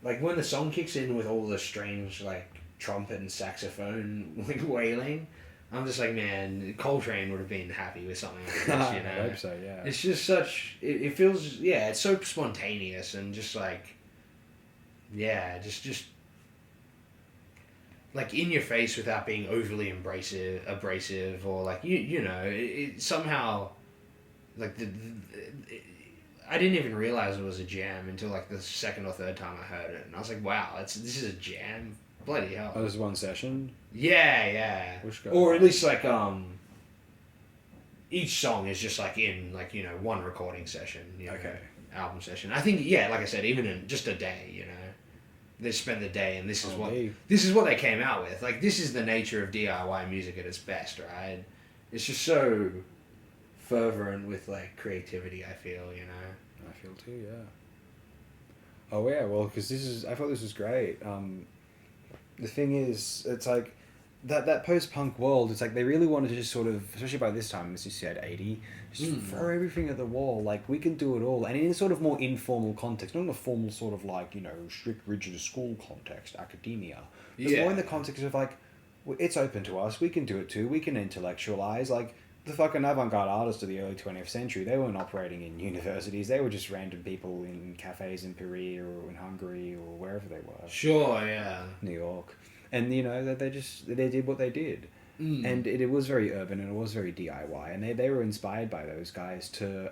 like, when the song kicks in with all the strange, like, trumpet and saxophone, like, wailing, I'm just like, man, Coltrane would have been happy with something like this, you know. I hope so, yeah. It's just such, it feels, yeah, it's so spontaneous and just like, yeah, just like in your face without being overly abrasive or like, you know, it somehow, like, I didn't even realize it was a jam until like the second or third time I heard it. And I was like, wow, this is a jam? Bloody hell. Oh, this is one session? Yeah. Or at least like, each song is just like in like, you know, one recording session, you know, album session. I think, yeah, like I said, even in just a day, you know, they spend the day and this is what they came out with. Like, this is the nature of DIY music at its best, right? It's just so fervent with like creativity, I feel, you know. I feel too, yeah. Oh yeah, well, because I thought this was great. The thing is, it's like that post-punk world, it's like they really wanted to just sort of, especially by this time, as you said, 80, just throw everything at the wall. Like, we can do it all. And in a sort of more informal context, not in a formal sort of like, you know, strict, rigid school context, academia. But more in the context of like, well, it's open to us. We can do it too. We can intellectualize. Like, the fucking avant-garde artists of the early 20th century, they weren't operating in universities. They were just random people in cafes in Peru or in Hungary or wherever they were. Sure, yeah. New York. And, you know, they did what they did. And it was very urban and it was very DIY. And they were inspired by those guys to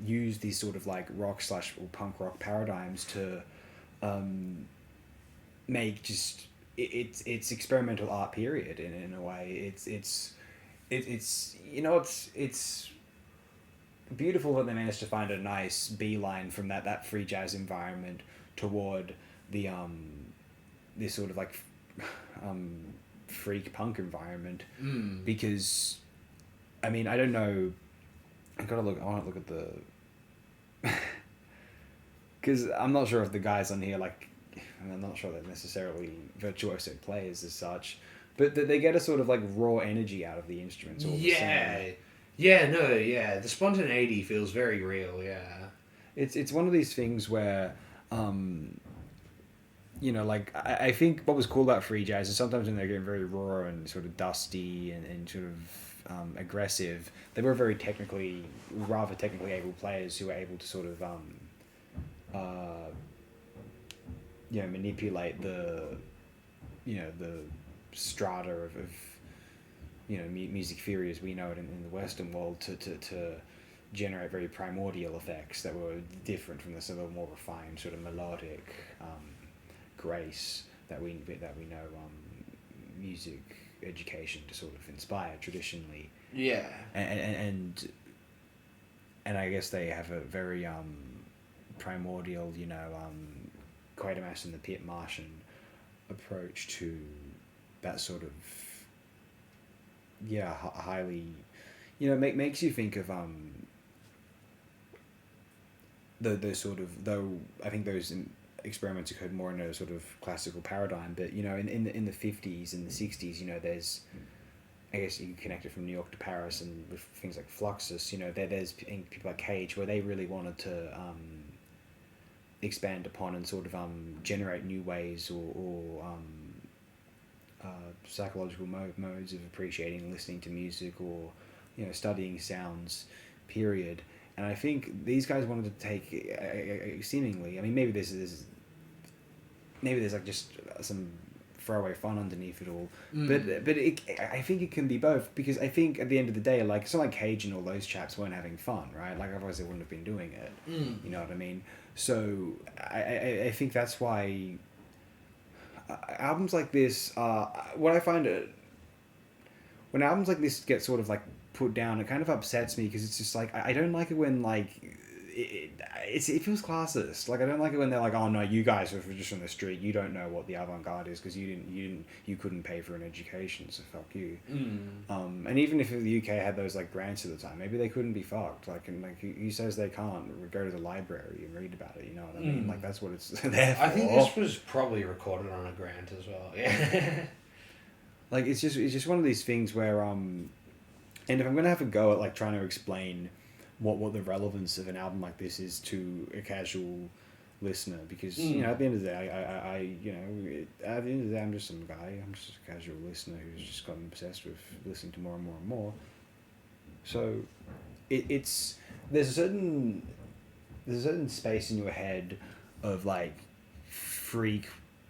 use these sort of like rock / or punk rock paradigms to make just... It's experimental art, period, in a way. It's you know, it's beautiful that they managed to find a nice beeline from that free jazz environment toward the this sort of like freak punk environment, because I mean, I don't know, I want to look at the because I'm not sure if the guys on here, like, I'm not sure they're necessarily virtuoso players as such, but they get a sort of like raw energy out of the instruments all the same. The spontaneity feels very real. It's one of these things where you know, like, I think what was cool about free jazz is sometimes when they're getting very raw and sort of dusty and sort of aggressive, they were rather technically able players who were able to sort of you know, manipulate the strata of you know, music theory as we know it in the Western world to generate very primordial effects that were different from the sort of more refined sort of melodic grace that we know music education to sort of inspire traditionally. Yeah. And I guess they have a very primordial, you know, Quatermass and the Pit Martian approach to that sort of highly, you know, makes you think of the sort of, though I think those experiments occurred more in a sort of classical paradigm, but you know, in the 50s and the 60s, you know, there's, I guess you can connect it from New York to Paris, and with things like Fluxus, you know, there's people like Cage where they really wanted to expand upon and sort of generate new ways or psychological modes of appreciating and listening to music, or, you know, studying sounds, period. And I think these guys wanted to take seemingly, I mean, maybe there's like just some throwaway fun underneath it all, but I think it can be both, because I think at the end of the day, like, it's not like Cage and all those chaps weren't having fun, right? Like, otherwise they wouldn't have been doing it. You know what I mean? So I think that's why albums like this, what I find when albums like this get sort of like put down, it kind of upsets me, because it's just like, I don't like it when like it feels classist. Like, I don't like it when they're like, oh no, you guys are just on the street, you don't know what the avant-garde is because you couldn't pay for an education, so fuck you. And even if the UK had those like grants at the time, maybe they couldn't be fucked. Like, and like, who says they can't go to the library and read about it? You know what I mean? Like, that's what it's there for. I think this was probably recorded on a grant as well. Yeah. Like, it's just one of these things where and if I'm gonna have a go at like trying to explain what the relevance of an album like this is to a casual listener, because you know, at the end of the day, I you know, at the end of the day, I'm just some guy. I'm just a casual listener who's just gotten obsessed with listening to more and more and more. So it's there's a certain space in your head of like freak,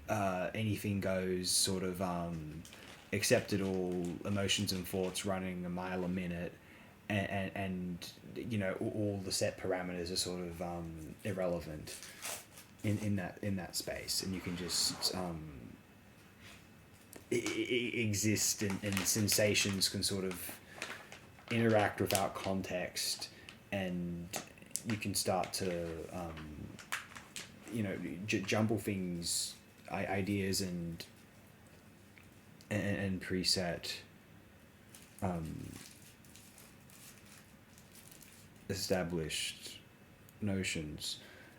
anything goes sort of accepted all emotions and thoughts running a mile a minute, and you know, all the set parameters are sort of irrelevant in that space, and you can just exist, and sensations can sort of interact without context, and you can start to you know, jumble things, ideas and preset established notions,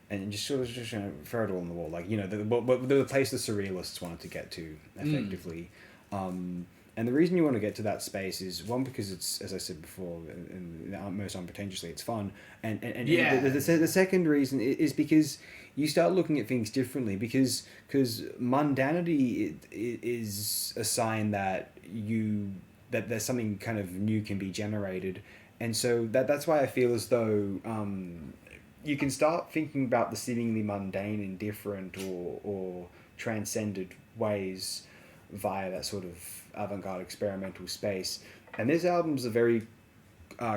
and just sort of just, you know, throw it all on the wall, like, you know, the place the surrealists wanted to get to effectively. And the reason you want to get to that space is, one, because it's, as I said before, and most unpretentiously, it's fun, and the second reason is because you start looking at things differently, because mundanity is a sign that you that there's something kind of new can be generated. And so that's why I feel as though you can start thinking about the seemingly mundane in different or transcended ways via that sort of avant-garde experimental space. And this album's a very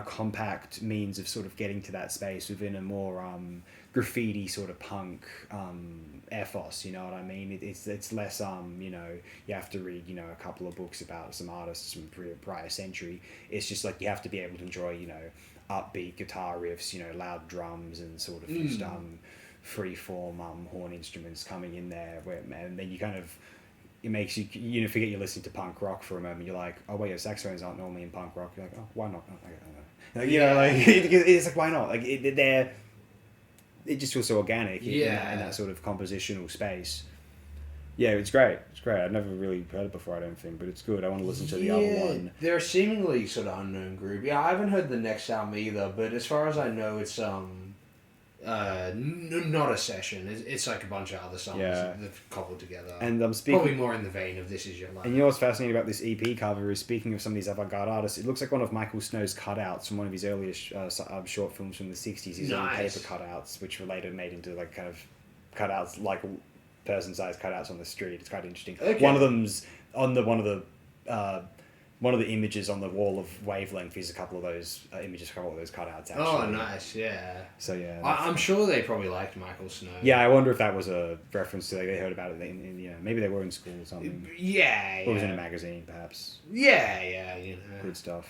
compact means of sort of getting to that space within a more graffiti sort of punk ethos, you know what I mean? It's less you know, you have to read, you know, a couple of books about some artists from prior century. It's just like you have to be able to enjoy, you know, upbeat guitar riffs, you know, loud drums and sort of just free form horn instruments coming in there, and then you kind of, it makes you know, forget you're listening to punk rock for a moment. You're like, oh wait, your saxophones aren't normally in punk rock. You're like, oh, why not? Oh, I don't know. Like, you know, like it's like, why not? Like it just feels so organic in that sort of compositional space. Yeah, it's great. It's great. I've never really heard it before, I don't think, but it's good. I want to listen to the other one. They're a seemingly sort of unknown group. Yeah, I haven't heard the next album either, but as far as I know, it's not a session. It's like a bunch of other songs that they've cobbled together. And probably more in the vein of This Is Your Life. And you know what's fascinating about this EP cover is, speaking of some of these avant-garde artists, it looks like one of Michael Snow's cutouts from one of his earliest short films from the 60s. His own paper cutouts, which were later made into like kind of cutouts, like person-sized cutouts on the street. It's quite interesting. Okay. One of them's on one of the images on the wall of Wavelength is a couple of those images, a couple of those cutouts. Actually. Oh, nice, yeah. So yeah, I'm sure they probably liked Michael Snow. Yeah, I wonder if that was a reference to, like, they heard about it in you know, maybe they were in school or something. Yeah, or it was in a magazine, perhaps. Yeah, you know, good stuff.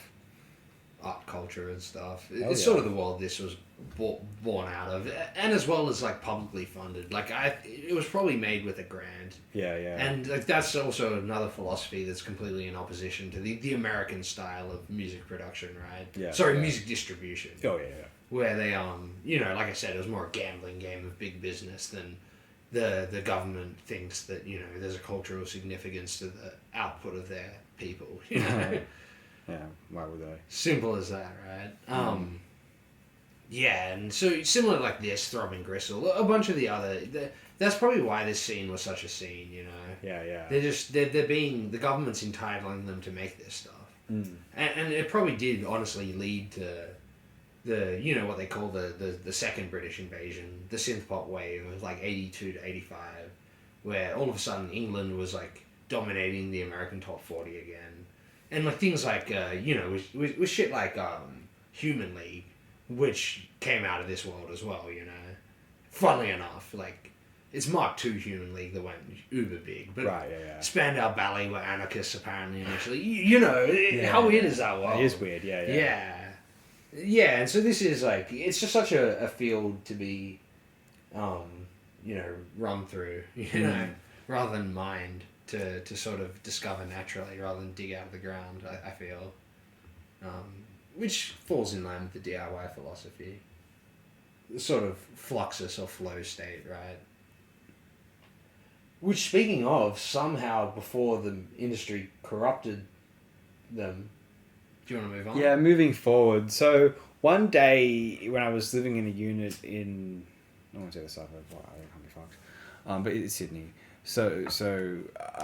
Art culture and stuff. It's sort of the world this was born out of, and as well as like publicly funded. Like it was probably made with a grant. Yeah. And like that's also another philosophy that's completely in opposition to the American style of music production, right? Yeah. Sorry, music distribution. Oh yeah. Where they you know, like I said, it was more a gambling game of big business than the government thinks that, you know, there's a cultural significance to the output of their people. You know. Yeah, why would they? Simple as that, right? Yeah, and so similar like this, Throbbing Gristle, a bunch of the other. That's probably why this scene was such a scene, you know. Yeah. They're being, the government's entitling them to make this stuff, and it probably did honestly lead to the, you know, what they call the second British invasion, the synth pop wave of like 82 to 85, where all of a sudden England was like dominating the American top 40 again. And like things like, you know, with shit like Human League, which came out of this world as well, you know. Funnily enough, like, it's Mark II Human League that went uber big. But right, yeah. Spandau Ballet were anarchists apparently initially. You know, how weird is that world? It is weird, yeah. Yeah, and so this is like, it's just such a field to be, you know, run through, you know, rather than mined. To sort of discover naturally rather than dig out of the ground, I feel. Which falls in line with the DIY philosophy. The sort of fluxus or flow state, right? Which, speaking of, somehow before the industry corrupted them... Do you want to move on? Yeah, moving forward. So, one day when I was living in a unit in... I won't say the suburb, I can't be fucked. But it's Sydney. So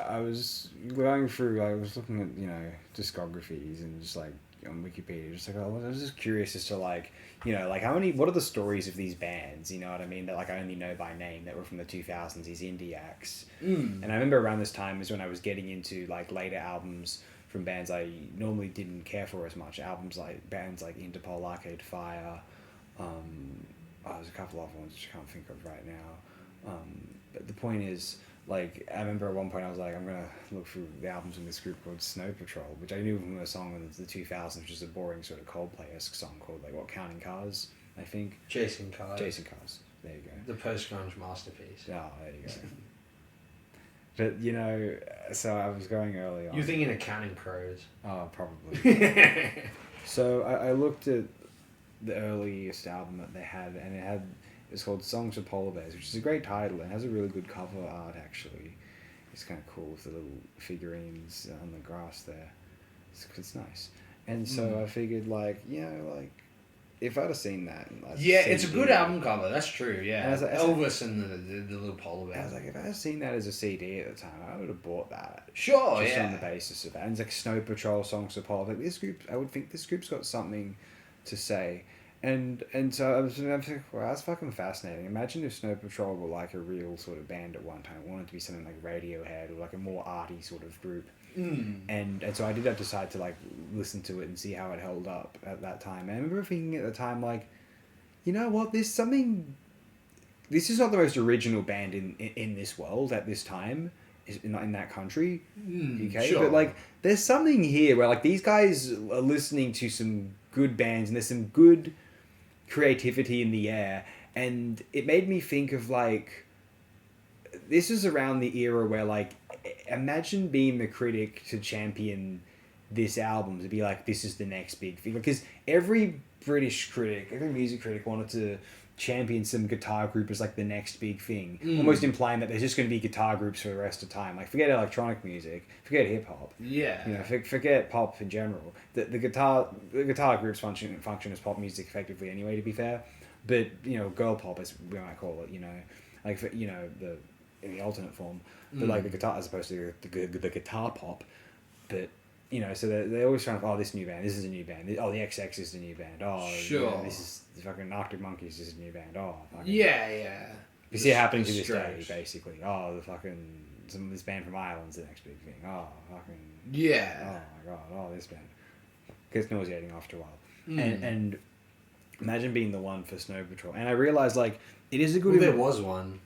I was going through, I was looking at, you know, discographies and just like on Wikipedia, just like, I was just curious as to like, you know, like what are the stories of these bands, you know what I mean, that like I only know by name that were from the 2000s, these indie acts. And I remember around this time is when I was getting into like later albums from bands I normally didn't care for as much, bands like Interpol, Arcade Fire, there's a couple other ones which I can't think of right now. But the point is, like, I remember at one point I was like, I'm going to look through the albums in this group called Snow Patrol, which I knew from a song in the 2000s, which is a boring sort of Coldplay-esque song called, like, Counting Cars, I think? Chasing Cars. There you go. The post-grunge masterpiece. Oh, there you go. But, you know, so I was going early on. You're thinking of Counting Crows. Oh, probably. So I looked at the earliest album that they had, and it's called Songs for Polar Bears, which is a great title and has a really good cover art, actually. It's kind of cool with the little figurines on the grass there. It's nice. And so I figured, like, you know, like, if I'd have seen that, yeah, it's a good album cover. That's true. Yeah, And I was like- Elvis and the little polar I bear. was like, if I had seen that as a CD at the time, I would have bought that. Sure, Just yeah. on the basis of that. And it's like Snow Patrol songs for Paul. Like this group, I would think this group's got something to say. And so I was like, wow, that's fucking fascinating. Imagine if Snow Patrol were like a real sort of band at one time. It wanted to be something like Radiohead or like a more arty sort of group. And so I did decide to like listen to it and see how it held up at that time. And I remember thinking at the time, like, you know what, there's something. This is not the most original band in this world at this time, not in that country, UK. Sure. But like, there's something here where like these guys are listening to some good bands and there's some good creativity in the air, and it made me think of like, this is around the era where like, imagine being the critic to champion this album, to be like, this is the next big thing, because every British critic, every music critic wanted to champion some guitar group as like the next big thing, almost implying that there's just going to be guitar groups for the rest of time. Like, forget electronic music, forget hip hop, Yeah. you know, forget pop in general. The guitar groups function as pop music effectively anyway, to be fair. But you know, girl pop, as we might call it, you know, like for, you know, in the alternate form, but like the guitar as opposed to the guitar pop, but. You know, so they're always trying to, this new band, this is a new band. Oh, the XX is the new band. Oh, Sure. You know, this is the fucking Arctic Monkeys is a new band. Oh, fucking. Yeah. You see it happening to The this day, Strokes. basically. Oh, the fucking, this band from Ireland's the next big thing. Oh, fucking. Yeah. Oh my god, this band. Gets nauseating after a while. And imagine being the one for Snow Patrol. And I realized, like, it is a good... Well, there was one.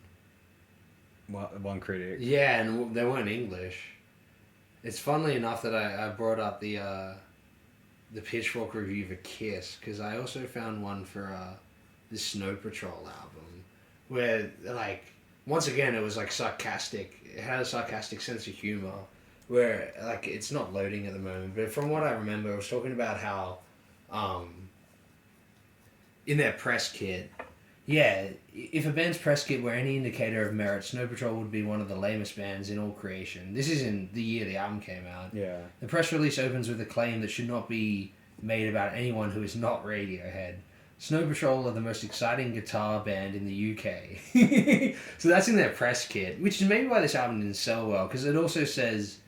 One critic. Yeah, and they weren't English. It's funnily enough that I brought up the Pitchfork review for Kiss, because I also found one for the Snow Patrol album, where, like, once again, it was, like, sarcastic. It had a sarcastic sense of humor, where, like, it's not loading at the moment, but from what I remember, it was talking about how, in their press kit, yeah, if a band's press kit were any indicator of merit, Snow Patrol would be one of the lamest bands in all creation. This is in the year the album came out. Yeah. The press release opens with a claim that should not be made about anyone who is not Radiohead. Snow Patrol are the most exciting guitar band in the UK. So that's in their press kit, which is maybe why this album didn't sell well, because it also says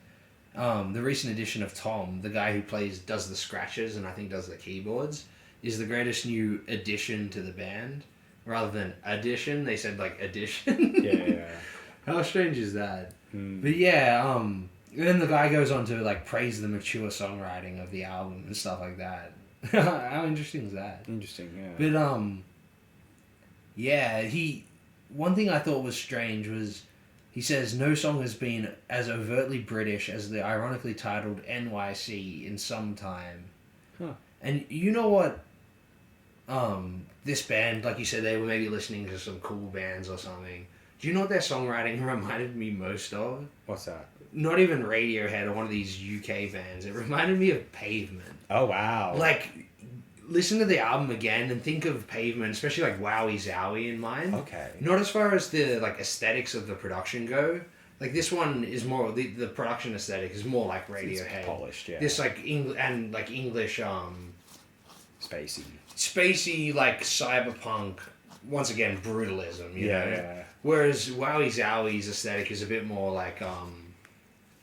the recent addition of Tom, the guy who does the scratches and I think does the keyboards, is the greatest new addition to the band. Rather than addition, they said like addition. Yeah. How strange is that? But yeah, then the guy goes on to like praise the mature songwriting of the album and stuff like that. How interesting is that? Interesting, yeah. But yeah, one thing I thought was strange was he says no song has been as overtly British as the ironically titled NYC in some time. Huh. And you know what? This band, like you said, they were maybe listening to some cool bands or something. Do you know what their songwriting reminded me most of? What's that? Not even Radiohead or one of these UK bands. It reminded me of Pavement. Oh, wow. Like, listen to the album again and think of Pavement, especially like Wowie Zowie in mind. Okay. Not as far as the like aesthetics of the production go. Like this one is more the production aesthetic is more like Radiohead. It's polished, yeah. This like English spacey like cyberpunk, once again brutalism, you know. Yeah. Whereas Wowie Zowie's aesthetic is a bit more like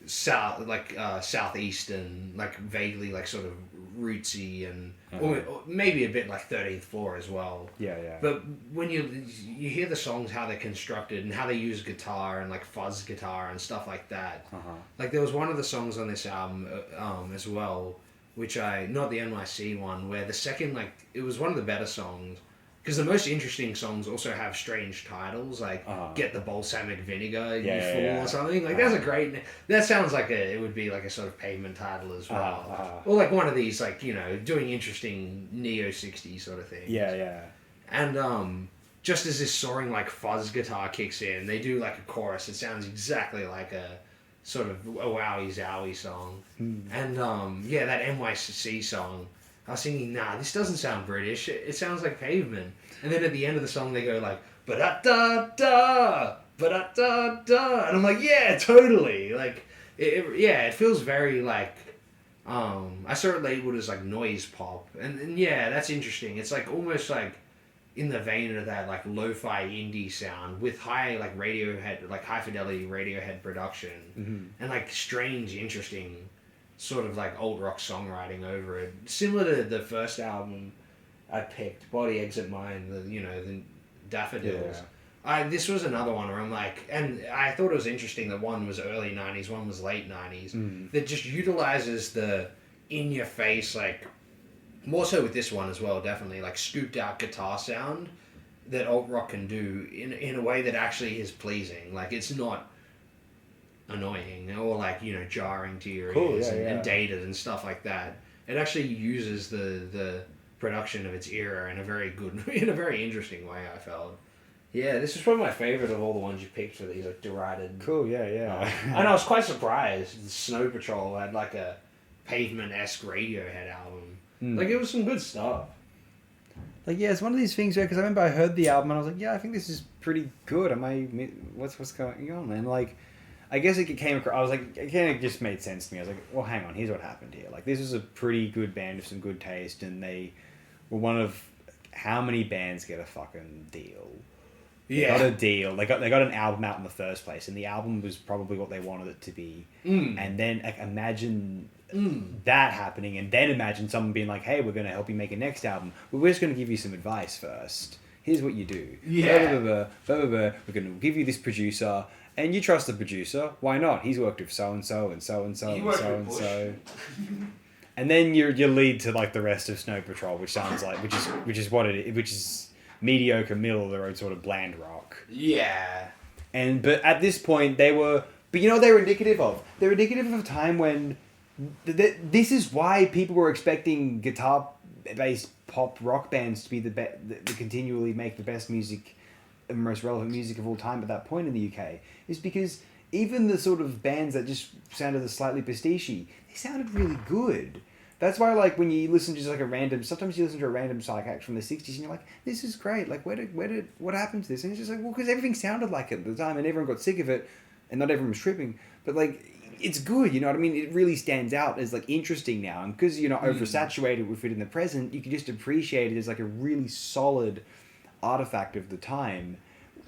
southeastern, like vaguely like sort of rootsy and or maybe a bit like 13th Floor as well. Yeah. But when you hear the songs, how they're constructed and how they use guitar and like fuzz guitar and stuff like that. Like there was one of the songs on this album as well, which not the NYC one, where the second, like, it was one of the better songs, because the most interesting songs also have strange titles, like Get the Balsamic Vinegar, You Fool, or something. Like, that's a great, that sounds like it would be like a sort of Pavement title as well. Or like one of these, like, you know, doing interesting neo-60s sort of things. Yeah. And just as this soaring, like, fuzz guitar kicks in, they do, like, a chorus that sounds exactly like a sort of a Wowie Zowie song. And that NYC song, I was thinking, nah, this doesn't sound British. It sounds like Pavement. And then at the end of the song, they go like, ba-da-da-da, ba-da-da-da. And I'm like, yeah, totally. Like, it feels very like I saw it labeled as like noise pop, and yeah, that's interesting. It's like almost like in the vein of that like lo-fi indie sound with high like Radiohead, like high fidelity Radiohead production, and like strange, interesting sort of like old rock songwriting over it, similar to the first album I picked, Body Exit Mind, the Daffodils. This was another one where I'm like, and I thought it was interesting that one was early 90s, one was late 90s, that just utilizes the in-your-face, like, more so with this one as well, definitely, like, scooped-out guitar sound that alt-rock can do in a way that actually is pleasing. Like, it's not annoying or, like, jarring to your ears and dated and stuff like that. It actually uses the production of its era in a very good, in a very interesting way, I felt. Yeah, this is probably my favorite of all the ones you picked for these, like, derided. Cool, yeah. And I was quite surprised Snow Patrol had, like, a Pavement-esque Radiohead album. Like, it was some good stuff. Like, yeah, it's one of these things where, because I remember I heard the album and I was like, yeah, I think this is pretty good. What's going on? And, like, I guess it came across, I was like, it kind of just made sense to me. I was like, well, hang on, here's what happened here. Like, this is a pretty good band with some good taste, and they were one of how many bands get a fucking deal? Yeah. They got a deal. They got an album out in the first place, and the album was probably what they wanted it to be. And then like, imagine that happening, and then imagine someone being like, "Hey, we're going to help you make a next album. We're just going to give you some advice first. Here's what you do. Yeah. We're going to give you this producer, and you trust the producer. Why not? He's worked with so and so and so and so and so and so." And then you lead to like the rest of Snow Patrol, which sounds like which is what it is, which is mediocre, middle of the road sort of bland rock. Yeah. But at this point they were indicative of a time when this is why people were expecting guitar based pop rock bands to be that continually make the best music and most relevant music of all time at that point in the UK, is because even the sort of bands that just sounded slightly pastiche, they sounded really good. That's why, like, when you listen to just like sometimes you listen to a random psych act from the 60s and you're like, this is great. Like, what happened to this? And it's just like, well, because everything sounded like it at the time and everyone got sick of it and not everyone was tripping. But, like, it's good, you know what I mean? It really stands out as, like, interesting now. And because you're not oversaturated with it in the present, you can just appreciate it as, like, a really solid artifact of the time.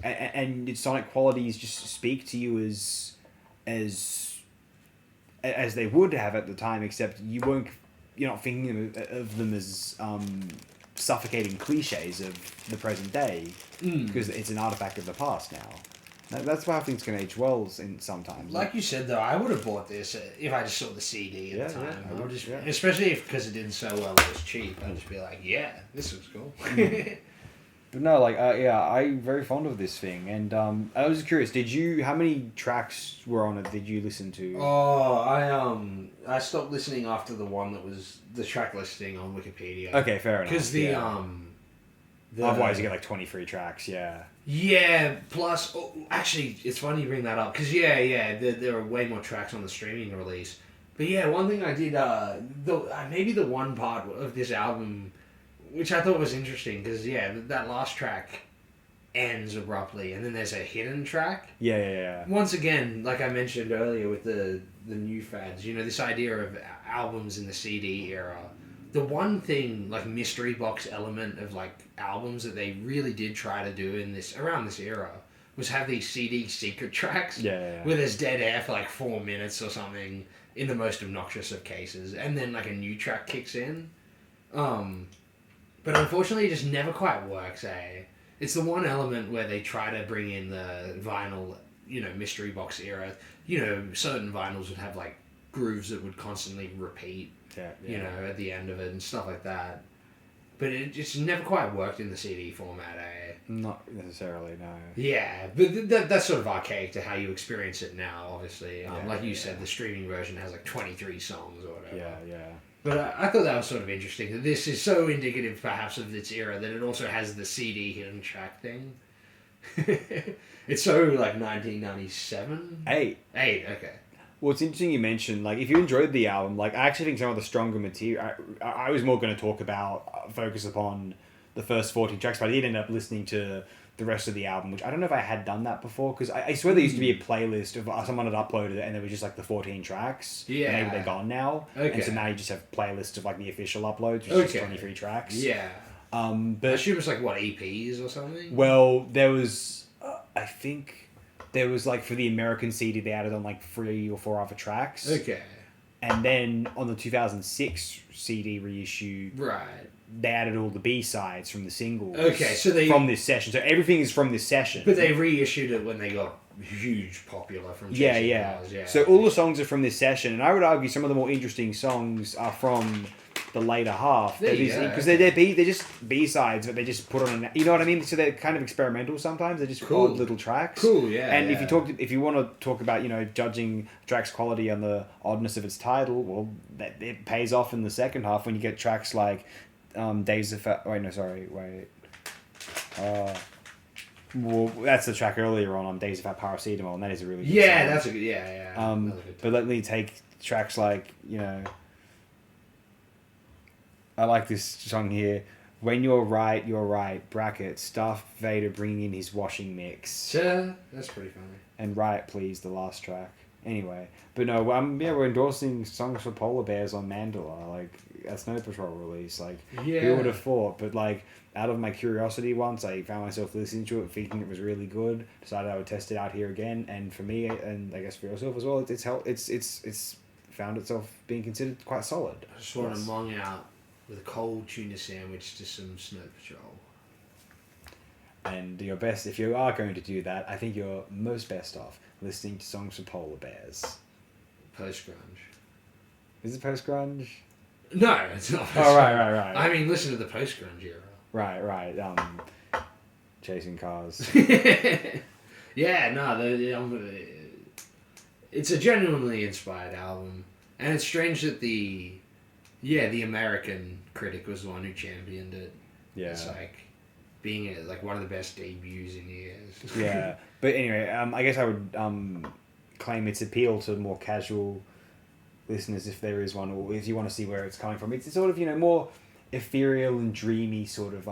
And its sonic qualities just speak to you as they would have at the time, except you're not thinking of them as suffocating cliches of the present day, because it's an artifact of the past now. That's why things can age well sometimes. Like you said, though, I would have bought this if I just saw the CD at the time. Especially especially because it did so well, it was cheap. I'd just be like, yeah, this looks cool. But no, like, I'm very fond of this thing, and I was curious. How many tracks were on it? Did you listen to? Oh, I stopped listening after the one that was the track listing on Wikipedia. Okay, fair enough. Because otherwise you get like 23 tracks. Yeah. Yeah. Plus, actually, it's funny you bring that up because there are way more tracks on the streaming release. But yeah, one thing I did, maybe the one part of this album, which I thought was interesting, because, that last track ends abruptly, and then there's a hidden track. Yeah. Once again, like I mentioned earlier with the new fads, this idea of albums in the CD era, the one thing, like, mystery box element of, like, albums that they really did try to do around this era was have these CD secret tracks where there's dead air for, like, 4 minutes or something in the most obnoxious of cases, and then, like, a new track kicks in. But unfortunately, it just never quite works, It's the one element where they try to bring in the vinyl, mystery box era. Certain vinyls would have, like, grooves that would constantly repeat, at the end of it and stuff like that. But it just never quite worked in the CD format, Not necessarily, no. Yeah, but that's sort of archaic to how you experience it now, obviously. Like you said, the streaming version has, like, 23 songs or whatever. Yeah. But I thought that was sort of interesting, that this is so indicative, perhaps, of its era, that it also has the CD hidden track thing. It's so, like, 1997? 8, okay. Well, it's interesting you mentioned, like, if you enjoyed the album, like, I actually think some of the stronger material, I was more going to focus upon the first 14 tracks, but I did end up listening to the rest of the album, which I don't know if I had done that before, because I swear there used to be a playlist of someone had uploaded it and there was just like the 14 tracks. Yeah. And maybe they're gone now. Okay. And so now you just have playlists of like the official uploads, which is just 23 tracks. Yeah. I But assume it's like, what, EPs or something? well, there was, I think there was like for the American CD, they added on like 3 or 4 other tracks. Okay. And then on the 2006 CD reissue, Right. they added all the B-sides from the singles. Okay, so they... From this session. So everything is from this session. But they reissued it when they got huge popular from Yeah, Chasing yeah. Cars, yeah. So all the songs are from this session, and I would argue some of the more interesting songs are from the later half. There you go. Because they're just B-sides, but they just put on you know what I mean? So they're kind of experimental sometimes. They're just Cool. odd little tracks. Cool, yeah. And yeah. if you want to talk about, you know, judging a track's quality on the oddness of its title, well, it pays off in the second half when you get tracks like Days of... well, that's the track earlier on Days of Fat Paracetamol, and that is a really good Yeah, song. that's a good... Yeah, yeah. Another good But let me take tracks like, you know... I like this song here. When you're right, bracket, Darth Vader bringing in his washing mix. Sure. That's pretty funny. And Riot Please, the last track. Anyway. But no, we're endorsing songs for Polar Bears on Mandala, like, a Snow Patrol release. Like, Yeah. who would have thought? But, like, out of my curiosity once, I found myself listening to it, thinking it was really good. Decided I would test it out here again. And for me, and I guess for yourself as well, it's found itself being considered quite solid. I just want to Yes. mong out with a cold tuna sandwich to some Snow Patrol. And your best, if you are going to do that, I think you're most best off listening to songs from Polar Bears. Post-grunge. Is it post-grunge? No, it's not post-grunge. Oh, right. I mean, listen to the post-grunge era. Right. Chasing Cars. Yeah, no, it's a genuinely inspired album. And it's strange that the American critic was the one who championed it. Yeah. It's like being like one of the best debuts in years. Yeah. But anyway, I guess I would claim its appeal to more casual listeners, if there is one, or if you want to see where it's coming from. It's sort of, you know, more ethereal and dreamy sort of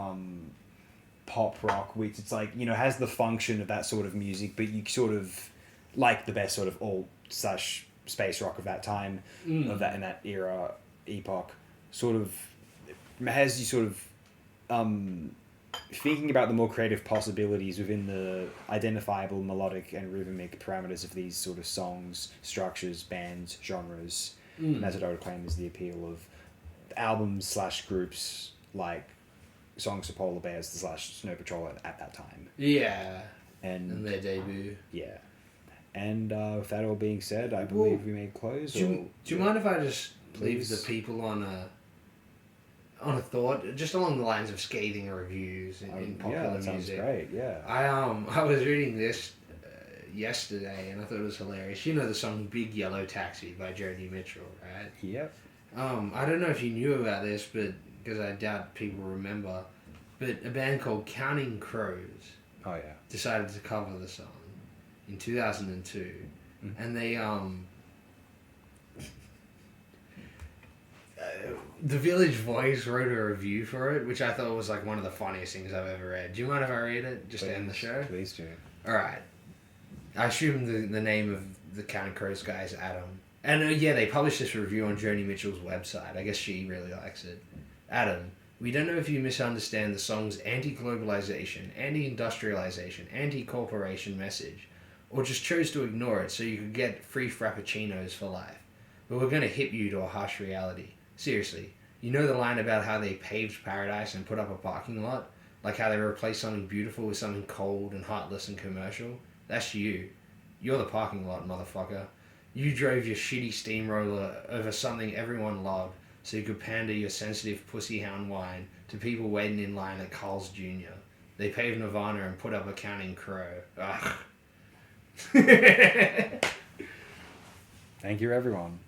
pop rock, which it's like, you know, has the function of that sort of music, but you sort of like the best sort of alt/space rock of that time, of that in that era, epoch, sort of has you sort of thinking about the more creative possibilities within the identifiable melodic and rhythmic parameters of these sort of songs, structures, bands, genres. And that's what I would claim is the appeal of albums/groups like Songs for Polar Bears / Snow Patrol at that time. Yeah. And their debut. Yeah. And with that all being said, I believe we may close. Do you mind if I just Please. leave the people on a thought, just along the lines of scathing reviews in popular yeah, that sounds music? great. Yeah. I was reading this yesterday, and I thought it was hilarious. You know the song "Big Yellow Taxi" by Joni Mitchell, right? Yep. I don't know if you knew about this, but because I doubt people remember, but a band called Counting Crows Oh yeah. decided to cover the song in 2002, and they the Village Voice wrote a review for it, which I thought was like one of the funniest things I've ever read. Do you mind if I read it just to end the show? Please do. All right. I assume the name of the Counting Crows guy is Adam. And yeah, they published this review on Joni Mitchell's website. I guess she really likes it. Adam, we don't know if you misunderstand the song's anti-globalization, anti-industrialization, anti-corporation message, or just chose to ignore it so you could get free frappuccinos for life. But we're going to hit you to a harsh reality. Seriously, you know the line about how they paved paradise and put up a parking lot? Like how they replaced something beautiful with something cold and heartless and commercial? That's you. You're the parking lot, motherfucker. You drove your shitty steamroller over something everyone loved so you could pander your sensitive pussy hound wine to people waiting in line at Carl's Jr. They paved Nirvana and put up a Counting Crow. Ugh. Thank you, everyone.